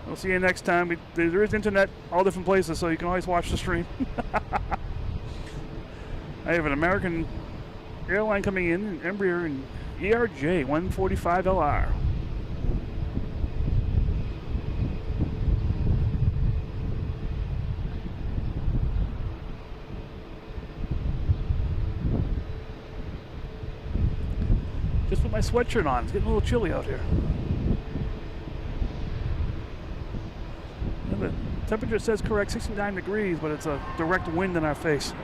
We'll see you next time. There is internet all different places, so you can always watch the stream. I have an American airline coming in, an Embraer and ERJ 145LR. Just put my sweatshirt on. It's getting a little chilly out here. And the temperature says correct 69 degrees, but it's a direct wind in our face.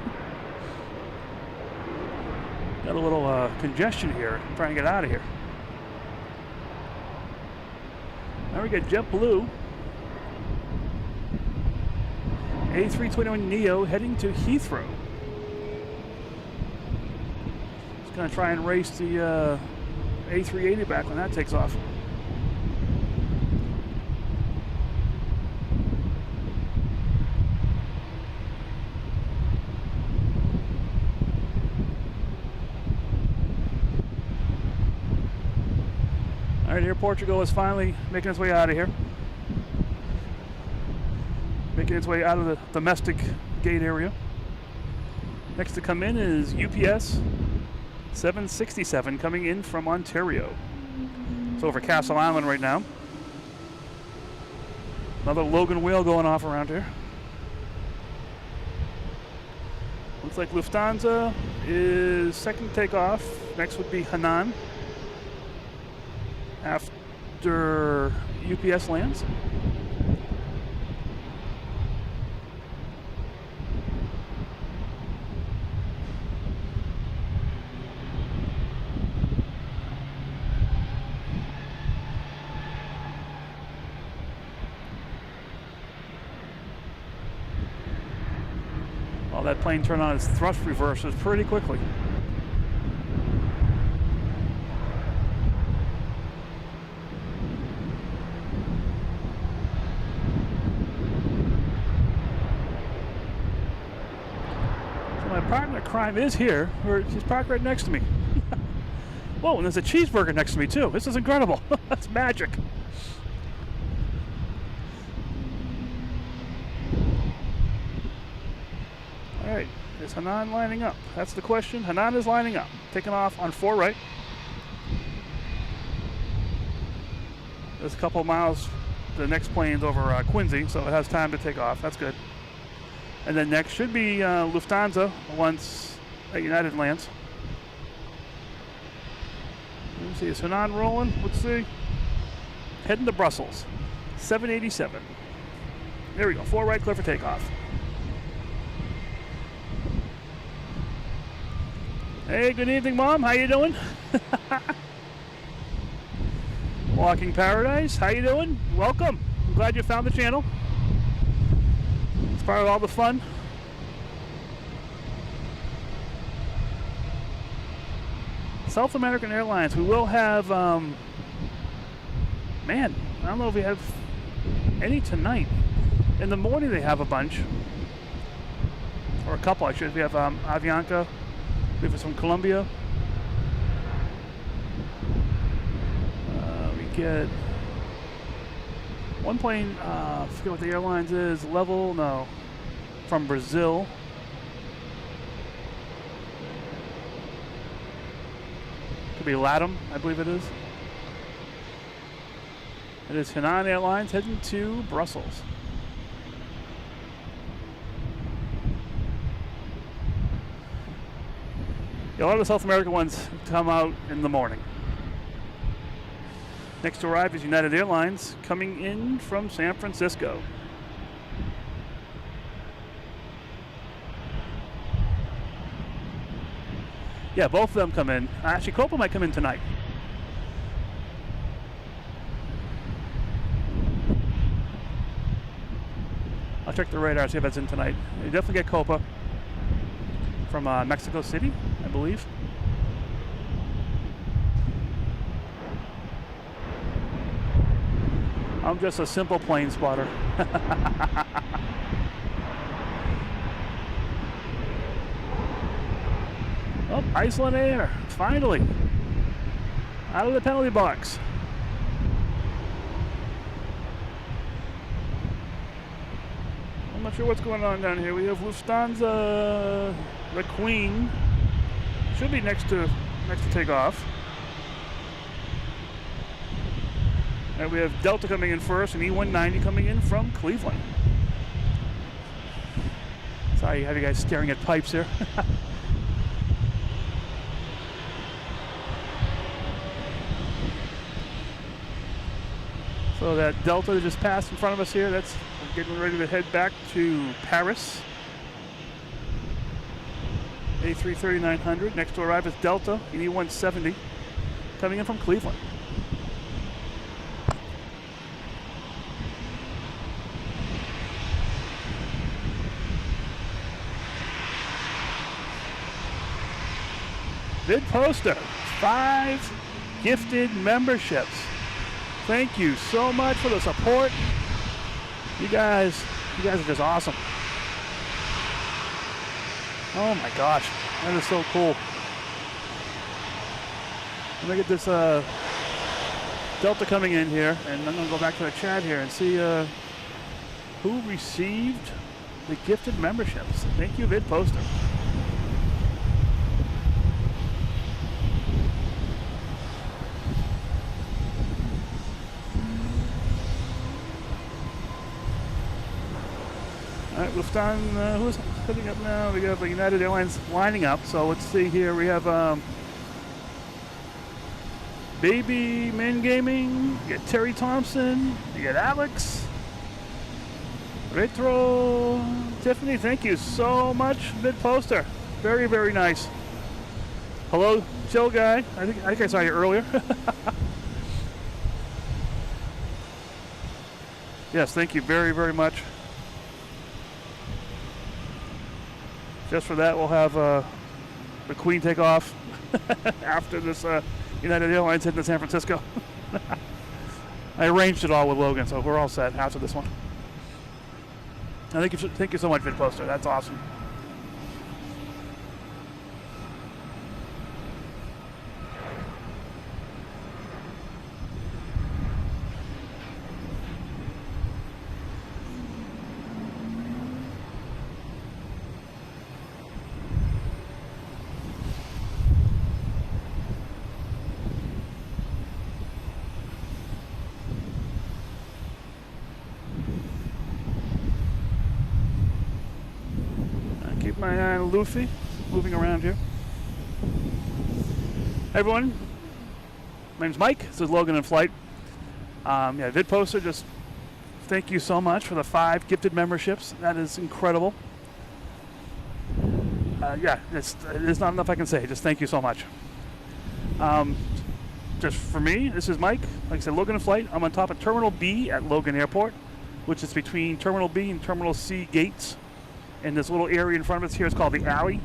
Got a little congestion here. I'm trying to get out of here. Now we got JetBlue. A321neo heading to Heathrow. Just gonna try and race the A380 back when that takes off. All right, here Portugal is finally making its way out of here. Making its way out of the domestic gate area. Next to come in is UPS 767 coming in from Ontario. It's over Castle Island right now. Another Logan whale going off around here. Looks like Lufthansa is second takeoff. Next would be Hainan after UPS lands. That plane turned on its thrust reversers pretty quickly. So my partner in crime is here. She's parked right next to me. Whoa, and there's a cheeseburger next to me too. This is incredible. That's magic. Alright, is Hainan lining up? That's the question. Hainan is lining up. Taking off on 4 right. There's a couple miles. The next plane's over Quincy, so it has time to take off. That's good. And then next should be Lufthansa once United lands. Let me see, is Hainan rolling? Let's see. Heading to Brussels. 787. There we go. 4 right, clear for takeoff. Hey, good evening, Mom. How you doing? Walking Paradise. How you doing? Welcome. I'm glad you found the channel. It's part of all the fun. South American Airlines. We will have, man, I don't know if we have any tonight. In the morning they have a bunch. Or a couple, I should. We have Avianca. We have from Colombia. We get one plane, I forget what the airlines is, from Brazil. Could be LATAM, I believe it is. It is Hainan Airlines heading to Brussels. Yeah, a lot of the South American ones come out in the morning. Next to arrive is United Airlines coming in from San Francisco. Yeah, both of them come in. Actually, Copa might come in tonight. I'll check the radar, see if that's in tonight. You definitely get Copa from Mexico City, I believe. I'm just a simple plane spotter. Oh, Iceland Air, finally. Out of the penalty box. I'm not sure what's going on down here. We have Lufthansa, the Queen. Should be next to take off. And we have Delta coming in first and E190 coming in from Cleveland. Sorry, I have you guys staring at pipes here. So that Delta that just passed in front of us here, that's we're getting ready to head back to Paris. A330-900. Next to arrive is Delta, E170, coming in from Cleveland. Vid Poster, 5 gifted memberships. Thank you so much for the support. You guys are just awesome. Oh my gosh, that is so cool. Let me get this Delta coming in here, and I'm gonna go back to the chat here and see who received the gifted memberships. Thank you, Vid Poster. All right, Lufthansa, who's heading up now? We have United Airlines lining up. So let's see here. We have Baby Men Gaming. You get Terry Thompson. You get Alex. Retro. Tiffany, thank you so much. Vid Poster. Very, very nice. Hello, chill guy. I think I saw you earlier. Yes, thank you very, very much. Just for that, we'll have the Queen take off after this United Airlines heading to San Francisco. I arranged it all with Logan, so we're all set after this one. Thank you so much, Vid Poster. That's awesome. Keep my eye on Luffy, moving around here. Hey everyone, my name's Mike. This is Logan in Flight. Yeah, Vid Poster, just thank you so much for the 5 gifted memberships. That is incredible. Yeah, it's not enough I can say. Just thank you so much. Just for me, this is Mike. Like I said, Logan in Flight. I'm on top of Terminal B at Logan Airport, which is between Terminal B and Terminal C gates. And this little area in front of us here is called the alley.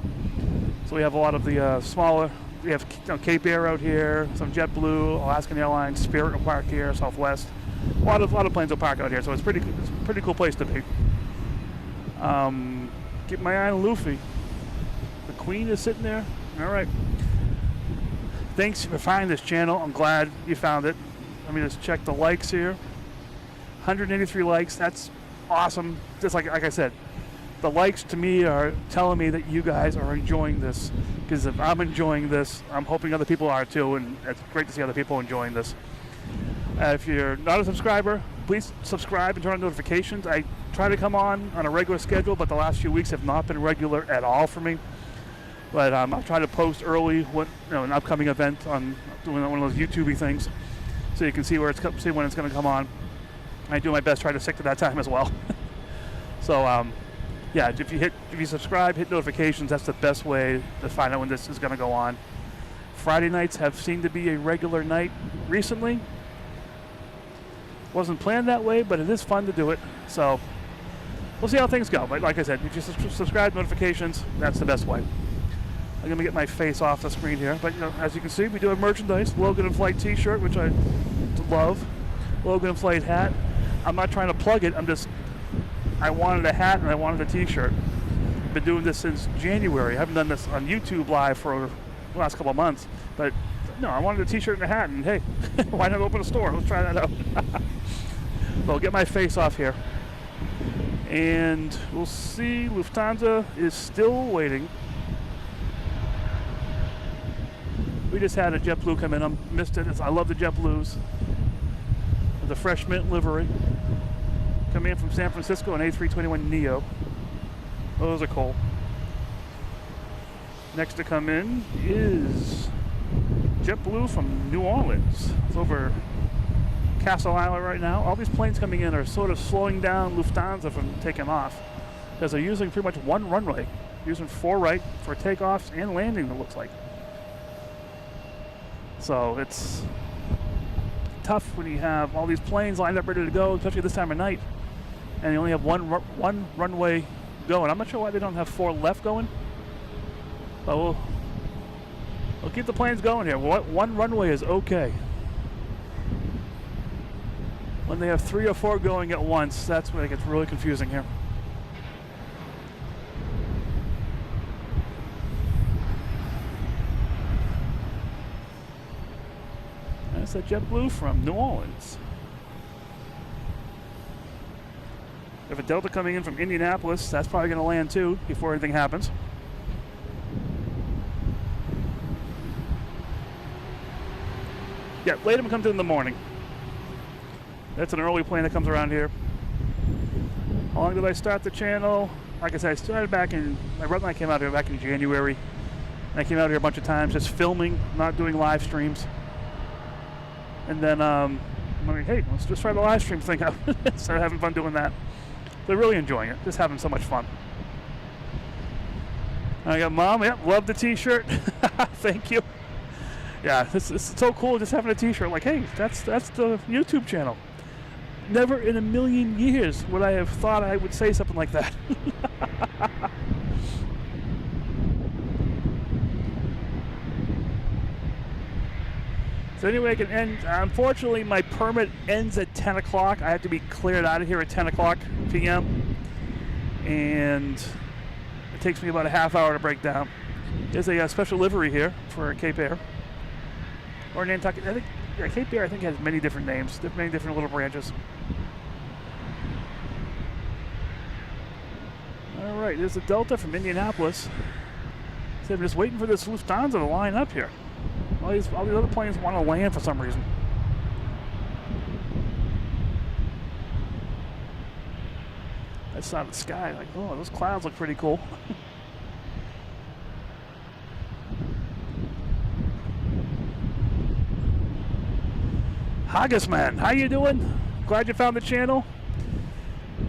So we have a lot of the smaller, we have Cape Air out here, some JetBlue, Alaskan Airlines, Spirit will park here, Southwest. A lot of planes will park out here, so it's a pretty cool place to be. Keep my eye on Luffy. The Queen is sitting there. All right. Thanks for finding this channel. I'm glad you found it. Let me just check the likes here. 183 likes. That's awesome. Just like I said, the likes to me are telling me that you guys are enjoying this, because if I'm enjoying this, I'm hoping other people are too, and it's great to see other people enjoying this. If you're not a subscriber, please subscribe and turn on notifications. I try to come on a regular schedule, but the last few weeks have not been regular at all for me. But I'll try to post early an upcoming event on doing one of those YouTube-y things, so you can see when it's going to come on. I do my best to try to stick to that time as well. So. Yeah, if you subscribe, hit notifications, that's the best way to find out when this is going to go on. Friday nights have seemed to be a regular night recently. Wasn't planned that way, but it is fun to do it. So we'll see how things go. But like I said, if you subscribe, notifications, that's the best way. I'm going to get my face off the screen here. But as you can see, we do have merchandise. Logan in Flight t-shirt, which I love. Logan in Flight hat. I'm not trying to plug it. I wanted a hat and I wanted a t-shirt. I've been doing this since January. I haven't done this on YouTube Live for the last couple of months. But no, I wanted a t-shirt and a hat, and hey, why not open a store? Let's try that out. So I'll get my face off here. And we'll see. Lufthansa is still waiting. We just had a JetBlue come in. I missed it. I love the JetBlues. The fresh mint livery. Coming in from San Francisco, an A321neo. Those are cool. Next to come in is JetBlue from New Orleans. It's over Castle Island right now. All these planes coming in are sort of slowing down Lufthansa from taking off because they're using pretty much one runway, using 4 right for takeoffs and landing, it looks like. So it's tough when you have all these planes lined up ready to go, especially this time of night, and you only have one runway going. I'm not sure why they don't have 4 left going, but we'll keep the planes going here. One runway is okay. When they have 3 or 4 going at once, that's when it gets really confusing here. That's a JetBlue from New Orleans. We have a Delta coming in from Indianapolis. That's probably going to land too before anything happens. Yeah, Latham comes in the morning. That's an early plane that comes around here. How long did I start the channel? Like I said, I started back in, my brother and I came out here back in January. And I came out here a bunch of times just filming, not doing live streams. And then I'm like, hey, let's just try the live stream thing out. Started having fun doing that. They're really enjoying it, just having so much fun. I got Mom, yep, love the t-shirt. Thank you. Yeah, this is so cool just having a t-shirt. Like, hey, that's the YouTube channel. Never in a million years would I have thought I would say something like that. So anyway, I can end. Unfortunately, my permit ends at 10 o'clock. I have to be cleared out of here at 10 o'clock p.m. And it takes me about a half hour to break down. There's a special livery here for Cape Air. Or Nantucket. I think Cape Air, I think, has many different names, many different little branches. All right, there's a Delta from Indianapolis. So I'm just waiting for this Lufthansa to line up here. All these other planes want to land for some reason. I saw the sky, like, oh, those clouds look pretty cool. Haggis-man, how you doing? Glad you found the channel.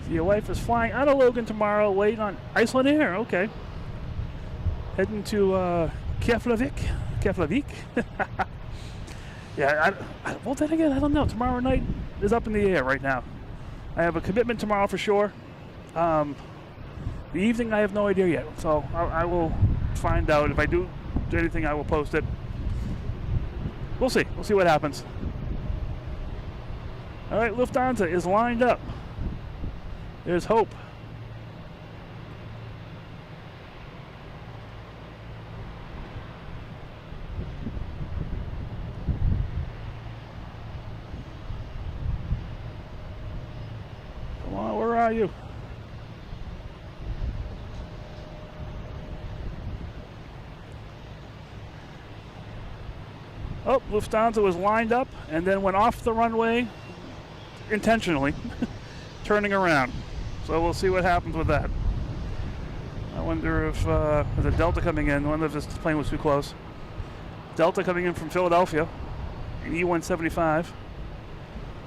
So your wife is flying out of Logan tomorrow, late on Iceland Air. Okay. Heading to Keflavik. Yeah, well, then again, I don't know. Tomorrow night is up in the air right now. I have a commitment tomorrow for sure. The evening, I have no idea yet. So I will find out. If I do anything, I will post it. We'll see. We'll see what happens. All right, Lufthansa is lined up. There's hope. Come on, where are you? Oh, Lufthansa was lined up and then went off the runway intentionally, turning around. So we'll see what happens with that. I wonder if there's a Delta coming in. I wonder if this plane was too close. Delta coming in from Philadelphia, an E-175.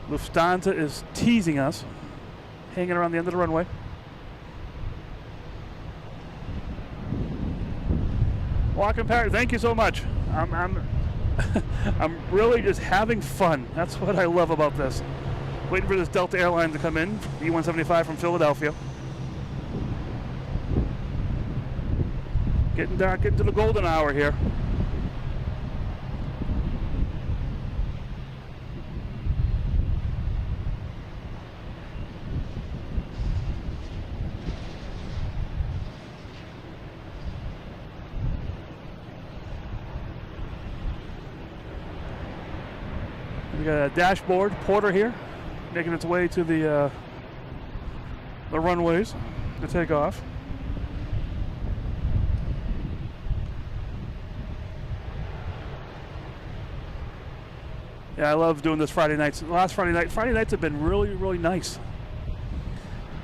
Lufthansa is teasing us, hanging around the end of the runway. Walking Parrot, thank you so much. I'm really just having fun. That's what I love about this. Waiting for this Delta airline to come in, E-175 from Philadelphia. Getting dark, getting to the golden hour here. We got a dashboard porter here, making its way to the runways to take off. Yeah, I love doing this Friday nights. Last Friday nights have been really, really nice.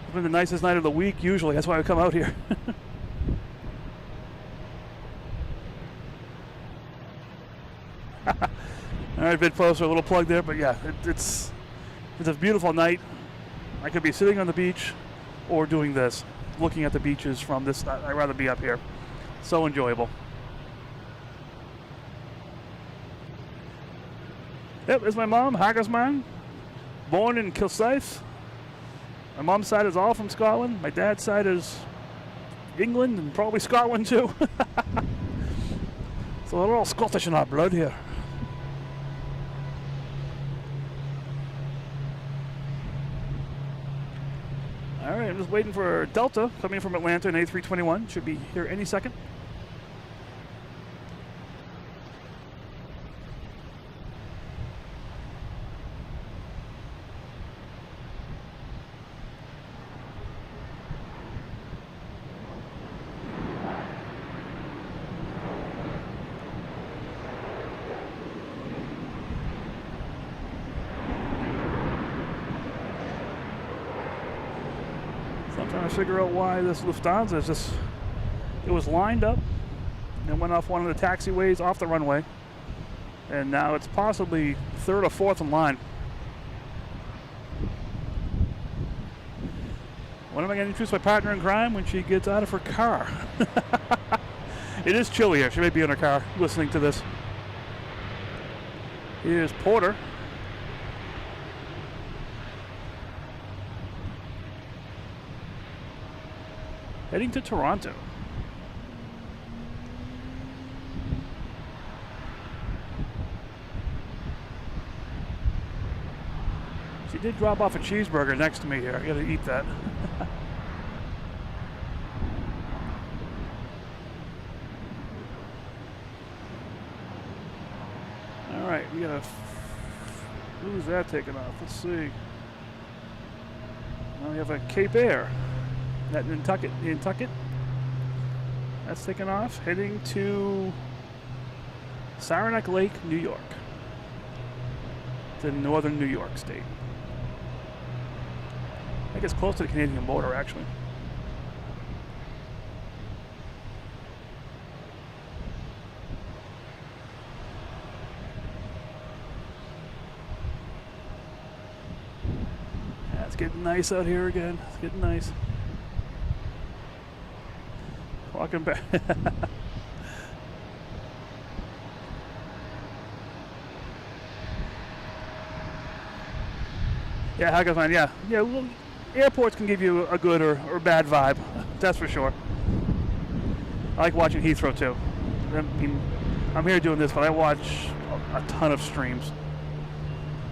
It's been the nicest night of the week usually. That's why I come out here. All right, a bit closer, a little plug there, but yeah, it's It's a beautiful night. I could be sitting on the beach or doing this, looking at the beaches from this. I'd rather be up here. So enjoyable. Yep, there's my mom, Hagersman, born in Kilsyth. My mom's side is all from Scotland. My dad's side is England and probably Scotland too. So we're all Scottish in our blood here. All right, I'm just waiting for Delta coming from Atlanta in A321. Should be here any second. Trying to figure out why this Lufthansa is just, it was lined up and went off one of the taxiways off the runway, and now it's possibly third or fourth in line. When am I going to introduce my partner in crime? When she gets out of her car. It is chilly here. She may be in her car listening to this. Here's Porter. Heading to Toronto. She did drop off a cheeseburger next to me here. I gotta eat that. All right, we gotta. Who's that taking off? Let's see. Now we have a Cape Air. That Nantucket. That's taking off, heading to Saranac Lake, New York. To northern New York State. I think it's close to the Canadian border, actually. Yeah, it's getting nice out here again. It's getting nice. Walking back. Yeah, how goes mine? Yeah. Well, airports can give you a good or bad vibe. That's for sure. I like watching Heathrow too. I mean, I'm here doing this, but I watch a ton of streams.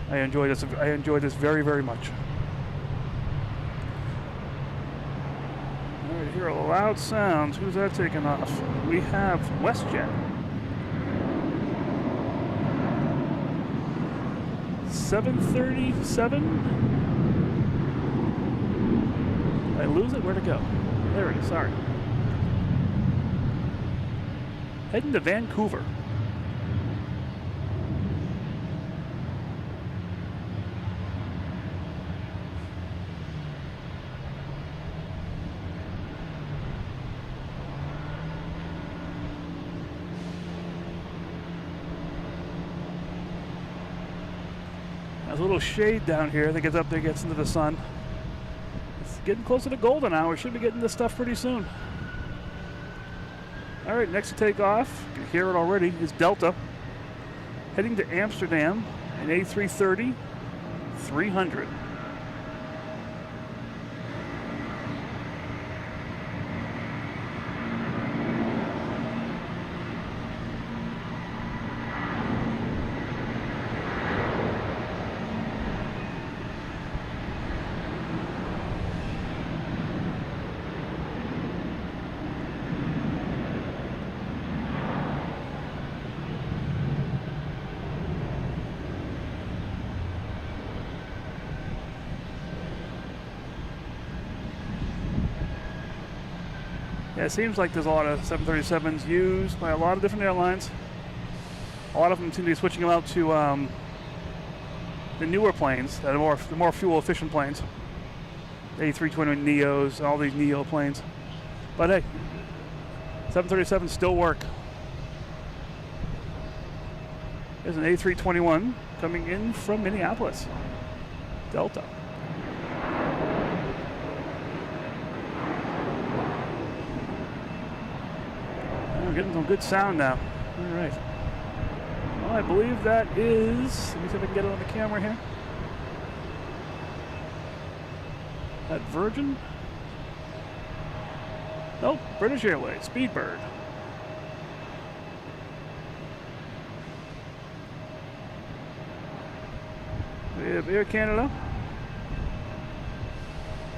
I enjoy this. I enjoy this very, very much. All right, hear a loud sound. Who's that taking off? We have WestJet. 737. Did I lose it? Where'd it go? There it is. Sorry. Heading to Vancouver. There's a little shade down here that gets up there, gets into the sun. It's getting closer to golden hour. Should be getting this stuff pretty soon. All right, next to take off, you can hear it already, is Delta. Heading to Amsterdam, an A330-300. Yeah, it seems like there's a lot of 737s used by a lot of different airlines. A lot of them seem to be switching them out to the newer planes, that are the more fuel-efficient planes. The A320 Neos, all these Neo planes. But hey, 737s still work. There's an A321 coming in from Minneapolis. Delta. We're getting some good sound now. All right. Well, I believe that is. Let me see if I can get it on the camera here. That Virgin? Nope, British Airways, Speedbird. We have Air Canada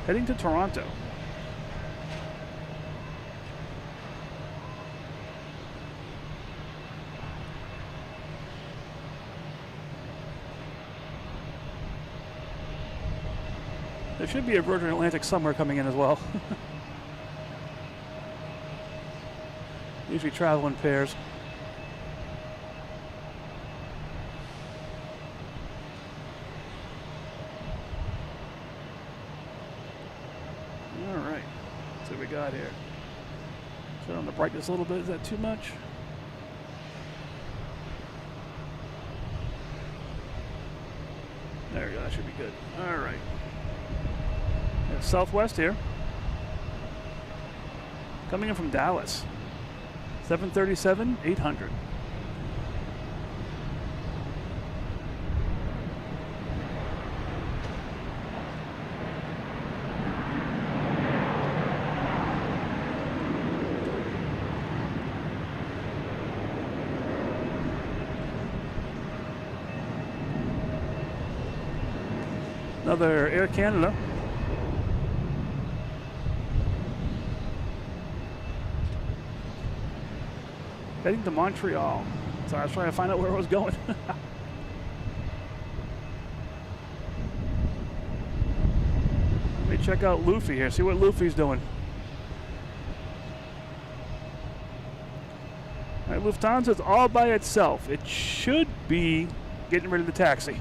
heading to Toronto. There should be a Virgin Atlantic somewhere coming in as well. Usually travel in pairs. All right, so we got here. Turn on the brightness a little bit. Is that too much? There we go. That should be good. All right. Southwest here, coming in from Dallas, 737-800. Another Air Canada. Heading to Montreal. So I was trying to find out where I was going. Let me check out Luffy here, see what Luffy's doing. All right, Lufthansa's all by itself. It should be getting rid of the taxi.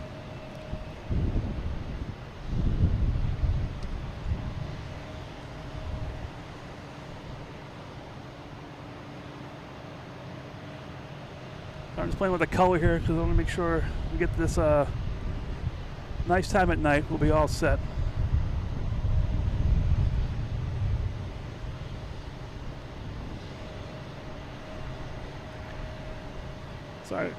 I'm just playing with the color here because I want to make sure we get this nice time at night. We'll be all set. Sorry.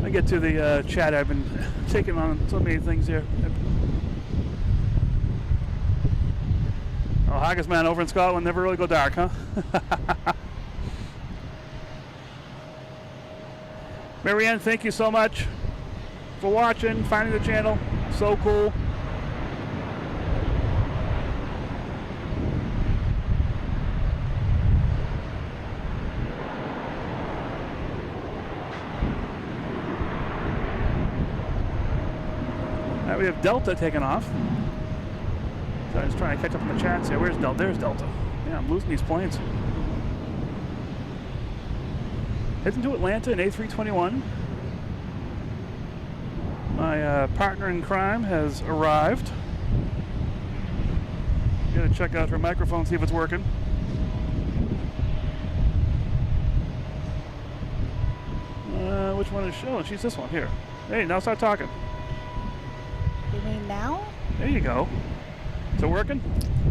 I get to the chat. I've been taking on so many things here. Oh, Haggis man over in Scotland never really go dark, huh? Marianne, thank you so much for watching, finding the channel. So cool. Now we have Delta taking off. So I'm just trying to catch up on the chats here. Where's Delta? There's Delta. Yeah, I'm losing these planes. Heading to Atlanta in A321. My partner in crime has arrived. Gotta check out her microphone, see if it's working. Which one is showing? She's this one here. Hey, now start talking. You mean now? There you go. Is it working?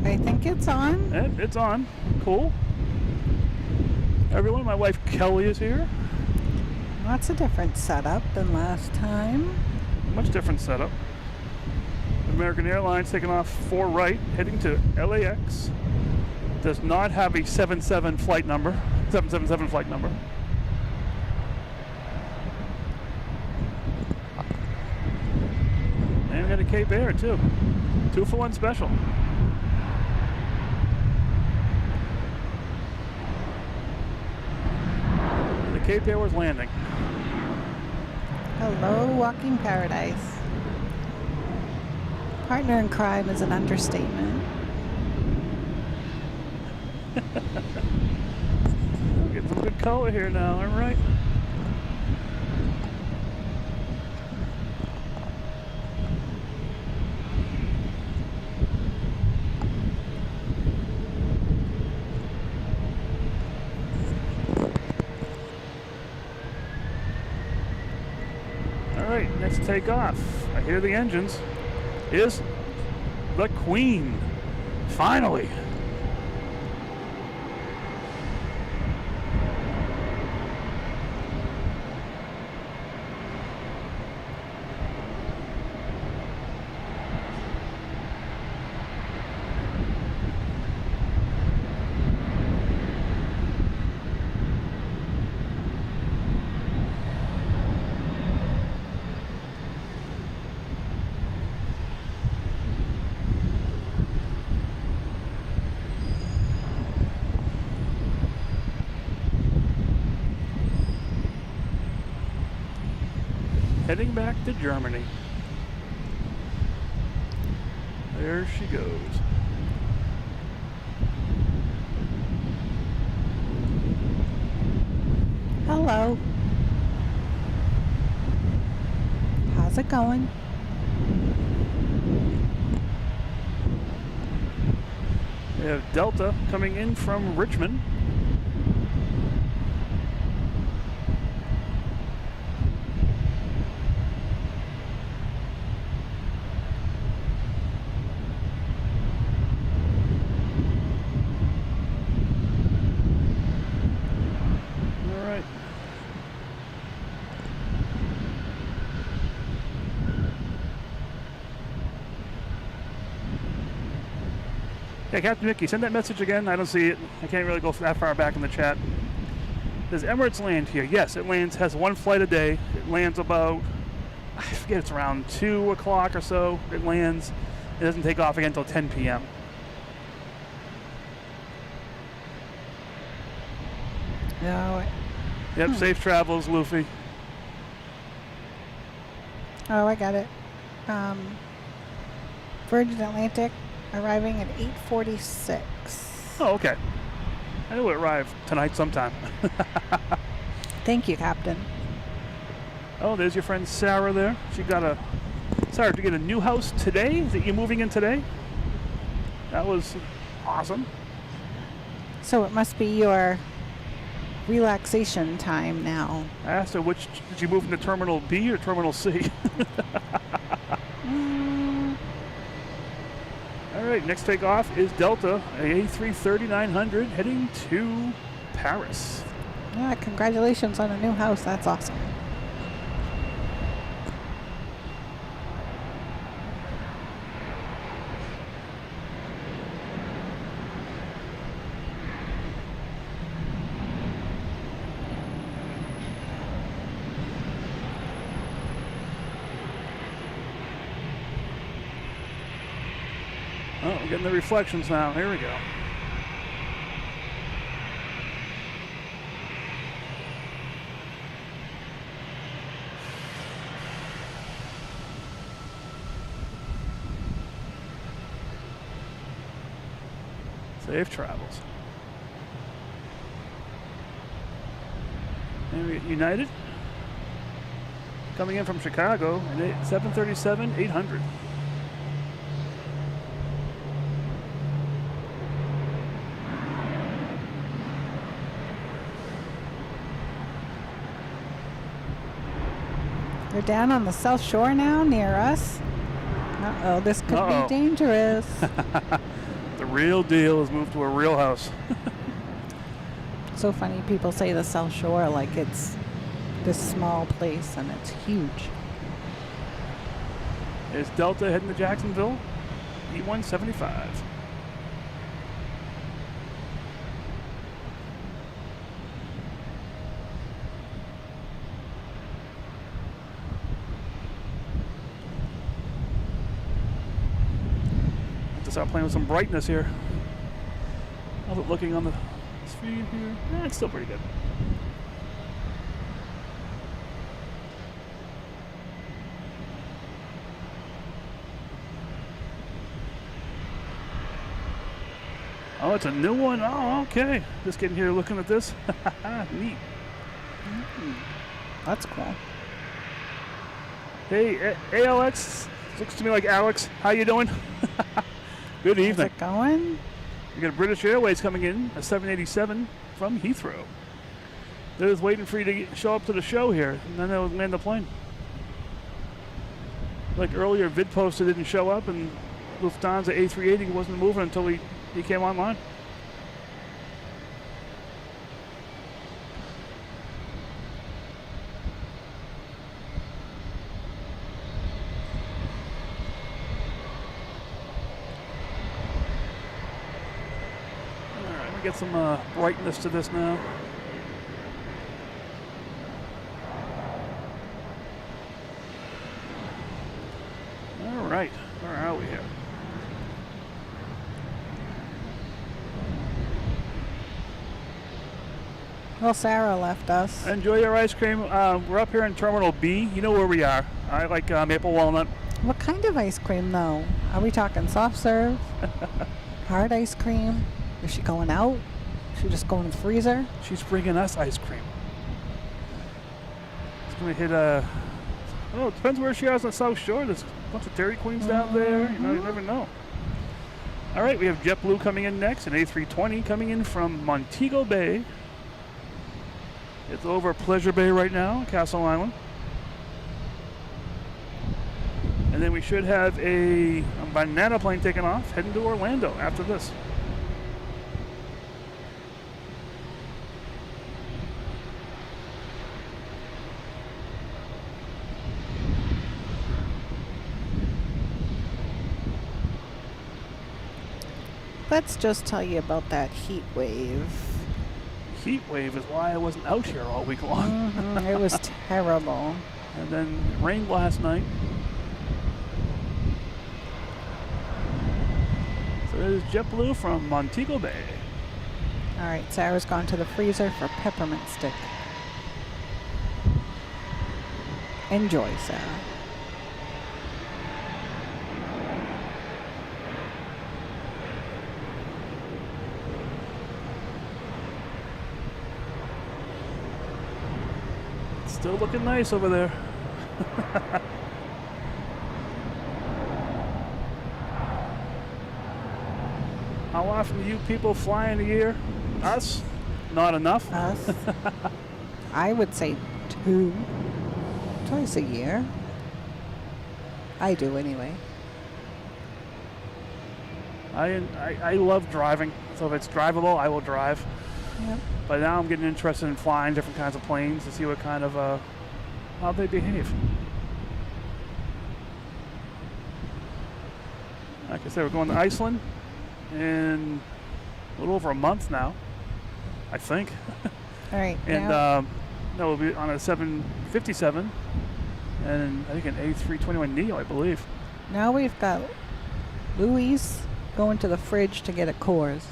I think it's on. It's on. Cool. Everyone, my wife Kelly is here. Lots of different setup than last time. Much different setup. American Airlines taking off 4 right, heading to LAX. Does not have a 777 flight number. And we got a Cape Air too. 2-for-1 special. The Cape Air was landing. Hello, walking paradise. Partner in crime is an understatement. Getting some good color here now, all right. Let's take off. I hear the engines. Is the Queen. Finally. Heading back to Germany. There she goes. Hello. How's it going? We have Delta coming in from Richmond. Yeah, Captain Mickey, send that message again. I don't see it. I can't really go that far back in the chat. Does Emirates land here? Yes, it lands, has one flight a day. It lands about, I forget, it's around 2 o'clock or so. It lands. It doesn't take off again until 10 p.m. No. Yep, safe travels, Luffy. Oh, I got it. Virgin Atlantic arriving at 8:46. Oh, okay. I knew it arrived tonight sometime. Thank you, Captain. Oh, there's your friend Sarah there. She got a... Sarah, did you get a new house today? Is it you moving in today? That was awesome. So it must be your relaxation time now. I asked her which... Did you move into Terminal B or Terminal C? All right, next takeoff is Delta, A330-900, heading to Paris. Yeah, congratulations on a new house. That's awesome. Oh, we're getting the reflections now. Here we go. Safe travels. And we get United coming in from Chicago at 737-800. You're down on the South Shore now, near us. Uh-oh, this could be dangerous. The real deal has moved to a real house. So funny, people say the South Shore like it's this small place, and it's huge. Is Delta heading to Jacksonville? E175. Start playing with some brightness here. How's it looking on the screen here? It's still pretty good. Oh, it's a new one. Oh, okay. Just getting here looking at this. Neat. That's cool. Hey, ALX. Looks to me like Alex. How you doing? Good evening. How's it going? We got British Airways coming in, a 787 from Heathrow. They're just waiting for you to show up to the show here, and then they'll land the plane. Like earlier, vid posted didn't show up, and Lufthansa A380 wasn't moving until he came online. All right, let me get some brightness to this now. All right, where are we here? Well, Sarah left us. Enjoy your ice cream. We're up here in Terminal B. You know where we are. I like maple walnut. What kind of ice cream, though? Are we talking soft serve? Hard ice cream? Is she going out? Is she just going to the freezer? She's bringing us ice cream. It's going to hit oh, it depends where she is on the South Shore. There's a bunch of Dairy Queens down there. You know, you never know. All right, we have JetBlue coming in next, an A320 coming in from Montego Bay. It's over Pleasure Bay right now, Castle Island. And then we should have a banana plane taking off, heading to Orlando after this. Let's just tell you about that heat wave. Heat wave is why I wasn't out here all week long. It was terrible. And then it rained last night. So there's JetBlue from Montego Bay. All right, Sarah's gone to the freezer for peppermint stick. Enjoy, Sarah. Still looking nice over there. How often do you people fly in a year? Us? Not enough. Us? I would say twice a year. I do anyway. I love driving, so if it's drivable, I will drive. Yep. But now I'm getting interested in flying different kinds of planes to see what kind of how they behave. Like I said, we're going to Iceland in a little over a month now, I think. All right. And now, no, we'll be on a 757 and I think an A321 Neo, I believe. now we've got Louise going to the fridge to get a Coors.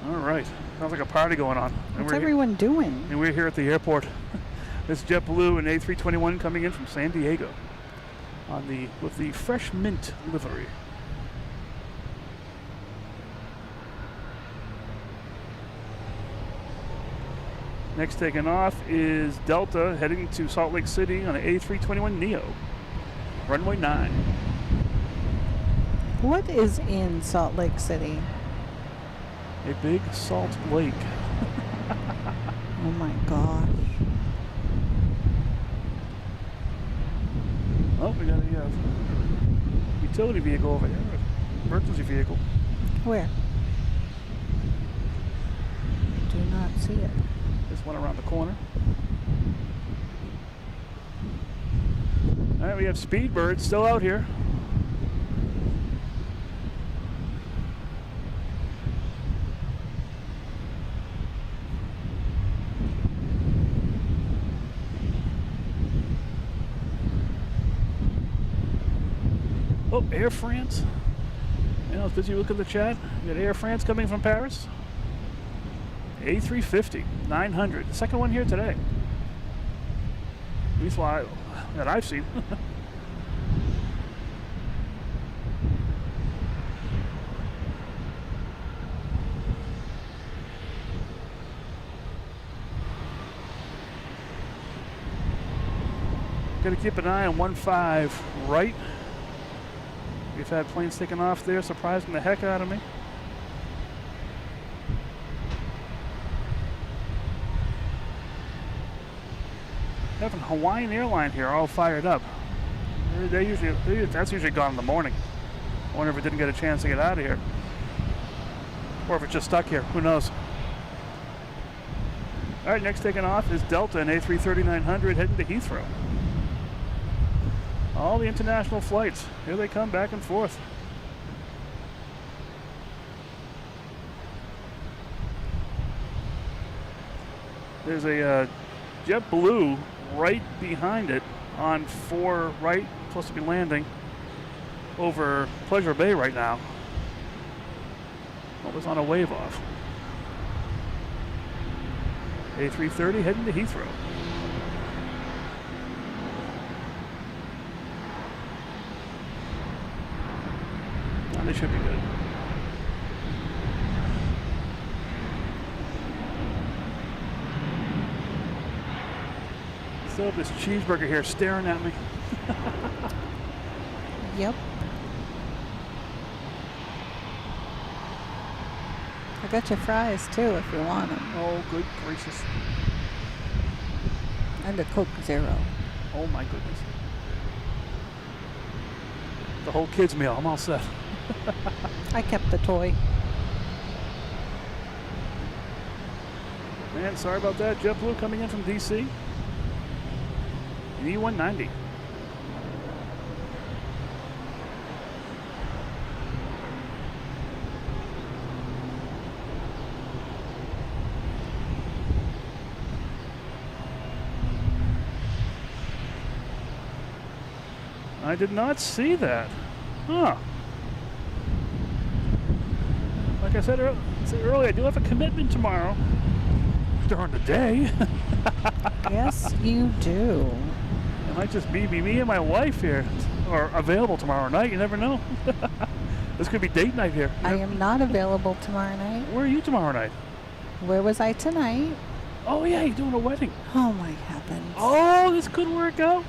All right. Sounds like a party going on. What's everyone doing? And we're here at the airport. This JetBlue and A321 coming in from San Diego with the fresh mint livery. Next taking off is Delta heading to Salt Lake City on an A321 Neo. Runway 9. What is in Salt Lake City? A big salt lake. Oh my gosh. Oh, we got a utility vehicle over here. Emergency vehicle. Where? Do not see it. This one around the corner. All right, we have Speedbird still out here. Oh, Air France. I was busy looking at the chat. We got Air France coming from Paris. A350, 900. The second one here today. At least that I've seen. Got to keep an eye on 15 right. We've had planes taking off there, surprising the heck out of me. Having Hawaiian Airline here all fired up. That's usually gone in the morning. I wonder if it didn't get a chance to get out of here, or if it's just stuck here. Who knows? All right, next taking off is Delta, an A330-900 heading to Heathrow. All the international flights, here they come back and forth. There's a JetBlue right behind it on 4 right, supposed to be landing over Pleasure Bay right now. What was on a wave off? A330 heading to Heathrow. Oh, they should be good. Still have this cheeseburger here staring at me. Yep. I got your fries too if you want them. Oh, good gracious. And a Coke Zero. Oh my goodness. The whole kids meal, I'm all set. I kept the toy. Man, sorry about that. JetBlue coming in from DC. An E190. I did not see that. Huh. Like I said earlier, I do have a commitment tomorrow during the day. Yes, you do. It might just be me and my wife here, or available tomorrow night. You never know. This could be date night here. I am not available tomorrow night. Where are you tomorrow night? Where was I tonight? Oh yeah, you're doing a wedding. Oh my heavens. Oh, this could work out.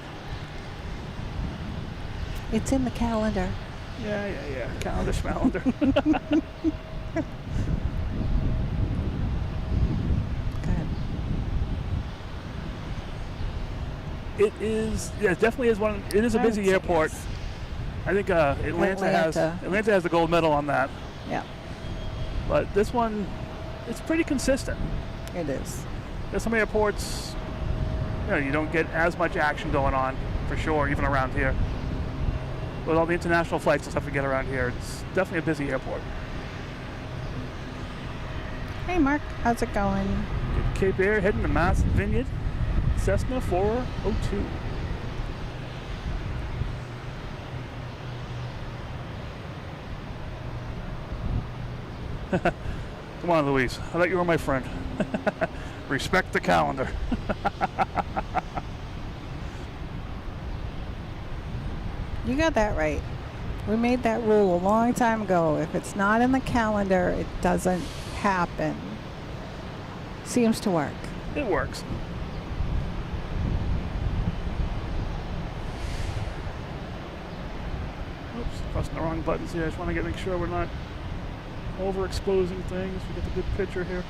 It's in the calendar. Yeah. Calendar schmalendar. Good. It is, yeah, it definitely is one. It is a busy airport. Yes. I think Atlanta has the gold medal on that. Yeah, But this one, it's pretty consistent. it is. There's some airports, you don't get as much action going on, for sure, even around here. With all the international flights and stuff we get around here, it's definitely a busy airport. Hey Mark, how's it going? Cape Air heading to Mass Vineyard, Cessna 402. Come on, Louise. I thought you were my friend. Respect the calendar. You got that right. We made that rule a long time ago. If it's not in the calendar, it doesn't happen. Seems to work. It works. Oops, pressing the wrong buttons here. I just want to make sure we're not overexposing things. We get the good picture here.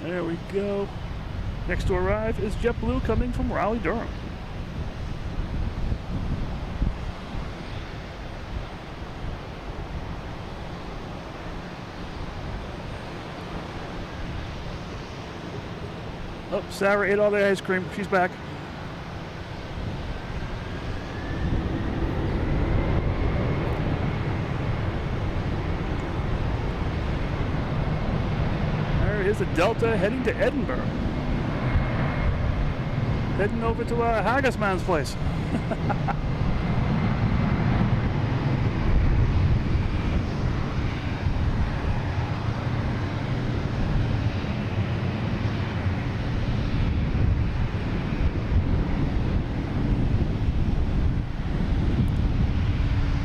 There we go. Next to arrive is JetBlue coming from Raleigh-Durham. Oh, Sarah ate all the ice cream. She's back. There is a Delta heading to Edinburgh. Heading over to Haggisman's place.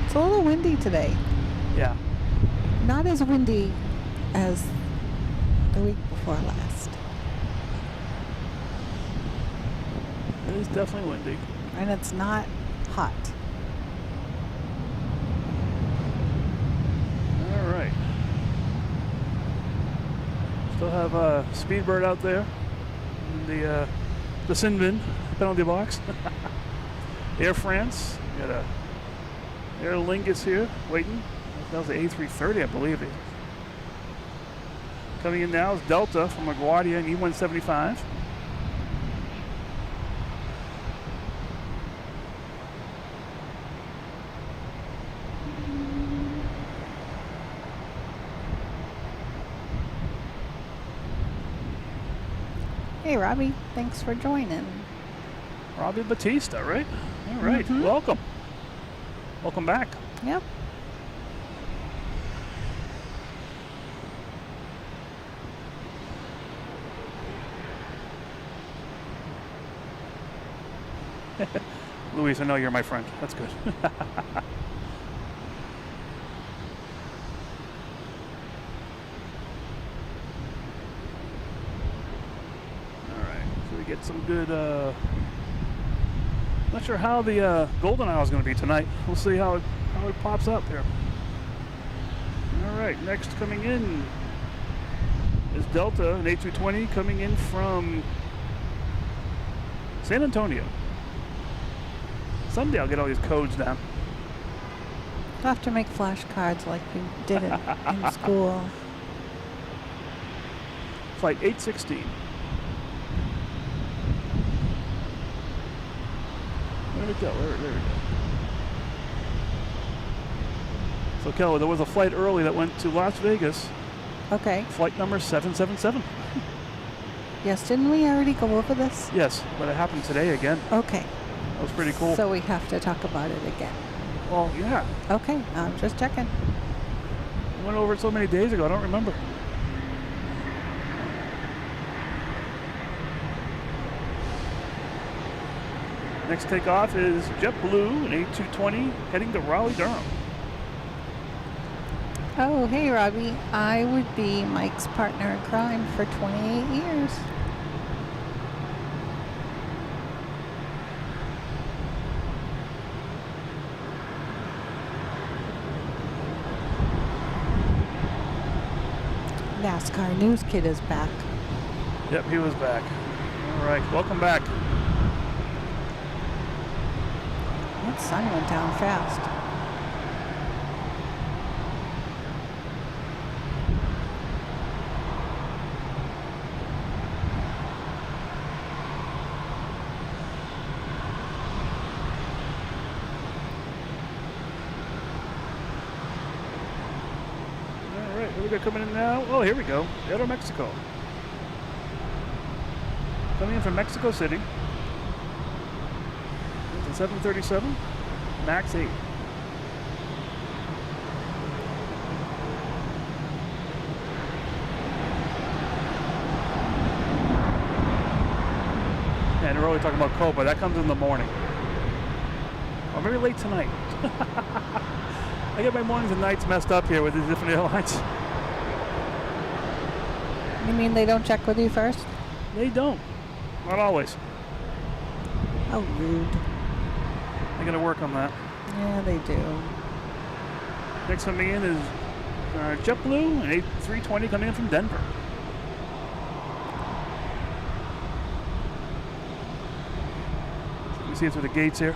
It's a little windy today. Yeah. Not as windy as the week before last. It is definitely windy. And it's not hot. All right. Still have Speedbird out there. And the Sinbin penalty box. Air France, we got a Aer Lingus here waiting. That was the A330, I believe. Coming in now is Delta from LaGuardia and E175. Hey, Robbie. Thanks for joining. Robbie Batista, right? All right. Welcome. Welcome back. Yep. Luis, I know you're my friend. That's good. Get some good, not sure how the Golden Isle is going to be tonight. We'll see how it pops up here. All right, next coming in is Delta, an A220 coming in from San Antonio. Someday I'll get all these codes down. We'll have to make flashcards like we did it in school. Flight 816. Where did it go? There we go. So, Kelly, there was a flight early that went to Las Vegas. Okay. Flight number 777. Yes, didn't we already go over this? Yes, but it happened today again. Okay. That was pretty cool. So we have to talk about it again. Well, yeah. Okay, I'm just checking. We went over it so many days ago, I don't remember. Next takeoff is JetBlue, an A220, heading to Raleigh-Durham. Oh, hey, Robbie. I would be Mike's partner in crime for 28 years. NASCAR News Kid is back. Yep, he was back. All right, welcome back. That sun went down fast. All right, what we got coming in now? Oh, here we go. Aeromexico. Coming in from Mexico City. 737, MAX 8. And we're only talking about Copa. That comes in the morning. Or maybe late tonight. I get my mornings and nights messed up here with these different airlines. You mean they don't check with you first? They don't. Not always. How rude. I gotta work on that. Yeah, they do. Next coming in is JetBlue, an A320 coming in from Denver. You see it through the gates here.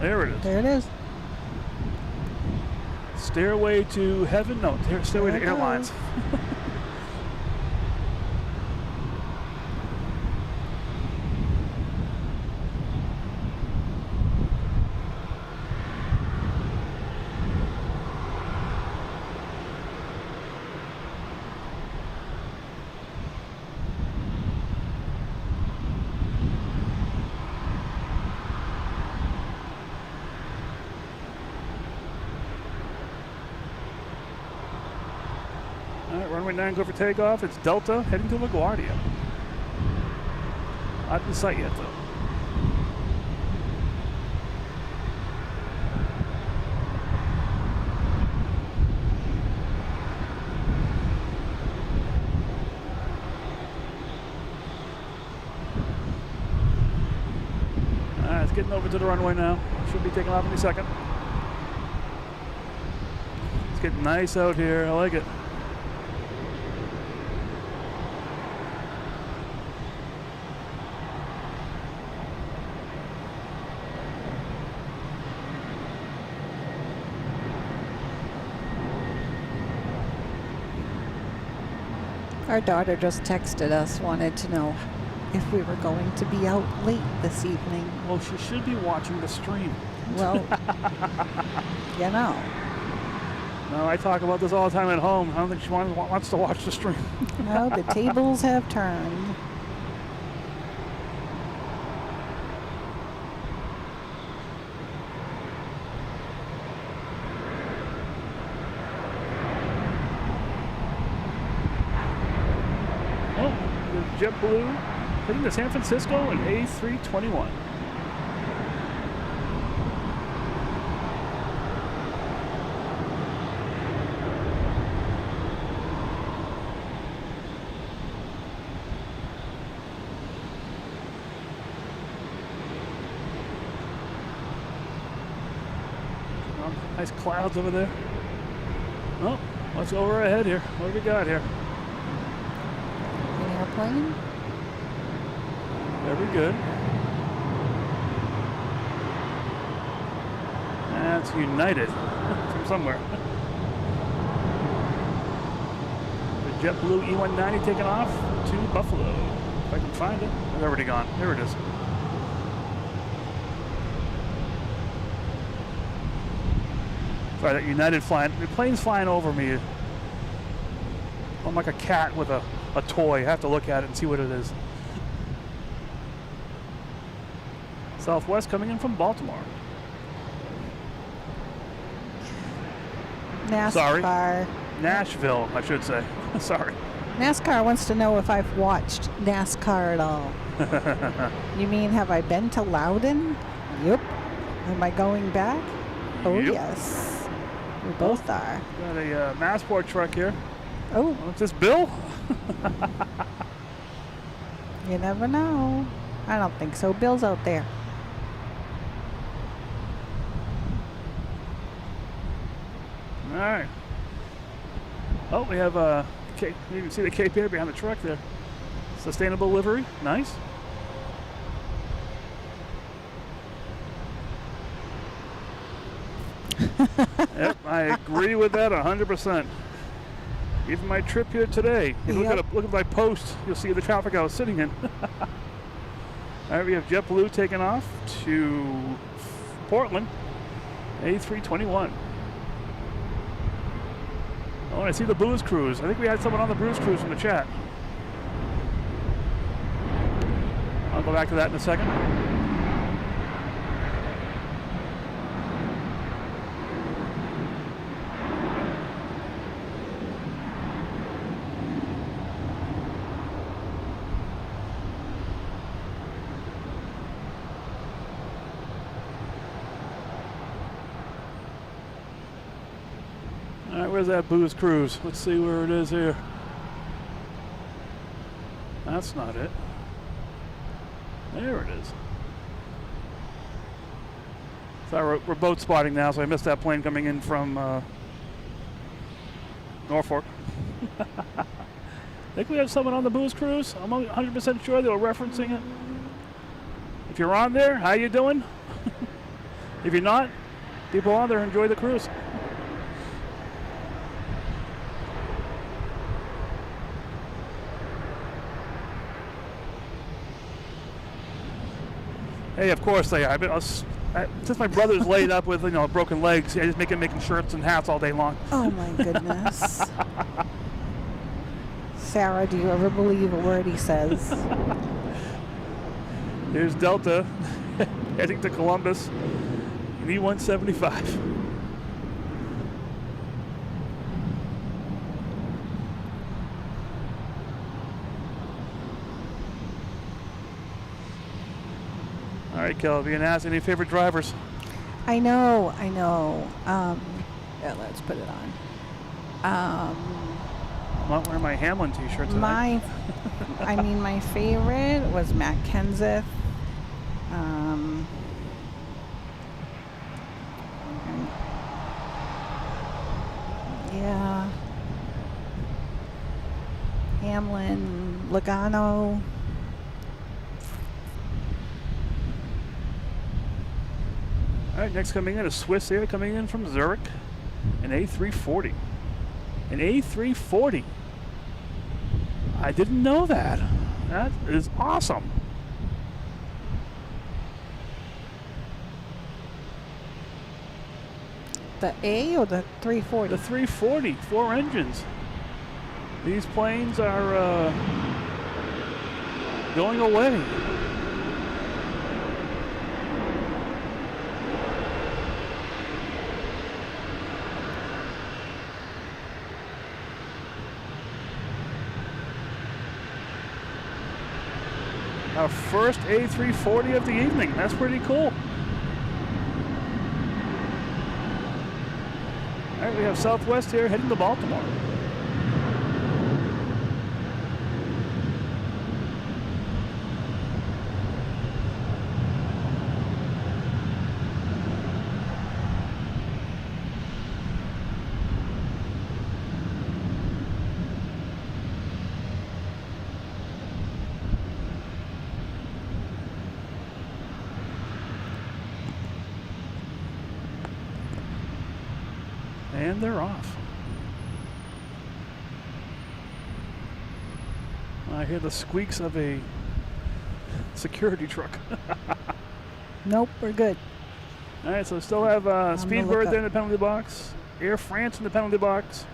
There it is. There it is. Stairway to Heaven? No, Stairway to Airlines. Runway 9 go for takeoff. It's Delta heading to LaGuardia. Not in sight yet, though. It's getting over to the runway now. Should be taking off any second. It's getting nice out here. I like it. Our daughter just texted us, wanted to know if we were going to be out late this evening. Well, she should be watching the stream. Well, you know. No, I talk about this all the time at home. I don't think she wants to watch the stream. No, the tables have turned. Oh, the JetBlue heading to San Francisco in A321. Nice clouds over there. Oh, let's go over ahead here. What do we got here? An airplane? Very good. That's United from somewhere. The JetBlue E190 taking off to Buffalo. If I can find it. It's already gone. There it is. Sorry, that United flying. The plane's flying over me. I'm like a cat with a toy. I have to look at it and see what it is. Southwest coming in from Baltimore. NASCAR. Sorry. Nashville, I should say. Sorry. NASCAR wants to know if I've watched NASCAR at all. You mean, have I been to Loudon? Yep. Am I going back? Oh, Yep. yes. We both are. Got a Massport truck here. Oh, Oh, is this Bill? you never know. I don't think so. Bill's out there. All right. Oh, we have you can see the Cape Air behind the truck there. Sustainable livery. Nice. Yep, I agree with that 100%. Even my trip here today. If you Yep. look at my post, you'll see the traffic I was sitting in. All right, we have JetBlue taking off to Portland, A321. Oh, and I see the Blues Cruise. I think we had someone on the Blues Cruise in the chat. I'll go back to that in a second. All right, where's that Booze Cruise? Let's see where it is here. That's not it. There it is. Sorry, we're boat spotting now, so I missed that plane coming in from Norfolk. I think we have someone on the Booze Cruise. I'm 100% sure they were referencing it. If you're on there, how you doing? If you're not, people on there enjoy the cruise. Hey, of course they are. Since my brother's laid up with broken legs, I just make him making shirts and hats all day long. Oh my goodness. Sarah, do you ever believe a word he says? Here's Delta heading to Columbus in E175. All right, Kel, being asked, any favorite drivers? I know. Yeah, let's put it on. I'm not wearing my Hamlin t-shirt tonight. My favorite was Matt Kenseth. Yeah. Hamlin, Logano. All right, next coming in is Swiss Air coming in from Zurich, an A340. An A340. I didn't know that. That is awesome. The A or the 340? The 340, 4 engines. These planes are going away. Our first A340 of the evening. That's pretty cool. All right, we have Southwest here heading to Baltimore. And they're off. I hear the squeaks of a security truck. Nope, we're good. All right, so we still have Speedbird there in the penalty box. Air France in the penalty box.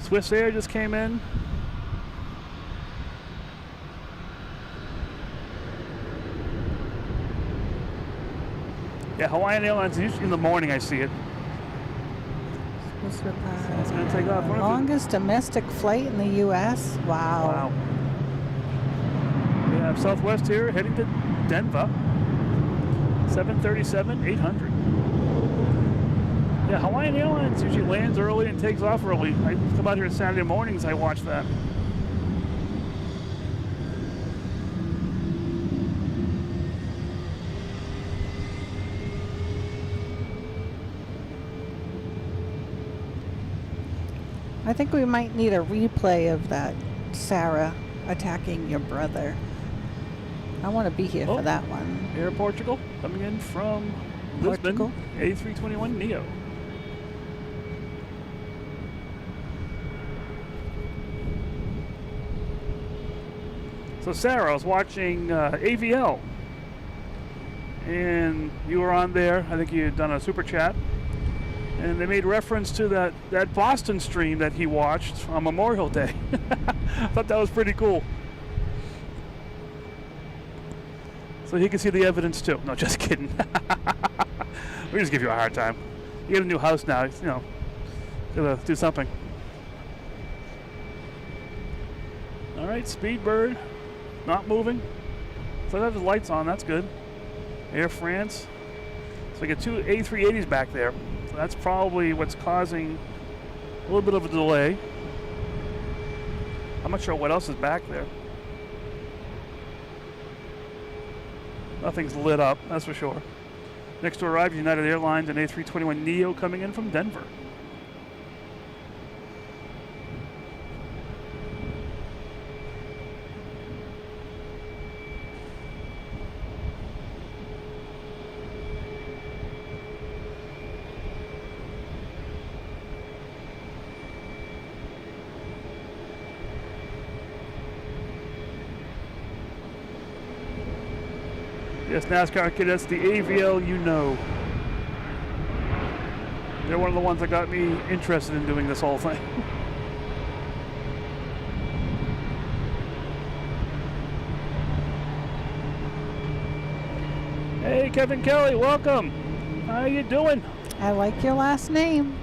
Swiss Air just came in. Yeah, Hawaiian Airlines, usually in the morning I see it. It's going to take off. Longest domestic flight in the U.S. Wow. We have Southwest here heading to Denver. 737-800. Yeah, Hawaiian Airlines usually lands early and takes off early. I come out here Saturday mornings, I watch that. I think we might need a replay of that Sarah attacking your brother. I want to be here for that one. Air Portugal coming in from Lisbon, A321 Neo. So Sarah, I was watching AVL, and you were on there. I think you had done a super chat. And they made reference to that Boston stream that he watched on Memorial Day. I thought that was pretty cool. So he can see the evidence too. No, just kidding. We just give you a hard time. You get a new house now, you know, gotta do something. All right, Speedbird, not moving. So I have the lights on, that's good. Air France. So we get 2 A380s back there. That's probably what's causing a little bit of a delay. I'm not sure what else is back there. Nothing's lit up, that's for sure. Next to arrive, United Airlines and A321 Neo coming in from Denver. Yes, NASCAR cadets, the AVL you know. They're one of the ones that got me interested in doing this whole thing. Hey, Kevin Kelly, welcome. How you doing? I like your last name.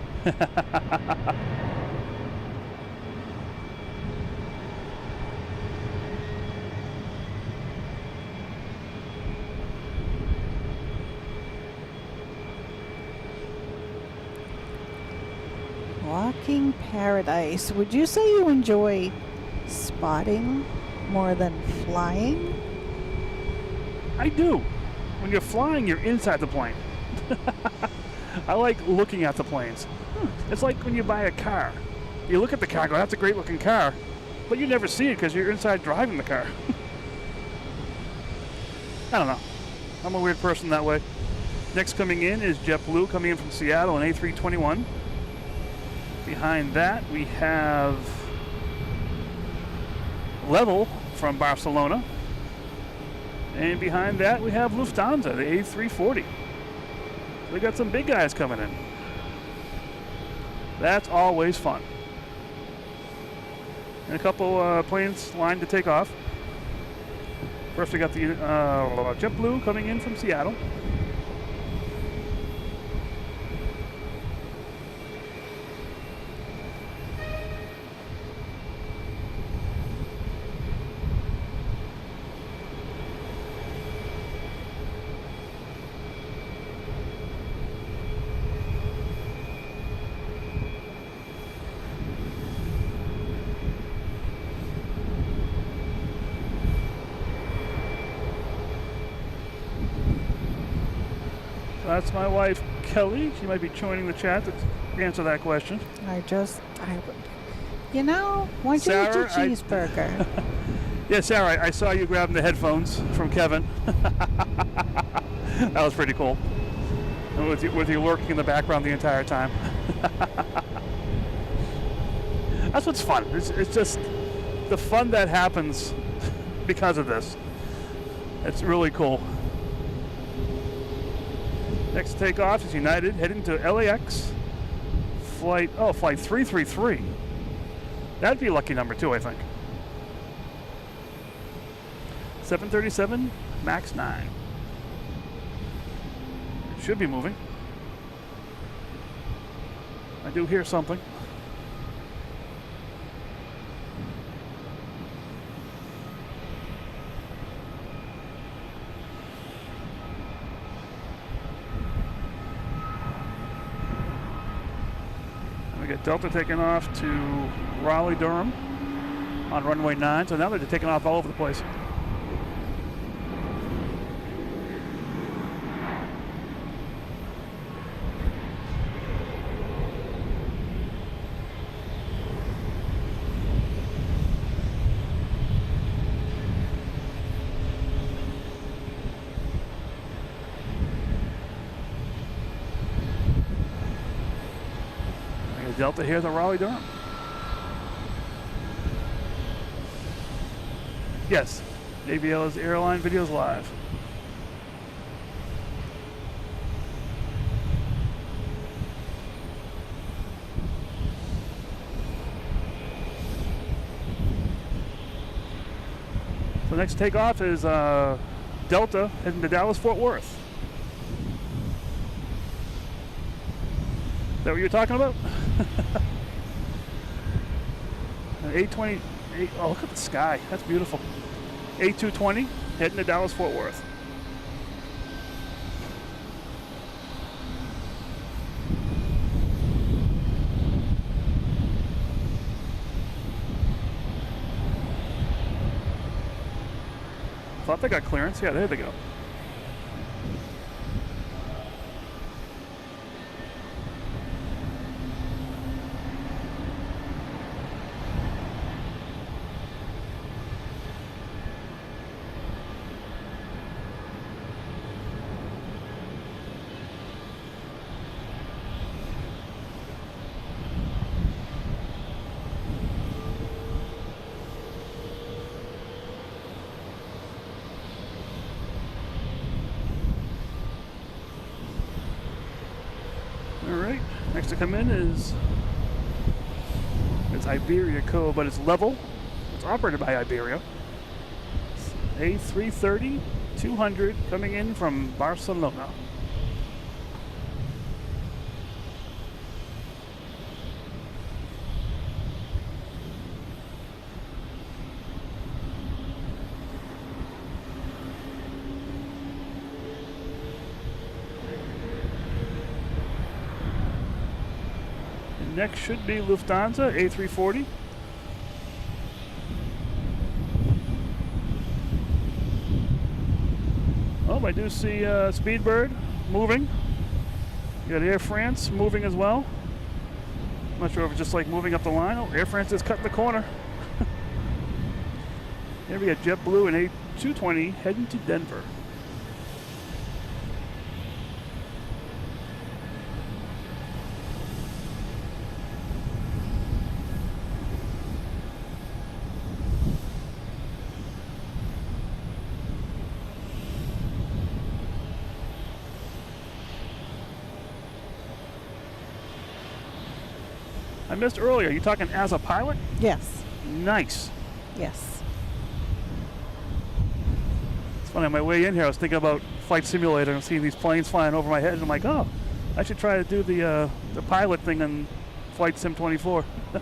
Walking paradise. Would you say you enjoy spotting more than flying? I do. When you're flying, you're inside the plane. I like looking at the planes. It's like when you buy a car. You look at the car and go, that's a great looking car, but you never see it because you're inside driving the car. I don't know. I'm a weird person that way. Next coming in is JetBlue coming in from Seattle in A321. Behind that, we have level from Barcelona. And behind that, we have Lufthansa, the A340. We got some big guys coming in. That's always fun. And a couple planes lined to take off. First, we got the JetBlue coming in from Seattle. That's my wife, Kelly. She might be joining the chat to answer that question. Why'd you eat your Sarah, cheeseburger? Yeah, Sarah, I saw you grabbing the headphones from Kevin. That was pretty cool. And with you lurking in the background the entire time. That's what's fun. It's just the fun that happens because of this. It's really cool. Next takeoff is United, heading to LAX. Flight 333. That'd be lucky number 2, I think. 737 MAX 9. It should be moving. I do hear something. Delta taking off to Raleigh-Durham on runway 9. So now they're taking off all over the place. Delta here at Raleigh-Durham. Yes, JBL's airline videos live. So next takeoff is Delta heading to Dallas-Fort Worth. Is that what you're talking about? 820. Oh, look at the sky. That's beautiful. A220 heading to Dallas-Fort Worth. Thought they got clearance. Yeah, there they go. Alright, next to come in is it's Iberia code, but it's level. It's operated by Iberia. A330-200 coming in from Barcelona. Next should be Lufthansa, A340. Oh, I do see Speedbird moving. You got Air France moving as well. I'm not sure if it's just like moving up the line. Oh, Air France is cutting the corner. Here we got JetBlue and A220 heading to Denver. I missed earlier. You talking as a pilot? Yes. Nice. Yes. It's funny, on my way in here, I was thinking about Flight Simulator and seeing these planes flying over my head. And I'm like, oh, I should try to do the pilot thing in Flight Sim 24. All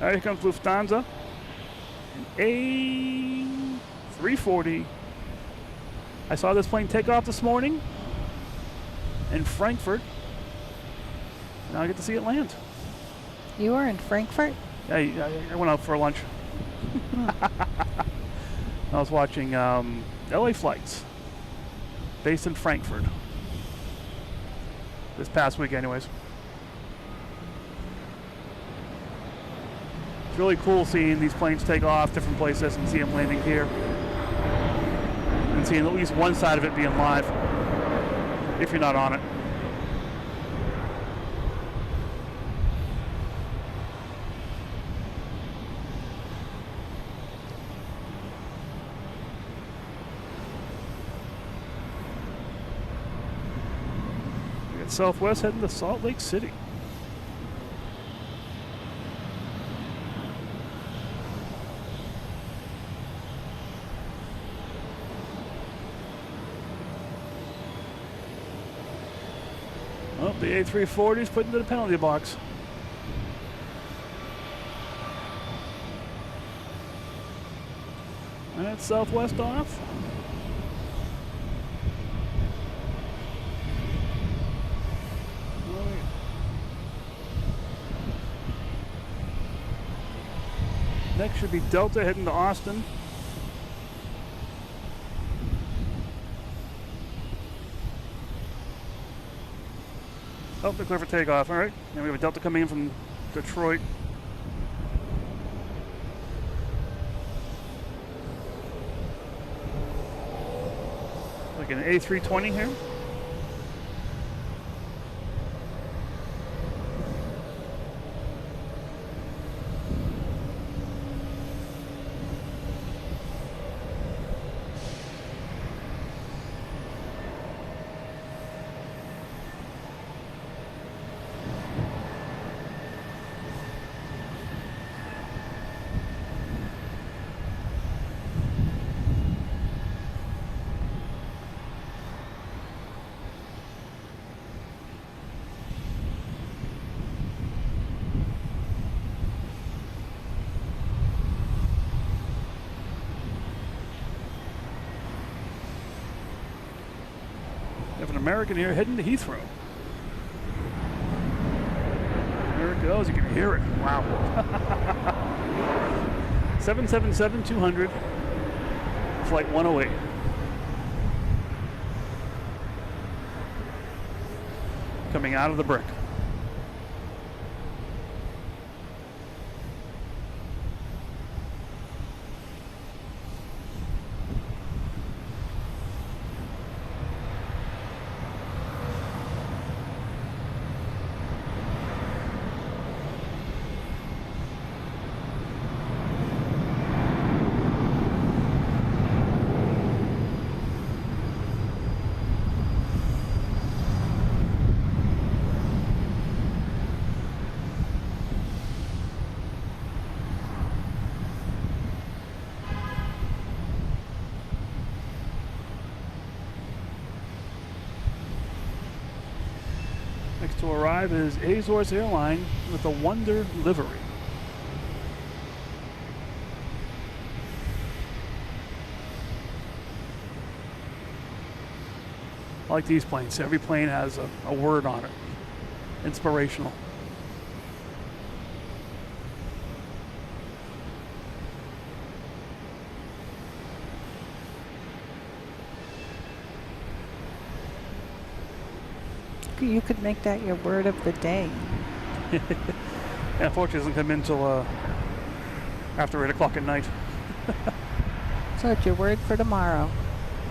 right, here comes Lufthansa. A340. I saw this plane take off this morning in Frankfurt. Now I get to see it land. You were in Frankfurt? I went out for lunch. I was watching LA flights based in Frankfurt. This past week anyways. It's really cool seeing these planes take off different places and see them landing here. And seeing at least one side of it being live if you're not on it. We got Southwest heading to Salt Lake City. Oh, the A340 is put into the penalty box. And that's Southwest off. Next should be Delta heading to Austin. Oh, they're clear for takeoff. All right. Now we have a Delta coming in from Detroit. Like an A320 here. We have an American here heading to Heathrow. There it goes. You can hear it. Wow. 777-200, flight 108. Coming out of the brick. Next to arrive is Azores Airline with the Wonder livery. I like these planes. Every plane has a word on it. Inspirational. You could make that your word of the day. Yeah, unfortunately, it doesn't come in till after 8 o'clock at night. So it's your word for tomorrow.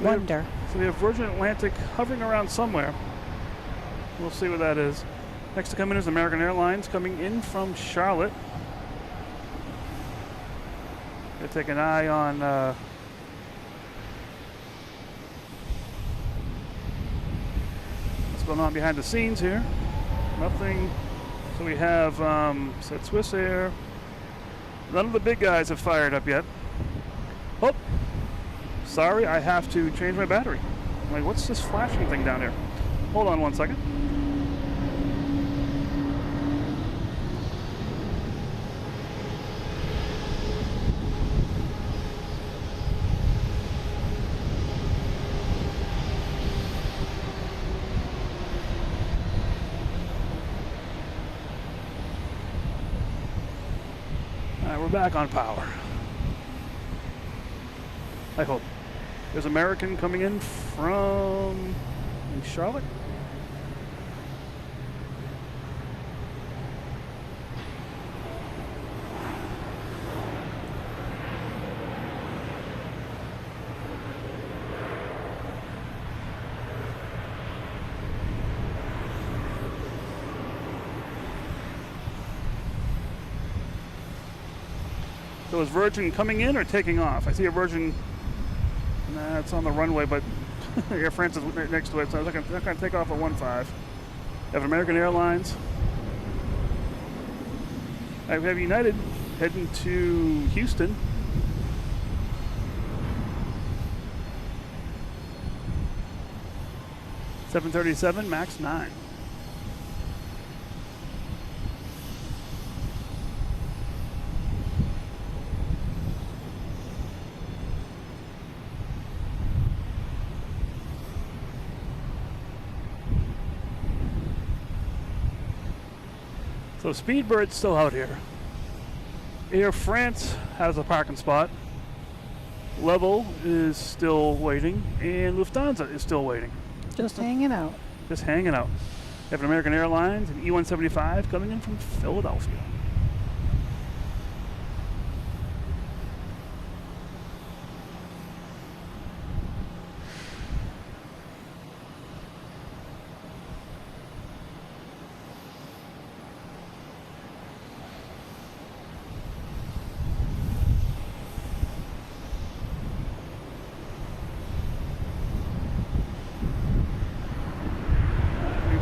Wonder. So we have Virgin Atlantic hovering around somewhere. We'll see what that is. Next to come in is American Airlines coming in from Charlotte. Gotta take an eye on what's going on behind the scenes here. Nothing So we have set Swiss Air. None of the big guys have fired up yet. Oh, sorry, I have to change my battery. I'm like, what's this flashing thing down here? Hold on 1 second. We're back on power. I hope. There's American coming in from Charlotte. So is Virgin coming in or taking off? I see a Virgin. Nah, it's on the runway, but Air France is next to it, so they're not going to take off at 1-5. Have American Airlines. I have United heading to Houston. $737, max 9. So Speedbird's still out here. Air France has a parking spot. Level is still waiting, and Lufthansa is still waiting. Just hanging out. Just hanging out. We have an American Airlines, an E-175 coming in from Philadelphia.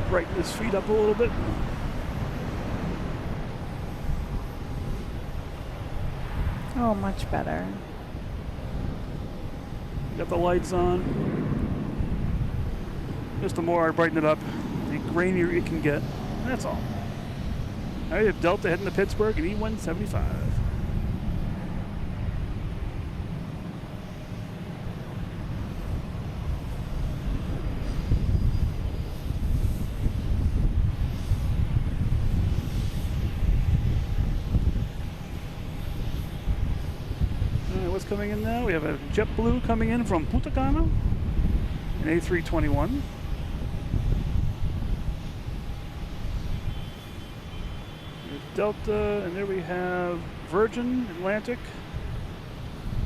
Brighten his feet up a little bit. Oh, much better. Got the lights on. Just the more I brighten it up, the grainier it can get. That's all. All right, have Delta heading to Pittsburgh at E-175. What's coming in now? We have a JetBlue coming in from Punta Cana, an A321. Delta, and there we have Virgin Atlantic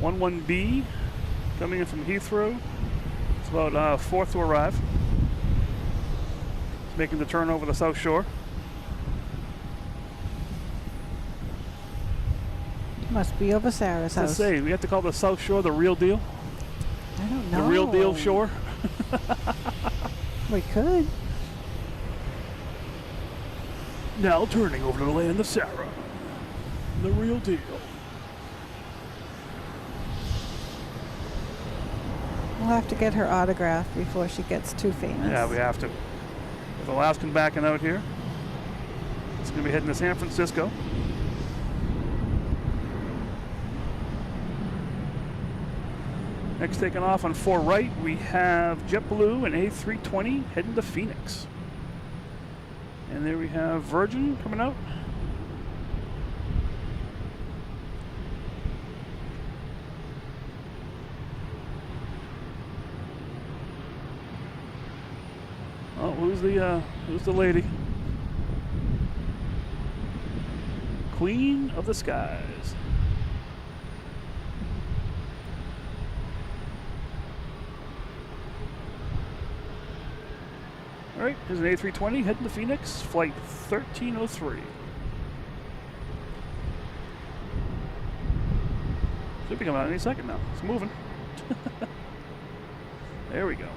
11B coming in from Heathrow. It's about fourth to arrive. It's making the turn over the South Shore. Must be over Sarah's house. Let's say we have to call the South Shore the real deal. I don't know. The real deal shore. We could. Now turning over to the land of Sarah. The real deal. We'll have to get her autograph before she gets too famous. Yeah, we have to. With Alaskan backing out here, it's going to be heading to San Francisco. Next, taking off on 4 right, we have JetBlue and A320 heading to Phoenix. And there we have Virgin coming out. Oh, who's the lady? Queen of the Skies. All right, here's an A320 heading to Phoenix, flight 1303. Should be coming out any second now. It's moving. There we go.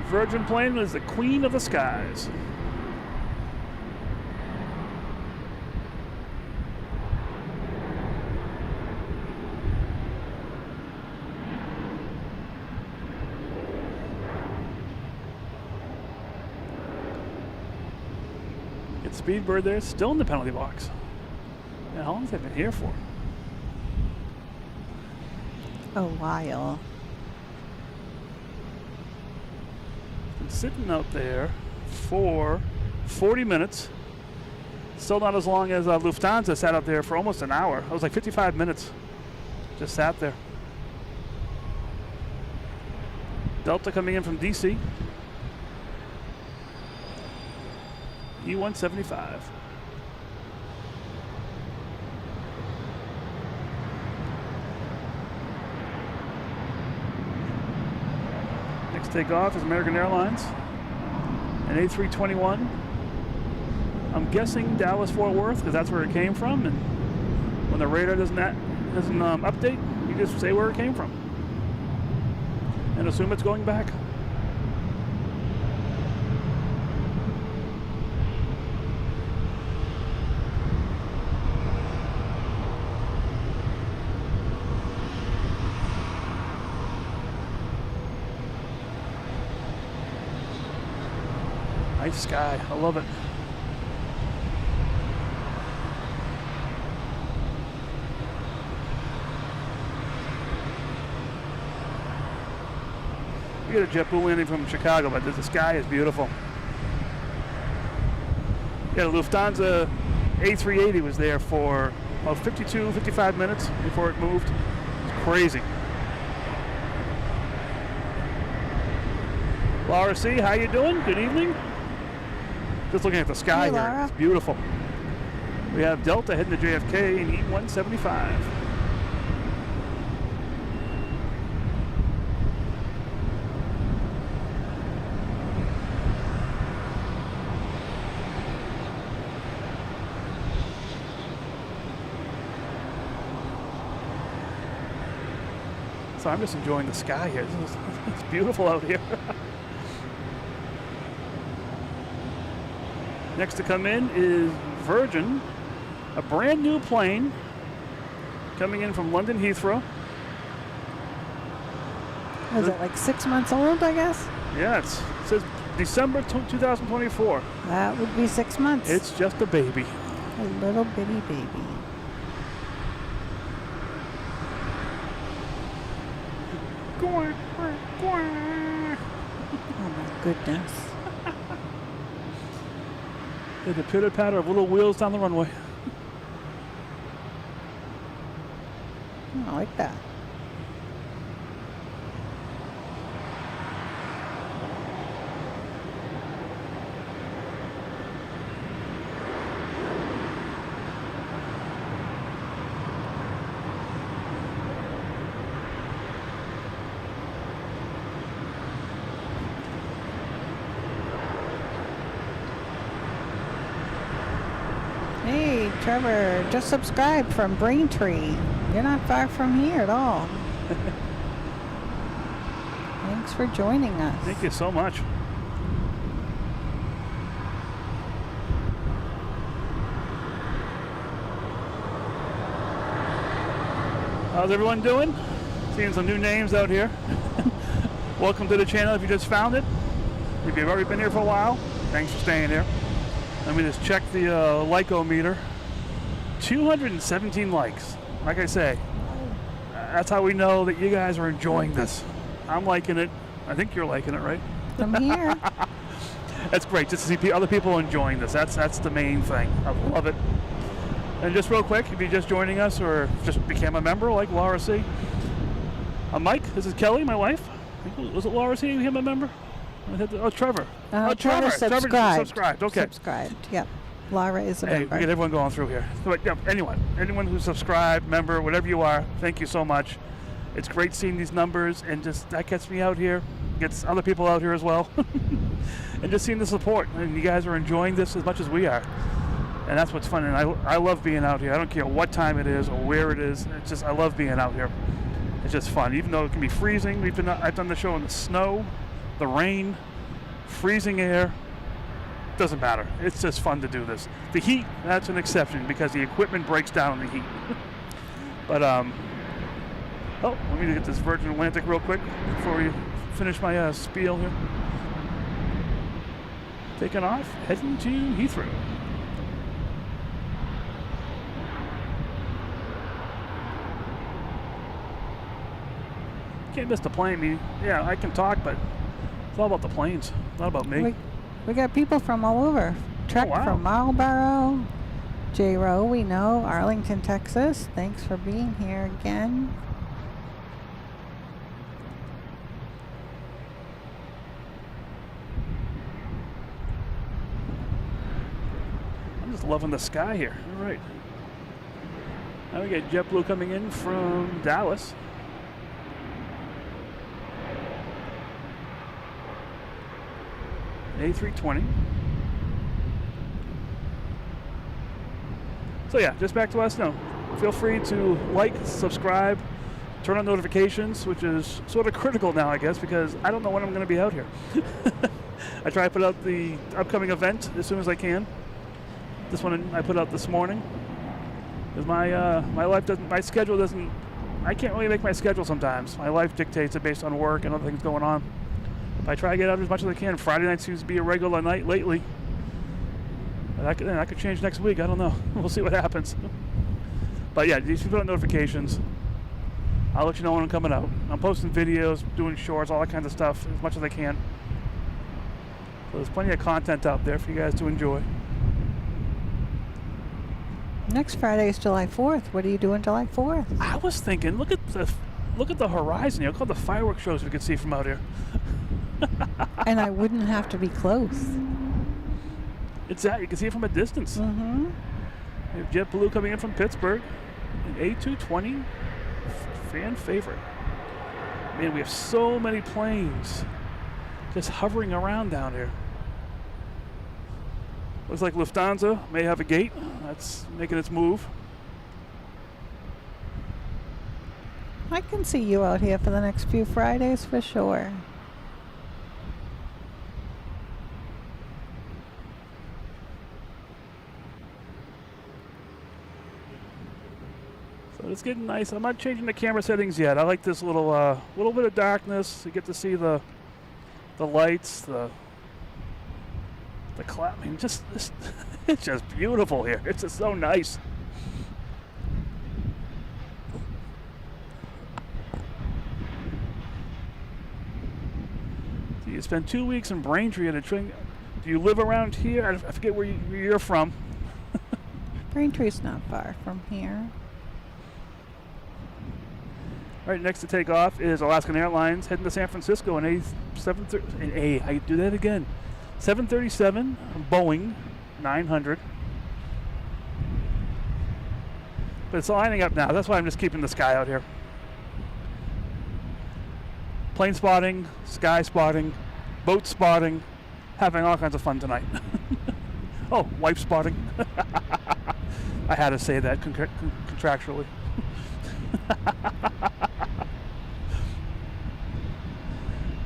Virgin plane is the queen of the skies. Get Speedbird there, still in the penalty box. Yeah, how long have they been here for? A while. Been sitting out there for 40 minutes. Still not as long as Lufthansa sat out there for almost an hour. It was like 55 minutes. Just sat there. Delta coming in from DC. E175. Next takeoff is American Airlines. An A321. I'm guessing Dallas Fort Worth because that's where it came from. And when the radar doesn't update, you just say where it came from and assume it's going back. Nice sky. I love it. We get a JetBlue landing from Chicago, but the sky is beautiful. Yeah, the Lufthansa A380 was there for about 52, 55 minutes before it moved. It's crazy. Laura C., how you doing? Good evening. Just looking at the sky Hey, here. Laura. It's beautiful. We have Delta heading to JFK in E175. So I'm just enjoying the sky here. It's beautiful out here. Next to come in is Virgin, a brand new plane coming in from London Heathrow. Is it like 6 months old, I guess? Yeah, it says December 2024. That would be 6 months. It's just a baby. A little bitty baby. Oh my goodness. The pitter patter of little wheels down the runway. I like that. Hey, Trevor, just subscribed from Braintree. You're not far from here at all. Thanks for joining us. Thank you so much. How's everyone doing? Seeing some new names out here. Welcome to the channel if you just found it. If you've already been here for a while, thanks for staying here. Let me just check the like-o-meter. 217 likes. Like I say, that's how we know that you guys are enjoying this. I'm liking it. I think you're liking it, right? I'm here. That's great, just to see other people enjoying this. That's the main thing. I love it. And just real quick, if you're just joining us or just became a member like Laura C. I'm Mike. This is Kelly, my wife. Was it Laura C. who became a member? Oh, Trevor. Trevor subscribed. Subscribed. Okay. Subscribed. Yep. Laura is a Hey, member. we get everyone going through here. But yeah, anyone who's subscribed, member, whatever you are, thank you so much. It's great seeing these numbers, and just that gets me out here, gets other people out here as well, and just seeing the support. And you guys are enjoying this as much as we are, and that's what's fun. And I love being out here. I don't care what time it is or where it is. It's just I love being out here. It's just fun, even though it can be freezing. I've done the show in the snow, the rain. freezing air. Doesn't matter. It's just fun to do this. The heat, that's an exception because the equipment breaks down in the heat. But, oh, let me get this Virgin Atlantic real quick before we finish my spiel here. Taking off, heading to Heathrow. Can't miss the plane. Yeah, I can talk, but it's all about the planes, not about me. We got people from all over. Trek from Marlboro, J-Row, we know, Arlington, Texas. Thanks for being here again. I'm just loving the sky here. All right. Now we got JetBlue coming in from Dallas. A320. So yeah, just back to us now. Feel free to like, subscribe, turn on notifications, which is sort of critical now, I guess, because I don't know when I'm going to be out here. I try to put out the upcoming event as soon as I can. This one I put out this morning. Because my life doesn't, my schedule doesn't, I can't really make my schedule sometimes. My life dictates it based on work and other things going on. I try to get out as much as I can. Friday night seems to be a regular night lately. But that could change next week. I don't know. We'll see what happens. But yeah, if you put on notifications, I'll let you know when I'm coming out. I'm posting videos, doing shorts, all that kind of stuff as much as I can. So there's plenty of content out there for you guys to enjoy. Next Friday is July 4th. What are you doing July 4th? I was thinking, look at the horizon. Look at all the fireworks shows we could see from out here. And I wouldn't have to be close. It's that you can see it from a distance. Mm-hmm. We have JetBlue coming in from Pittsburgh, an A220 fan favorite. Man, we have so many planes just hovering around down here. Looks like Lufthansa may have a gate. That's making its move. I can see you out here for the next few Fridays for sure. So it's getting nice. I'm not changing the camera settings yet. I like this little bit of darkness. You get to see the lights, the cloud. I mean, it's just beautiful here. It's just so nice. So you spend 2 weeks in Braintree at a train. Do you live around here? I forget where you're from. Braintree's not far from here. All right, next to take off is Alaskan Airlines heading to San Francisco in I do that again. 737 Boeing 900. But it's lining up now. That's why I'm just keeping the sky out here. Plane spotting, sky spotting, boat spotting, having all kinds of fun tonight. Oh, wife spotting. I had to say that contractually.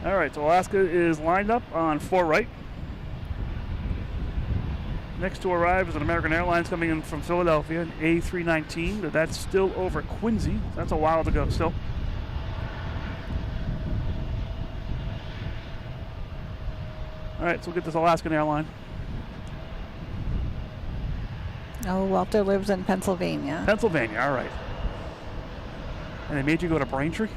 All right, so Alaska is lined up on 4 right. Next to arrive is an American Airlines coming in from Philadelphia, an A319, but that's still over Quincy. That's a while to go still. All right, so we'll get this Alaskan airline. Oh, Walter lives in Pennsylvania. Pennsylvania, all right. And they made you go to Braintree?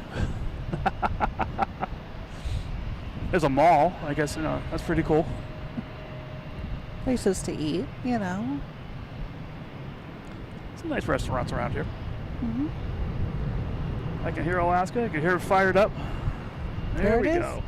There's a mall, I guess, that's pretty cool. Places to eat, you know. Some nice restaurants around here. Mm-hmm. I can hear Alaska, I can hear it fired up. There we go.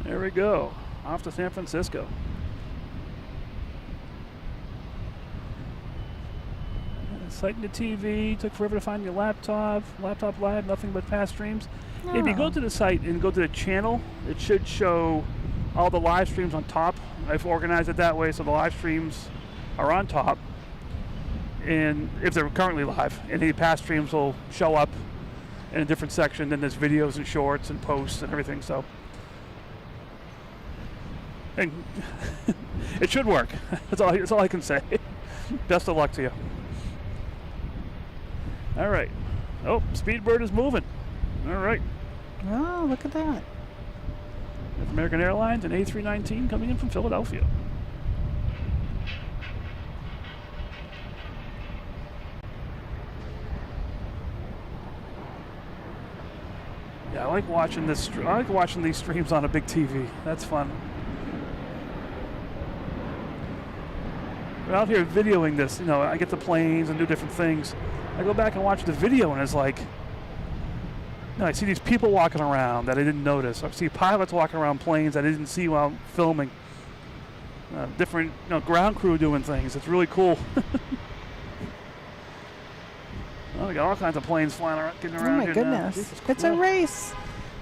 There we go. Off to San Francisco. Sighting the TV. Took forever to find your laptop. Laptop live, nothing but past streams. If you go to the site and go to the channel, it should show all the live streams on top. I've organized it that way so the live streams are on top. And if they're currently live, and the past streams will show up in a different section. Then there's videos and shorts and posts and everything. So, and it should work. That's all I can say. Best of luck to you. All right. Oh, Speedbird is moving. All right. Oh, look at that. That's American Airlines and A319 coming in from Philadelphia. Yeah, I like watching this. I like watching these streams on a big TV. That's fun. But out here videoing this, I get the planes and do different things. I go back and watch the video, and it's like, I see these people walking around that I didn't notice. I see pilots walking around planes that I didn't see while filming. Different, ground crew doing things. It's really cool. We got all kinds of planes flying around, getting around here. Oh my goodness! It's a race.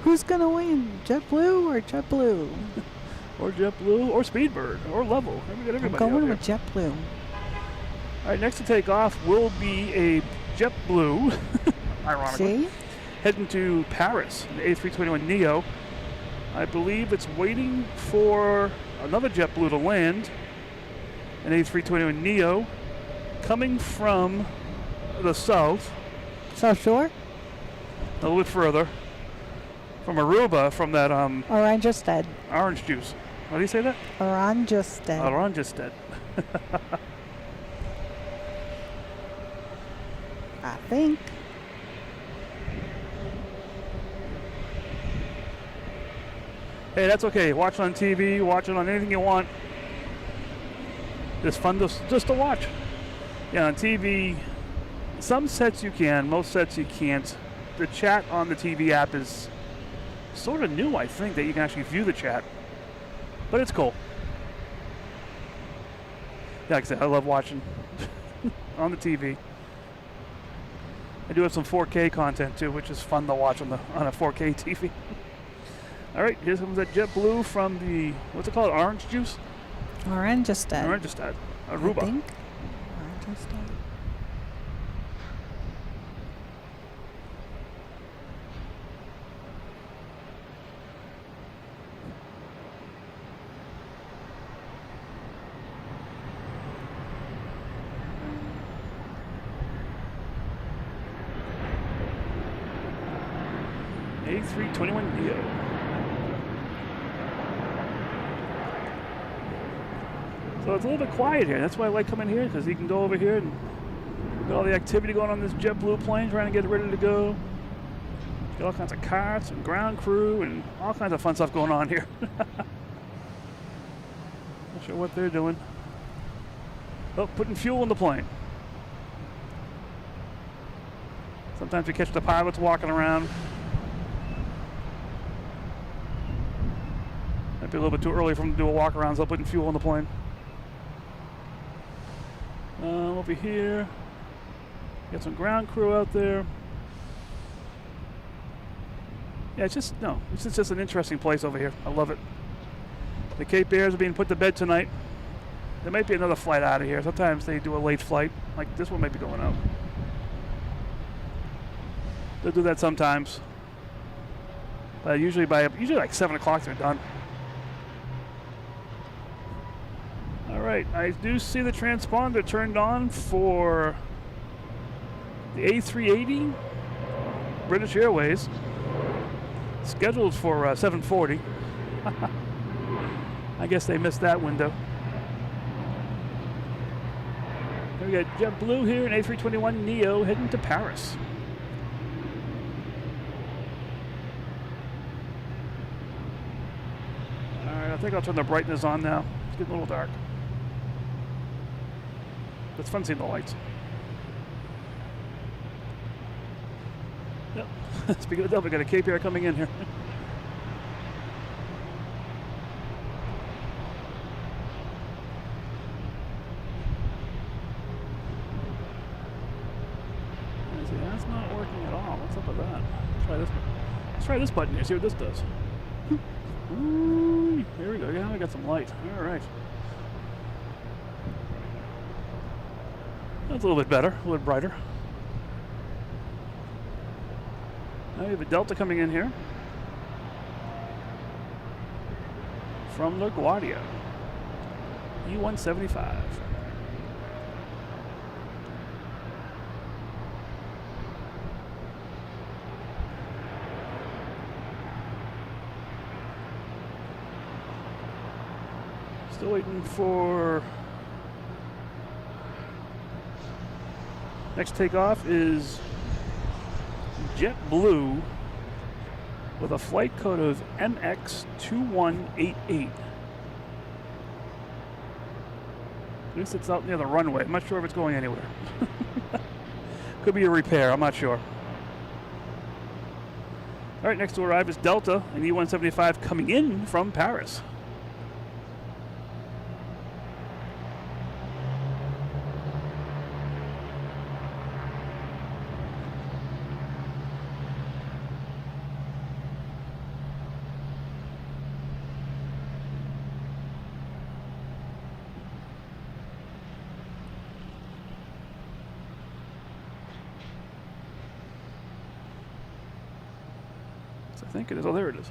Who's gonna win? JetBlue or JetBlue? Or JetBlue or Speedbird or Level. We got everybody. I'm going with JetBlue. All right, next to take off will be a JetBlue. Ironically. See? Heading to Paris, the A321neo. I believe it's waiting for another JetBlue to land, an A321neo, coming from the south. South Shore? A little bit further. From Aruba, from that Oranjestad. orange juice. How do you say that? Oranjestad. Oranjestad. I think. Hey, that's okay. Watch it on TV, watch it on anything you want. It's fun just to watch. Yeah, on TV, some sets you can, most sets you can't. The chat on the TV app is sort of new, I think, that you can actually view the chat. But it's cool. Yeah, like I said, I love watching on the TV. I do have some 4K content too, which is fun to watch on a 4K TV. All right, here comes that JetBlue from the, what's it called, orange juice? Oranjestad. Oranjestad, Aruba. I think. Oranjestad. A321neo. So it's a little bit quiet here. That's why I like coming here, because you can go over here and got all the activity going on this JetBlue plane, trying to get it ready to go. Got all kinds of carts and ground crew and all kinds of fun stuff going on here. Not sure what they're doing. Oh, putting fuel in the plane. Sometimes you catch the pilots walking around. Might be a little bit too early for them to do a walk around, so I'm putting fuel in the plane. Over here, got some ground crew out there. Yeah, it's just an interesting place over here. I love it. The Cape Airs are being put to bed tonight. There might be another flight out of here. Sometimes they do a late flight, like this one might be going out. They'll do that sometimes. But usually like 7 o'clock they're done. All right, I do see the transponder turned on for the A380 British Airways, scheduled for 7:40. I guess they missed that window. We got JetBlue here, an A321neo heading to Paris. All right, I think I'll turn the brightness on now. It's getting a little dark. It's fun seeing the lights. Yep. Speaking of Delta, we got a Cape Air coming in here. See, that's not working at all. What's up with that? Let's try this one. Let's try this button here, see what this does. Ooh, here we go. Yeah, I got some light. All right. That's a little bit better, a little bit brighter. Now we have a Delta coming in here from LaGuardia, E175. Still waiting for next takeoff is JetBlue with a flight code of MX2188. At least it's out near the runway. I'm not sure if it's going anywhere. Could be a repair, I'm not sure. All right, next to arrive is Delta, an E175 coming in from Paris. I think it is. Oh, there it is.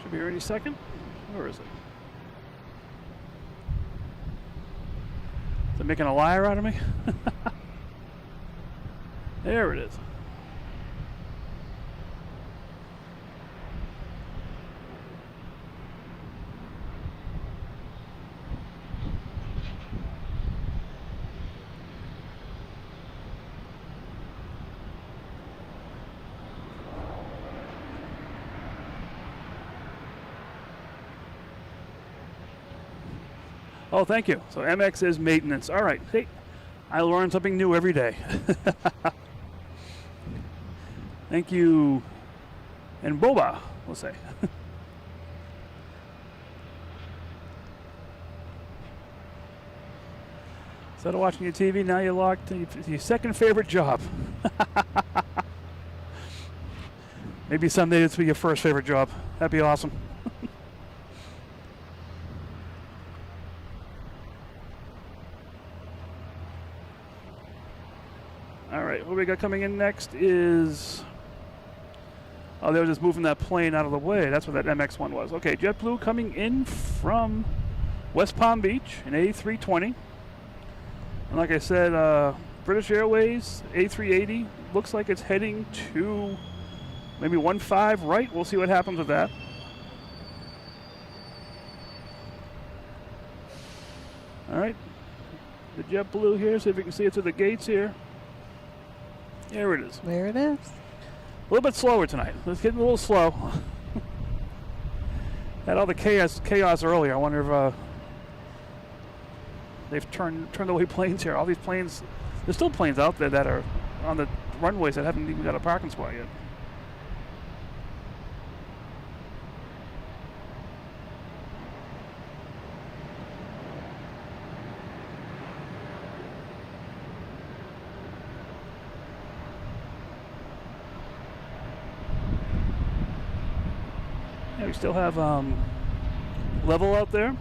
Should be here any second. Where is it? Is it making a liar out of me? There it is. Oh, thank you. So MX is maintenance. All right. Hey, I learn something new every day. Thank you. And Boba, we'll say. Instead of watching your TV, now you're locked to your second favorite job. Maybe someday this will be your first favorite job. That'd be awesome. All right, what we got coming in next is... Oh, they were just moving that plane out of the way. That's what that MX one was. Okay, JetBlue coming in from West Palm Beach, an A320. And like I said, British Airways, A380. Looks like it's heading to maybe 15 right. We'll see what happens with that. All right, the JetBlue here, see if you can see it through the gates here. There it is. There it is. A little bit slower tonight. It's getting a little slow. Had all the chaos earlier. I wonder if they've turned away planes here. All these planes, there's still planes out there that are on the runways that haven't even got a parking spot yet. Yeah, we still have Level out there.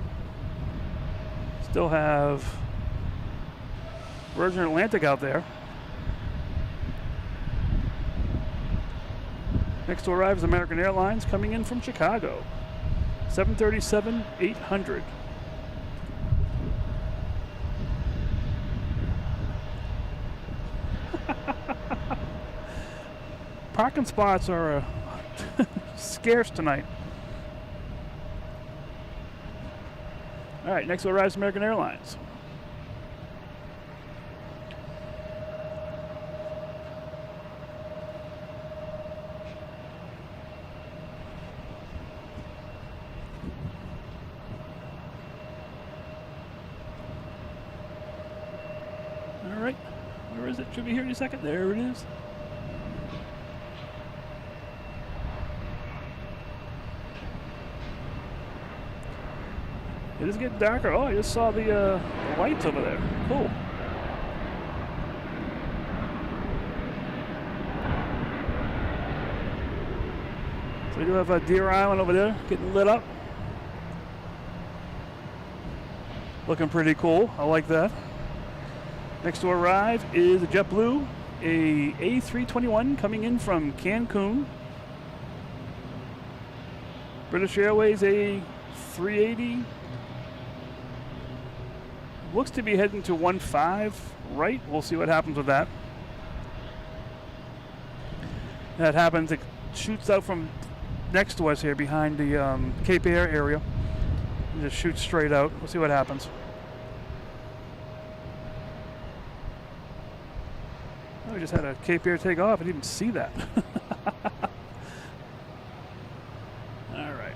Still have Virgin Atlantic out there. Next to arrive is American Airlines coming in from Chicago. 737-800. Parking spots are scarce tonight. All right, next arrives American Airlines. All right, where is it? Should be here in a second. There it is. It is getting darker. Oh, I just saw the lights over there. Cool. So we do have a Deer Island over there getting lit up. Looking pretty cool. I like that. Next to arrive is a JetBlue, a A321 coming in from Cancun. British Airways A380. Looks to be heading to 15 right. We'll see what happens with that. That happens. It shoots out from next to us here behind the Cape Air area. It just shoots straight out. We'll see what happens. Oh, we just had a Cape Air take off. I didn't even see that. All right.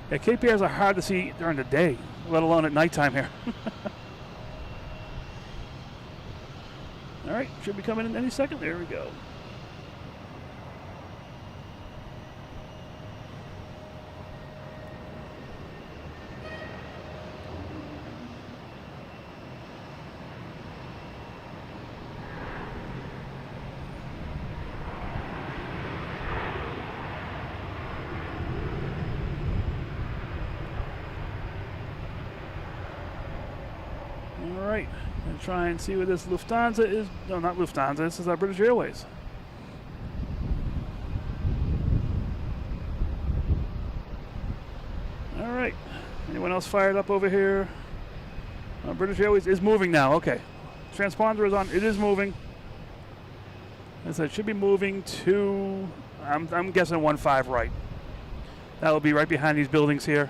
Yeah, Cape Airs are hard to see during the day, let alone at nighttime here. All right, should be coming in any second. There we go. Alright, I'm going to try and see what this Lufthansa is. No, not Lufthansa, this is our British Airways. Alright, anyone else fired up over here? British Airways is moving now, okay. Transponder is on, it is moving. And so it should be moving to, I'm guessing 15 right. That will be right behind these buildings here.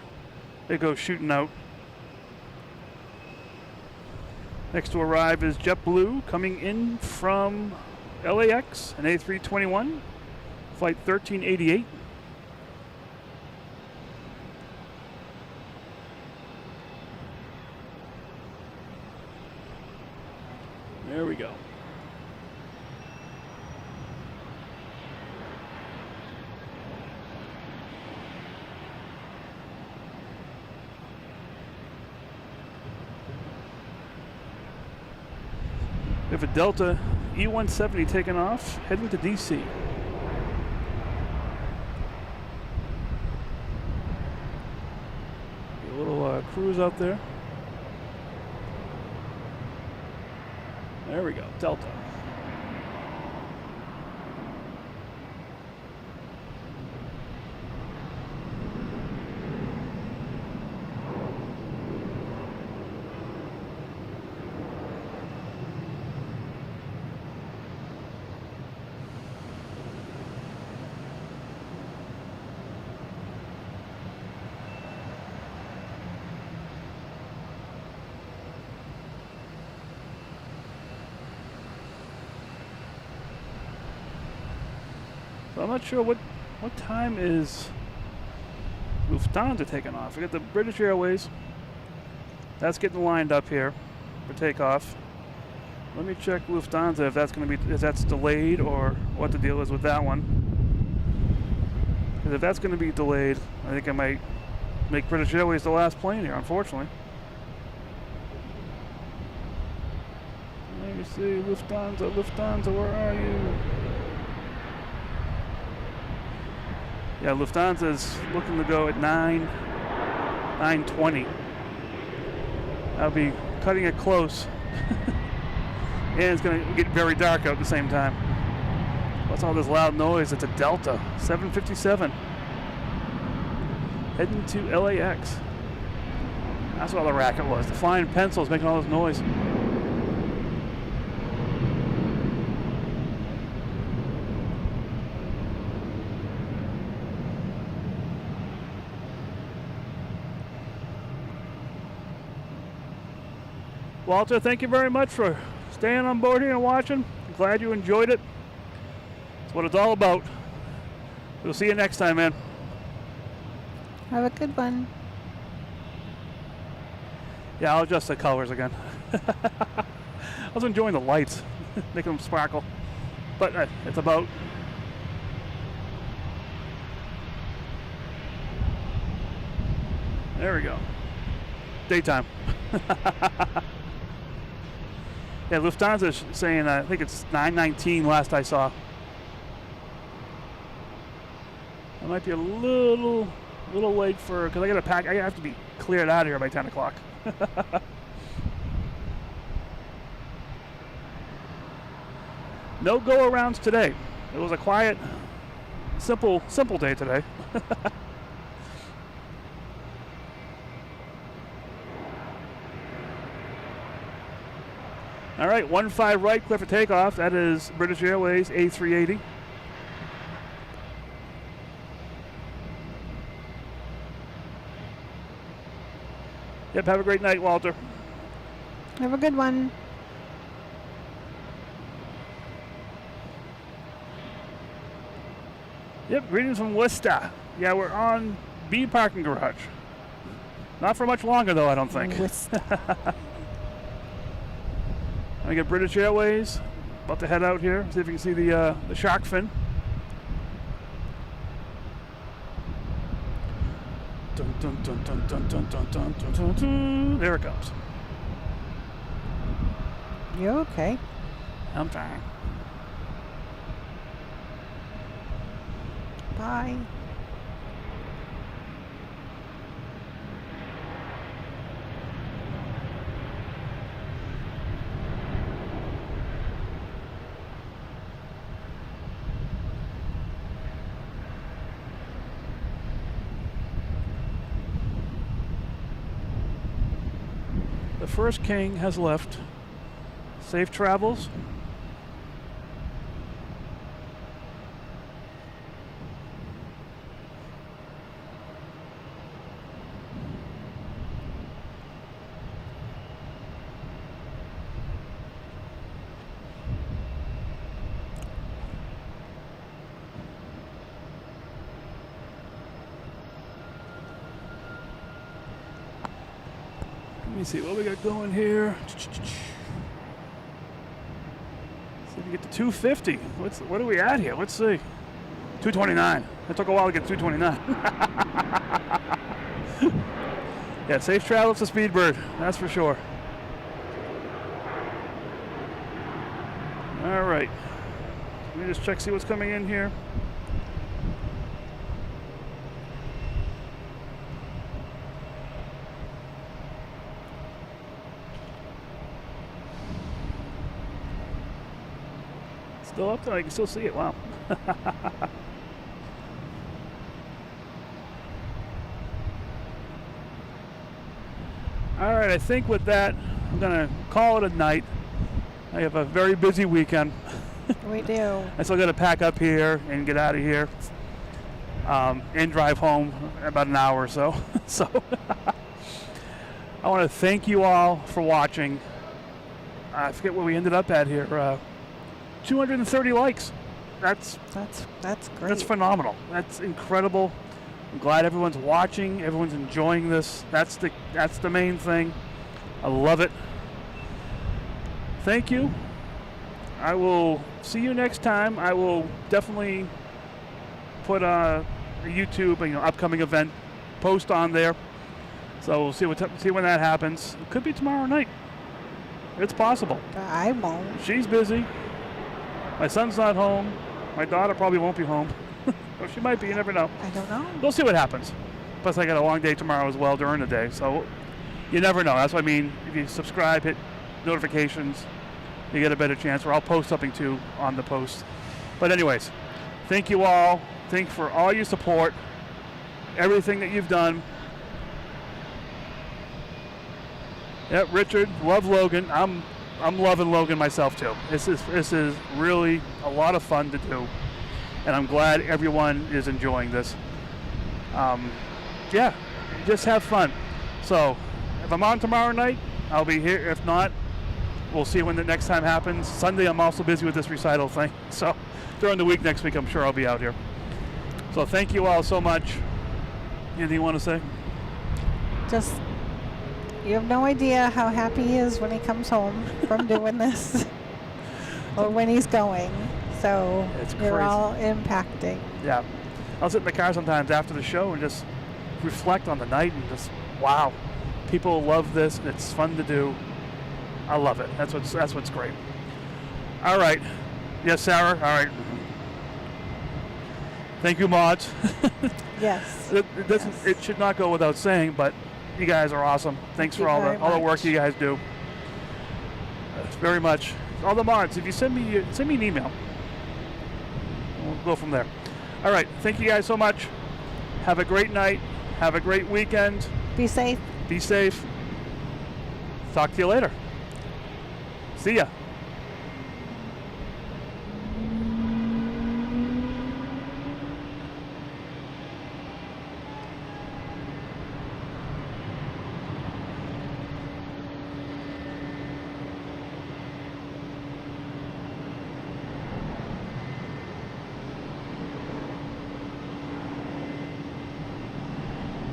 They go shooting out. Next to arrive is JetBlue coming in from LAX, an A321, flight 1388. There we go. We have a Delta E-170 taking off, heading to DC. A little cruise out there. There we go, Delta. So I'm not sure what time is Lufthansa taking off. We got the British Airways. That's getting lined up here for takeoff. Let me check Lufthansa if that's going to be, if that's delayed or what the deal is with that one. Because if that's going to be delayed, I think I might make British Airways the last plane here, unfortunately. Let me see, Lufthansa, where are you? Yeah, Lufthansa is looking to go at 9:20. I'll be cutting it close. And it's going to get very dark out at the same time. What's all this loud noise? It's a Delta 757 heading to LAX. That's what all the racket was. The flying pencils making all this noise. Walter, thank you very much for staying on board here and watching. I'm glad you enjoyed it. That's what it's all about. We'll see you next time, man. Have a good one. Yeah, I'll adjust the colors again. I was enjoying the lights, making them sparkle. But it's about There we go. Daytime. Yeah, Lufthansa is saying, I think it's 9:19 last I saw. I might be a little late because I got to pack. I have to be cleared out of here by 10 o'clock. No go-arounds today. It was a quiet, simple day today. All right, 15 right, clear for takeoff. That is British Airways A380. Yep, have a great night, Walter. Have a good one. Yep, greetings from Worcester. Yeah, we're on B parking garage. Not for much longer, though, I don't think. Worcester. I get British Airways. About to head out here. See if you can see the shark fin. Dun, dun, dun, dun, dun, dun, dun, dun, dun, dun, dun. There it comes. You okay? I'm fine. Bye. The first king has left. Safe travels. Let me see what we got going here. See if we get to 250. What are we at here? Let's see. 229. It took a while to get 229. Yeah, safe travels to Speedbird. That's for sure. All right. Let me just check, see what's coming in here. Still up there? I can still see it. Wow. All right, I think with that, I'm going to call it a night. I have a very busy weekend. We do. I still got to pack up here and get out of here and drive home in about an hour or so. So I want to thank you all for watching. I forget where we ended up at here. 230 likes. That's great. That's phenomenal. That's incredible. I'm glad everyone's watching. Everyone's enjoying this. That's the main thing. I love it. Thank you. I will see you next time. I will definitely put a YouTube, upcoming event post on there. So we'll see when that happens. It could be tomorrow night. It's possible. I won't. She's busy. My son's not home. My daughter probably won't be home. Or she might be, you never know. I don't know. We'll see what happens. Plus, I got a long day tomorrow as well during the day. So you never know. That's what I mean. If you subscribe, hit notifications, you get a better chance. Or I'll post something too on the post. But anyways, thank you all. Thank you for all your support. Everything that you've done. Yep, Richard, love Logan. I'm loving Logan myself too. This is really a lot of fun to do, and I'm glad everyone is enjoying this. Yeah, just have fun. So, if I'm on tomorrow night, I'll be here. If not, we'll see when the next time happens. Sunday, I'm also busy with this recital thing. So, during the week next week, I'm sure I'll be out here. So, thank you all so much. Anything you want to say? Just, you have no idea how happy he is when he comes home from doing this, or when he's going. So you're all impacting. Yeah, I'll sit in the car sometimes after the show and just reflect on the night and just wow, people love this. It's fun to do. I love it. That's what's great. All right. Yes, Sarah. All right. Thank you, mods. Yes. It should not go without saying, but you guys are awesome. Thanks for all the work you guys do. Very much. All the mods. If you send me an email, we'll go from there. All right. Thank you guys so much. Have a great night. Have a great weekend. Be safe. Be safe. Talk to you later. See ya.